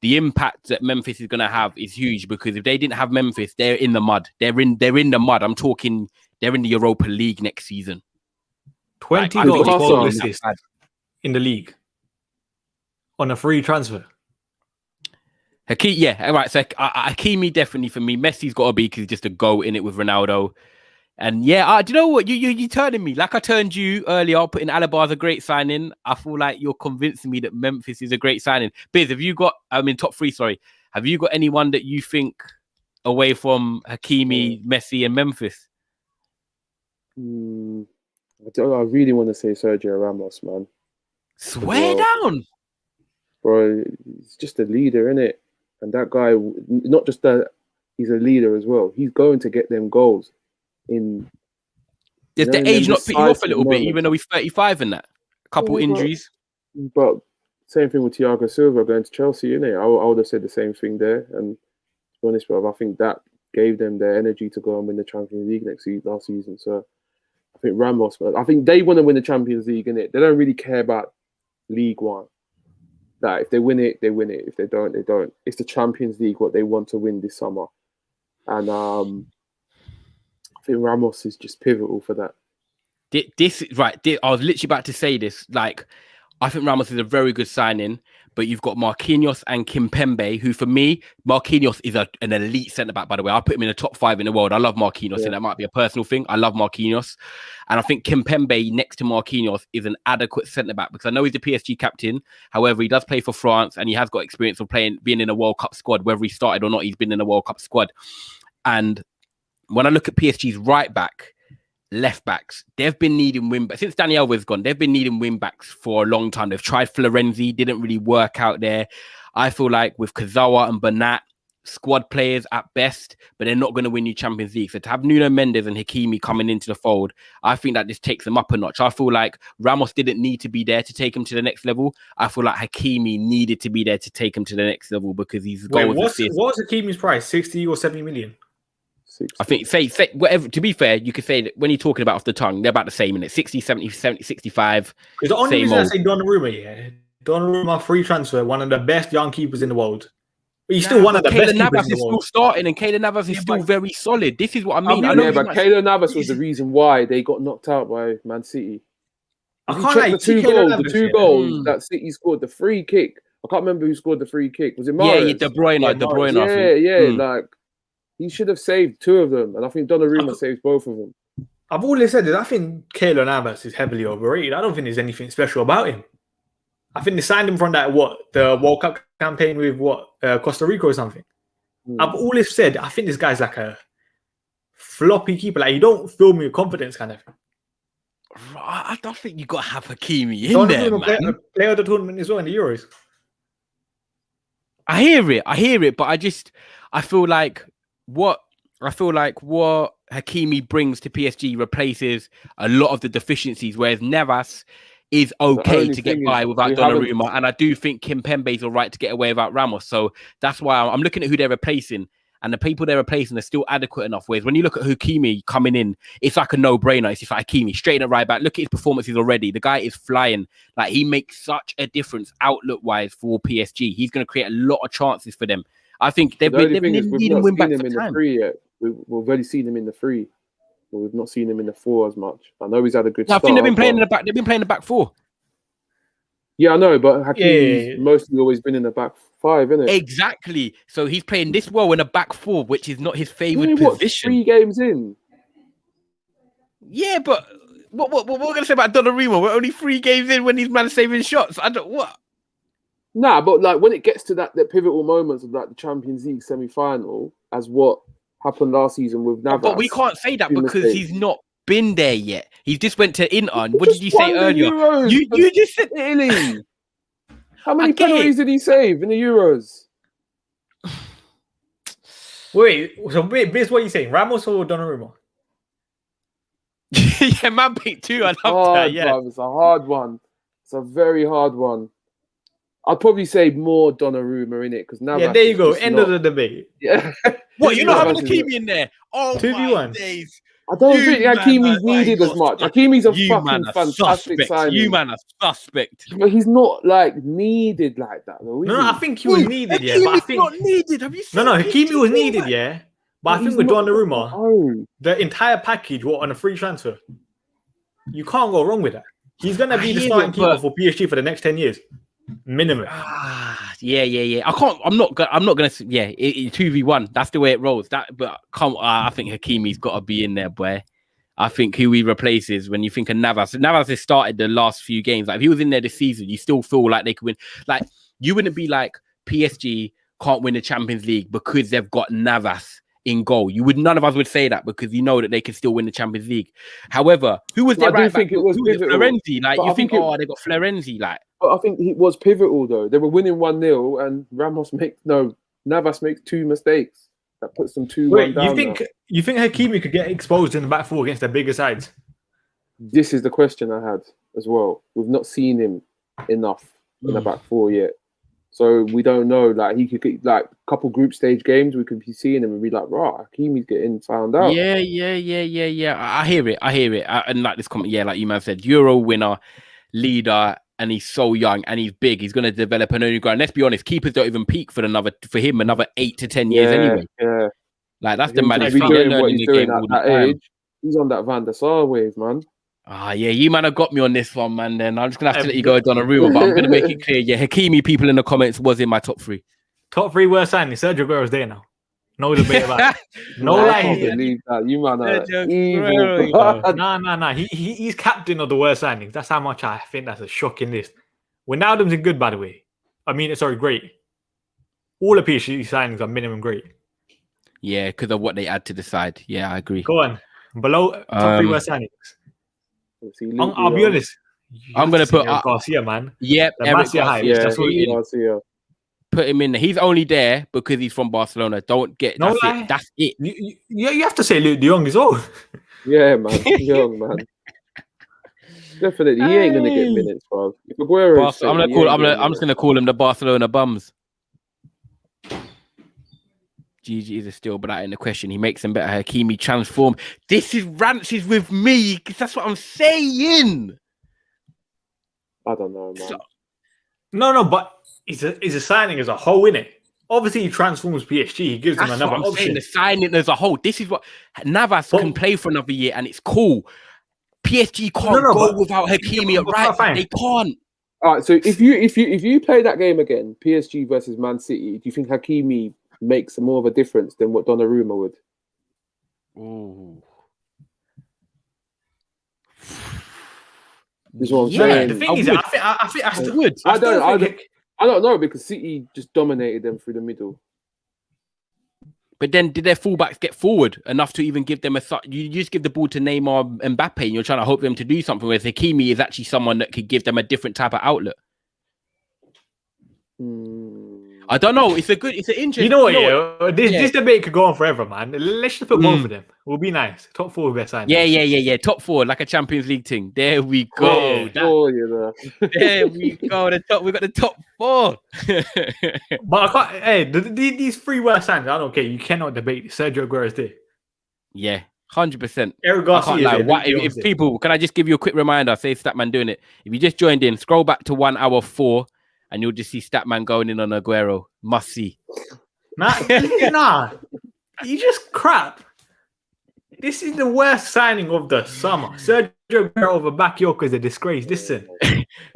the impact that Memphis is going to have is huge because if they didn't have Memphis, they're in the mud. They're in the mud. I'm talking they're in the Europa League next season. 20 Like, goals, think 12 it's assists in the league on a free transfer. Hakimi, yeah, right. So Hakimi definitely for me. Messi's got to be because he's just a goat in it with Ronaldo. And yeah, do you know what? You turning me like I turned you earlier. Putting Alabar's a great signing. I feel like you're convincing me that Memphis is a great signing. Biz, have you got? I mean, top 3. Sorry, have you got anyone that you think away from Hakimi, Messi, and Memphis? I really want to say Sergio Ramos, man. Swear down, bro. He's just a leader, innit? And that guy, not just that, he's a leader as well. He's going to get them goals. Does the age not put you off a little bit, even though he's 35 and that? A couple injuries. But same thing with Thiago Silva going to Chelsea, innit? I would have said the same thing there. And to be honest, bro, I think that gave them their energy to go and win the Champions League last season. So I think Ramos, I think they want to win the Champions League, innit? They don't really care about League One. That if they win it, they win it. If they don't, they don't. It's the Champions League what they want to win this summer, and I think Ramos is just pivotal for that. This right. I was literally about to say this. Like, I think Ramos is a very good signing, but you've got Marquinhos and Kimpembe, who for me, Marquinhos is an elite centre back. By the way, I put him in the top 5 in the world. I love Marquinhos, and that might be a personal thing. I love Marquinhos, and I think Kimpembe next to Marquinhos is an adequate centre back because I know he's the PSG captain. However, he does play for France, and he has got experience of being in a World Cup squad. Whether he started or not, he's been in a World Cup squad. And when I look at PSG's right back, left backs, they've been needing win backs since Dani Alves gone. They've been needing win backs for a long time. They've tried Florenzi, didn't really work out there. I feel like with Kazawa and Bernat, squad players at best, but they're not going to win you Champions League. So to have Nuno Mendes and Hakimi coming into the fold, I think that this takes them up a notch. I feel like Ramos didn't need to be there to take him to the next level. I feel like Hakimi needed to be there to take him to the next level because he's what was Hakimi's price? 60 or 70 million? I think say whatever. To be fair, you could say that when you're talking about off the tongue, they're about the same in it. 60, 70, 65. Because the only reason I say Donnarumma free transfer, one of the best young keepers in the world. But he's still one of the best keepers Navas in the is world. still starting, and Keylor Navas is still very solid. This is what I mean. But Keylor Navas was the reason why they got knocked out by Man City. I can't like the two goals that City scored, the free kick. I can't remember who scored the free kick. Was it Mahrez? Yeah, De Bruyne. Yeah. Like, he should have saved 2 of them, and I think Donnarumma saved both of them. I've always said that I think Keylor Navas is heavily overrated. I don't think there's anything special about him. I think they signed him from the World Cup campaign with Costa Rica or something. I've always said I think this guy's like a floppy keeper. Like, you don't fill me with confidence kind of thing. I don't think you got to have Hakimi in there, man. Player of the tournament as well in the Euros. I hear it, but I feel like what Hakimi brings to PSG replaces a lot of the deficiencies, whereas Navas is okay to get by without Donnarumma, and I do think Kimpembe is all right to get away without Ramos. So that's why I'm looking at who they're replacing, and the people they're replacing are still adequate enough. Whereas when you look at Hakimi coming in, it's like a no-brainer. It's just like Hakimi straight at right back. Look at his performances already. The guy is flying. Like, he makes such a difference outlook-wise for PSG. He's going to create a lot of chances for them. I think they've been needing win back for time. We've already seen him in the 3. But we've not seen him in the 4 as much. I know he's had a good start. I think they've been playing in the back. They've been playing the back 4. Yeah, I know, but Hakimi's mostly always been in the back 5, isn't it? Exactly. So he's playing this well in a back 4, which is not his favorite position. 3 games in. Yeah, but what we're going to say about Donnarumma? We're only 3 games in when he's man saving shots. Nah, but like when it gets to that pivotal moments of like the Champions League semi-final, as what happened last season with Navas. But we can't say that because he's not been there yet. He just went to Inter. What did you say earlier? You just said Italy. How many penalties did he save in the Euros? Wait, Biz, what are you saying? Ramos or Donnarumma? Yeah, man picked 2. I love that. Yeah, it's a hard one. It's a very hard one. I'd probably say more Donnarumma in it because now. Yeah, there you go. End of the debate. Yeah. What, you're not having Navas is Hakimi in there? Oh, 2v1. my days. I don't You think man Hakimi's are- needed as much. Hakimi's a You fucking man are fantastic suspect. signing. You man are suspect. But he's not like needed like that though. Is No, he? I think he was needed, yeah. But I Hakimi's think not needed. Have you seen no, his Hakimi was team, needed, man? yeah. But I He's think with not- Donnarumma, Oh. the entire package, on a free transfer, you can't go wrong with that. He's gonna be the hear starting it, keeper but- for PSG for the next 10 years, minimum. Yeah. I can't. I'm not gonna. Yeah, 2v1. That's the way it rolls. But I think Hakimi's got to be in there, boy. I think who he replaces when you think of Navas. Navas has started the last few games. Like if he was in there this season, you still feel like they could win. Like you wouldn't be like PSG can't win the Champions League because they've got Navas in goal. None of us would say that because you know that they can still win the Champions League. However, who was their I do right think back? it was Who was it? pivotal. Florenzi. Like But you I think, think they got Florenzi. Like But I think he was pivotal though. They were winning 1-0 and Navas makes 2 mistakes. That puts them 2-1 Wait, down. you think Hakimi could get exposed in the back four against the bigger sides? This is the question I had as well. We've not seen him enough in the back four yet. So we don't know. Like he could get like a couple group stage games, we could be seeing him and be like, right, Hakimi's getting found out. Yeah. I hear it. And like this comment, yeah, like you man said, Euro winner, leader, and he's so young and he's big. He's going to develop an only ground. Let's be honest, keepers don't even peak for him another 8 to 10 years anyway. Yeah. Like that's the Him maddest to be thing. They're doing what learning he's the doing game all at the that time. age. He's on that Van der Sar wave, man. Yeah, you man have got me on this one, man. Then I'm just gonna have to let you go down a rumor, but I'm gonna make it clear. Yeah, Hakimi people in the comments was in my top 3. Top 3 worst signings. Sergio Aguero's there now. No debate about it. No I lie. can't He's there. believe that. You man are Sergio evil. Aguero, Nah. He's captain of the worst signings. That's how much I think that's a shocking list. Wijnaldum's in good, by the way. Great. All the PSG signings are minimum great. Yeah, because of what they add to the side. Yeah, I agree. Go on. Below top 3 worst signings. I'll be honest. I'm gonna put Garcia, man. Yep, The Eric Garcia hype. Garcia. That's what it is. Garcia. Put him in there. He's only there because he's from Barcelona. Don't get No that's lie. it. That's it. You have to say Luke de Jong as well. Yeah, man. Young, man. Definitely. He ain't going to get minutes, bro. If Aguero is I'm just gonna call him the Barcelona bums. GG is a steal, but that ain't the question. He makes them better. Hakimi transform. This is rances with me. That's what I'm saying. I don't know, man. No, but it's a signing as a whole, innit? Obviously, he transforms PSG. He gives them That's another what I'm saying. option. The signing as a whole. This is what Navas can play for another year, and it's cool. PSG can't go without Hakimi at right back. They can't. All right, so if you play that game again, PSG versus Man City, do you think Hakimi makes more of a difference than what Donnarumma would? Ooh. This is what I'm Yeah, saying. the thing is, I think I still would. I don't know because City just dominated them through the middle. But then, did their fullbacks get forward enough to even give them you just give the ball to Neymar and Mbappe, and you're trying to hope them to do something. Whereas Hakimi is actually someone that could give them a different type of outlet. I don't know. It's an interesting. You know what? This debate could go on forever, man. Let's just put both of them. We'll be nice. Top 4 best signings. Yeah. Top 4, like a Champions League thing. There we go. There we go. We got the top 4. But I can't. Hey, these 3 worst signings. I don't care. You cannot debate. Sergio Aguero is there. Yeah, 100%. Eric Garcia. If people, can I just give you a quick reminder? Say Statman doing it. If you just joined in, scroll back to 1 hour 4. And you'll just see Statman going in on Aguero. Must see. Nah. You just crap. This is the worst signing of the summer. Sergio Aguero over Bakayoko is a disgrace. Listen.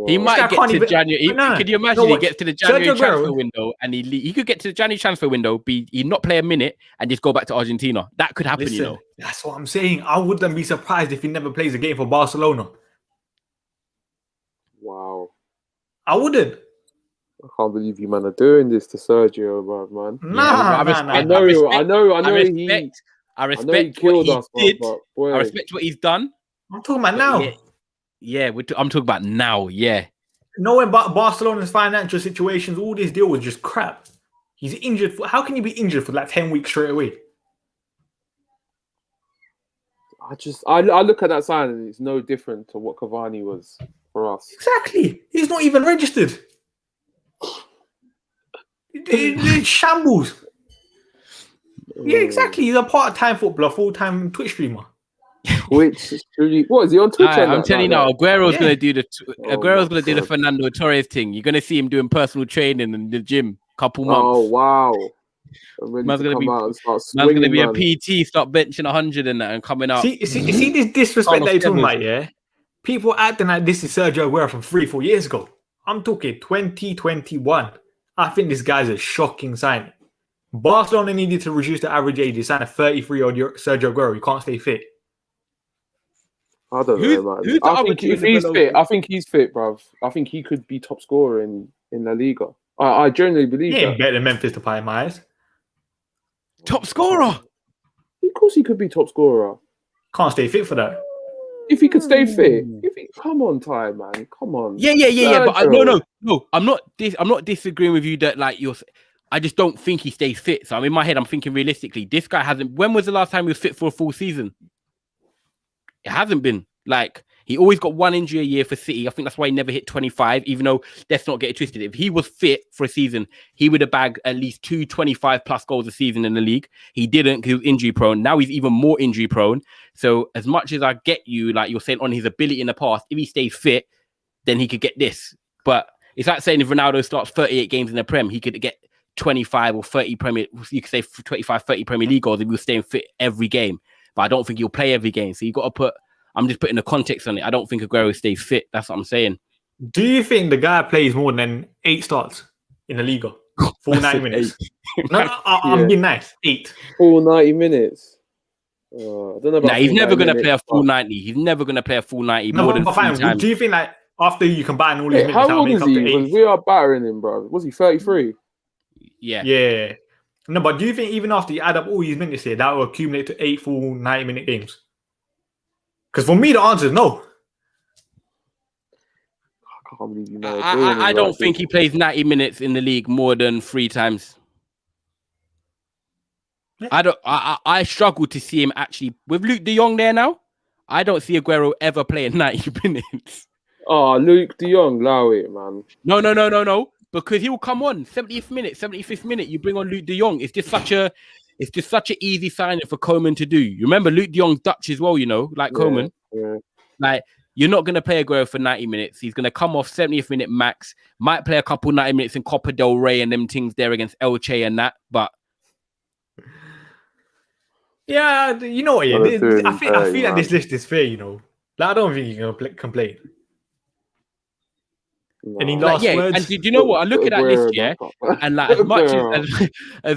He might get to January. Can you imagine he gets to the January transfer window and he could get to the January transfer window, he not play a minute and just go back to Argentina. That could happen, you know. That's what I'm saying. I wouldn't be surprised if he never plays a game for Barcelona. Wow. I wouldn't. I can't believe you man are doing this to Sergio, man. Nah. I respect what he did. Boy. I respect what he's done. I'm talking about now. Yeah, I'm talking about now. Yeah. Knowing Barcelona's financial situations, all this deal was just crap. He's injured. How can you be injured for like 10 weeks straight away? I look at that sign and it's no different to what Cavani was for us. Exactly. He's not even registered. It's shambles. Yeah, exactly. He's a part-time footballer, full-time Twitch streamer. Which what is he on Twitch? I'm telling you now, Aguero's gonna do the Aguero's gonna do the Fernando Torres thing. You're gonna see him doing personal training in the gym couple months. Oh wow. Man's gonna be a PT, start benching 100 and that and coming out. See this disrespect that you're talking about, yeah? People acting like this is Sergio Aguero from 3-4 years ago. I'm talking 2021. I think this guy's a shocking sign. Barcelona needed to reduce the average age. They signed a 33-year-old Sergio Aguero. He can't stay fit. I don't know, man. I think if he's fit, I think he's fit, bruv. I think he could be top scorer in La Liga. I genuinely believe he ain't that. better than Memphis Depay in my eyes. Top scorer. Of course, he could be top scorer. Can't stay fit for that. If he could stay fit, come on, Ty, man, come on. Yeah. But no. I'm not disagreeing with you that like you're. I just don't think he stays fit. So I'm in my head. I'm thinking realistically. This guy hasn't. When was the last time he was fit for a full season? It hasn't been. Like, he always got one injury a year for City. I think that's why he never hit 25, even though, let's not get it twisted. If he was fit for a season, he would have bagged at least 2 25-plus goals a season in the league. He didn't because he was injury prone. Now he's even more injury prone. So as much as I get you, like you're saying on his ability in the past, if he stays fit, then he could get this. But it's like saying if Ronaldo starts 38 games in the Prem, he could get 25 or 30 Premier, you could say 25, 30 Premier League goals if he was staying fit every game. But I don't think he'll play every game. So you got to put, I'm just putting the context on it. I don't think Aguero stays fit. That's what I'm saying. Do you think the guy plays more than 8 starts in the Liga? Full 90 minutes? I'm being nice. 8. Full 90 minutes. I don't know about he's never going to play a full 90. He's never going to play a full 90 more than 3 times. Do you think like after you combine all these minutes, how old is he? We are battering him, bro. Was he 33? Yeah. No, but do you think even after you add up all these minutes here, that will accumulate to 8 full 90-minute games? Because for me, the answer is no. I can't believe you know. I don't think he plays 90 minutes in the league more than 3 times. Yeah. I struggle to see him actually with Luke De Jong there now. I don't see Aguero ever playing 90 minutes. Oh, Luke De Jong, allow it, man. No. Because he will come on 70th minute, 75th minute. You bring on Luke De Jong. It's just such an easy signing for Koeman to do. You remember Luke De Jong's Dutch as well, you know, like Koeman. Yeah. Like, you're not going to play Aguero for 90 minutes. He's going to come off 70th minute max. Might play a couple 90 minutes in Copa del Rey and them things there against Elche and that. But yeah, you know what? Yeah, I feel like this list is fair. You know, like, I don't think you're gonna complain. No. Any last words? And do you know what? I look at that list, yeah, and like as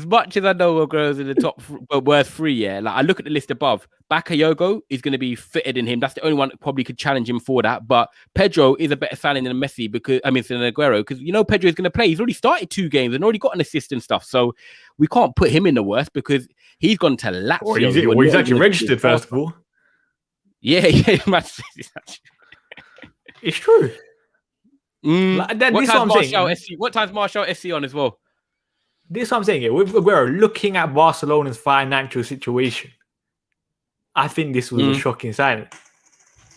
much as I know Aguero's in the top worst 3, yeah, like I look at the list above. Bakayoko is going to be fitter than him. That's the only one that probably could challenge him for that. But Pedro is a better signing than Messi than Aguero, because you know Pedro is going to play. He's already started 2 games and already got an assist and stuff. So we can't put him in the worst because he's gone to Lazio. He's actually registered first of all. Yeah, it's true. What time's Martial SC on as well? This is what I'm saying. We're looking at Barcelona's financial situation. I think this was a shocking signing.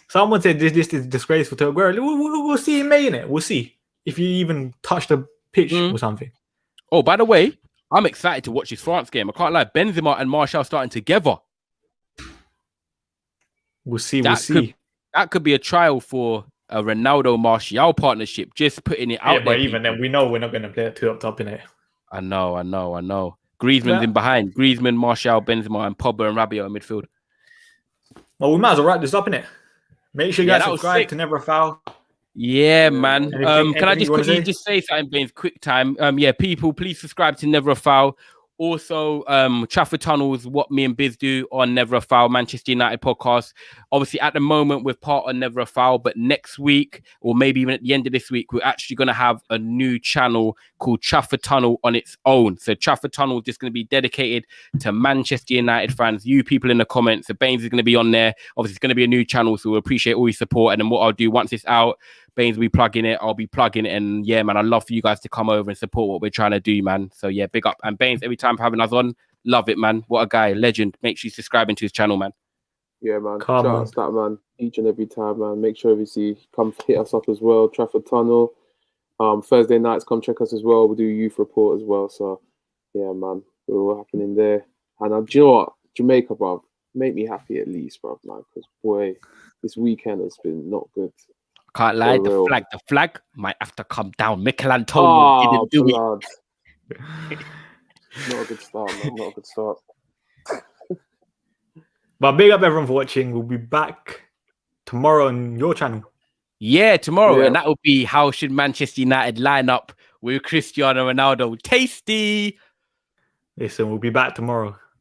Someone said this list is disgraceful to Aguero. We'll see in May, innit? We'll see if he even touched the pitch or something. Oh, by the way, I'm excited to watch this France game. I can't lie. Benzema and Martial starting together. We'll see. That could be a trial for a Ronaldo Martial partnership, just putting it out there. But even then, we know we're not going to play it 2 up top in it. I know. Griezmann's in behind. Griezmann, Martial, Benzema, and Pogba and Rabiot in midfield. Well, we might as well wrap this up in it. Make sure you guys subscribe to Never a Foul. Yeah, man. Can I just quickly just say something, Bains? Quick time. People, please subscribe to Never a Foul. Also, Trafford Tunnels, what me and Biz do on Never a Foul, Manchester United podcast. Obviously, at the moment, we're part of Never a Foul, but next week, or maybe even at the end of this week, we're actually going to have a new channel called Trafford Tunnel on its own. So Trafford Tunnel is just going to be dedicated to Manchester United fans, you people in the comments. So Bains is going to be on there. Obviously, it's going to be a new channel, so we appreciate all your support. And then what I'll do once it's out, Bains will be plugging it. I'll be plugging it. And yeah, man, I'd love for you guys to come over and support what we're trying to do, man. So yeah, big up. And Bains, every time for having us on, love it, man. What a guy, legend. Make sure you subscribe to his channel, man. Yeah, man. Shout out Statman each and every time, man. Make sure come hit us up as well. Trafford Tunnel. Thursday nights, come check us as well. We'll do a youth report as well. So yeah, man, we're all happening there. And do you know what, Jamaica, bro, make me happy at least, bro, man. Because boy, this weekend has been not good. Can't lie, the flag might have to come down. Michelangelo didn't do it. Not a good start, man. Not a good start. But big up everyone for watching. We'll be back tomorrow on your channel. Yeah, tomorrow. And that will be how should Manchester United line up with Cristiano Ronaldo. Tasty. Listen, we'll be back tomorrow.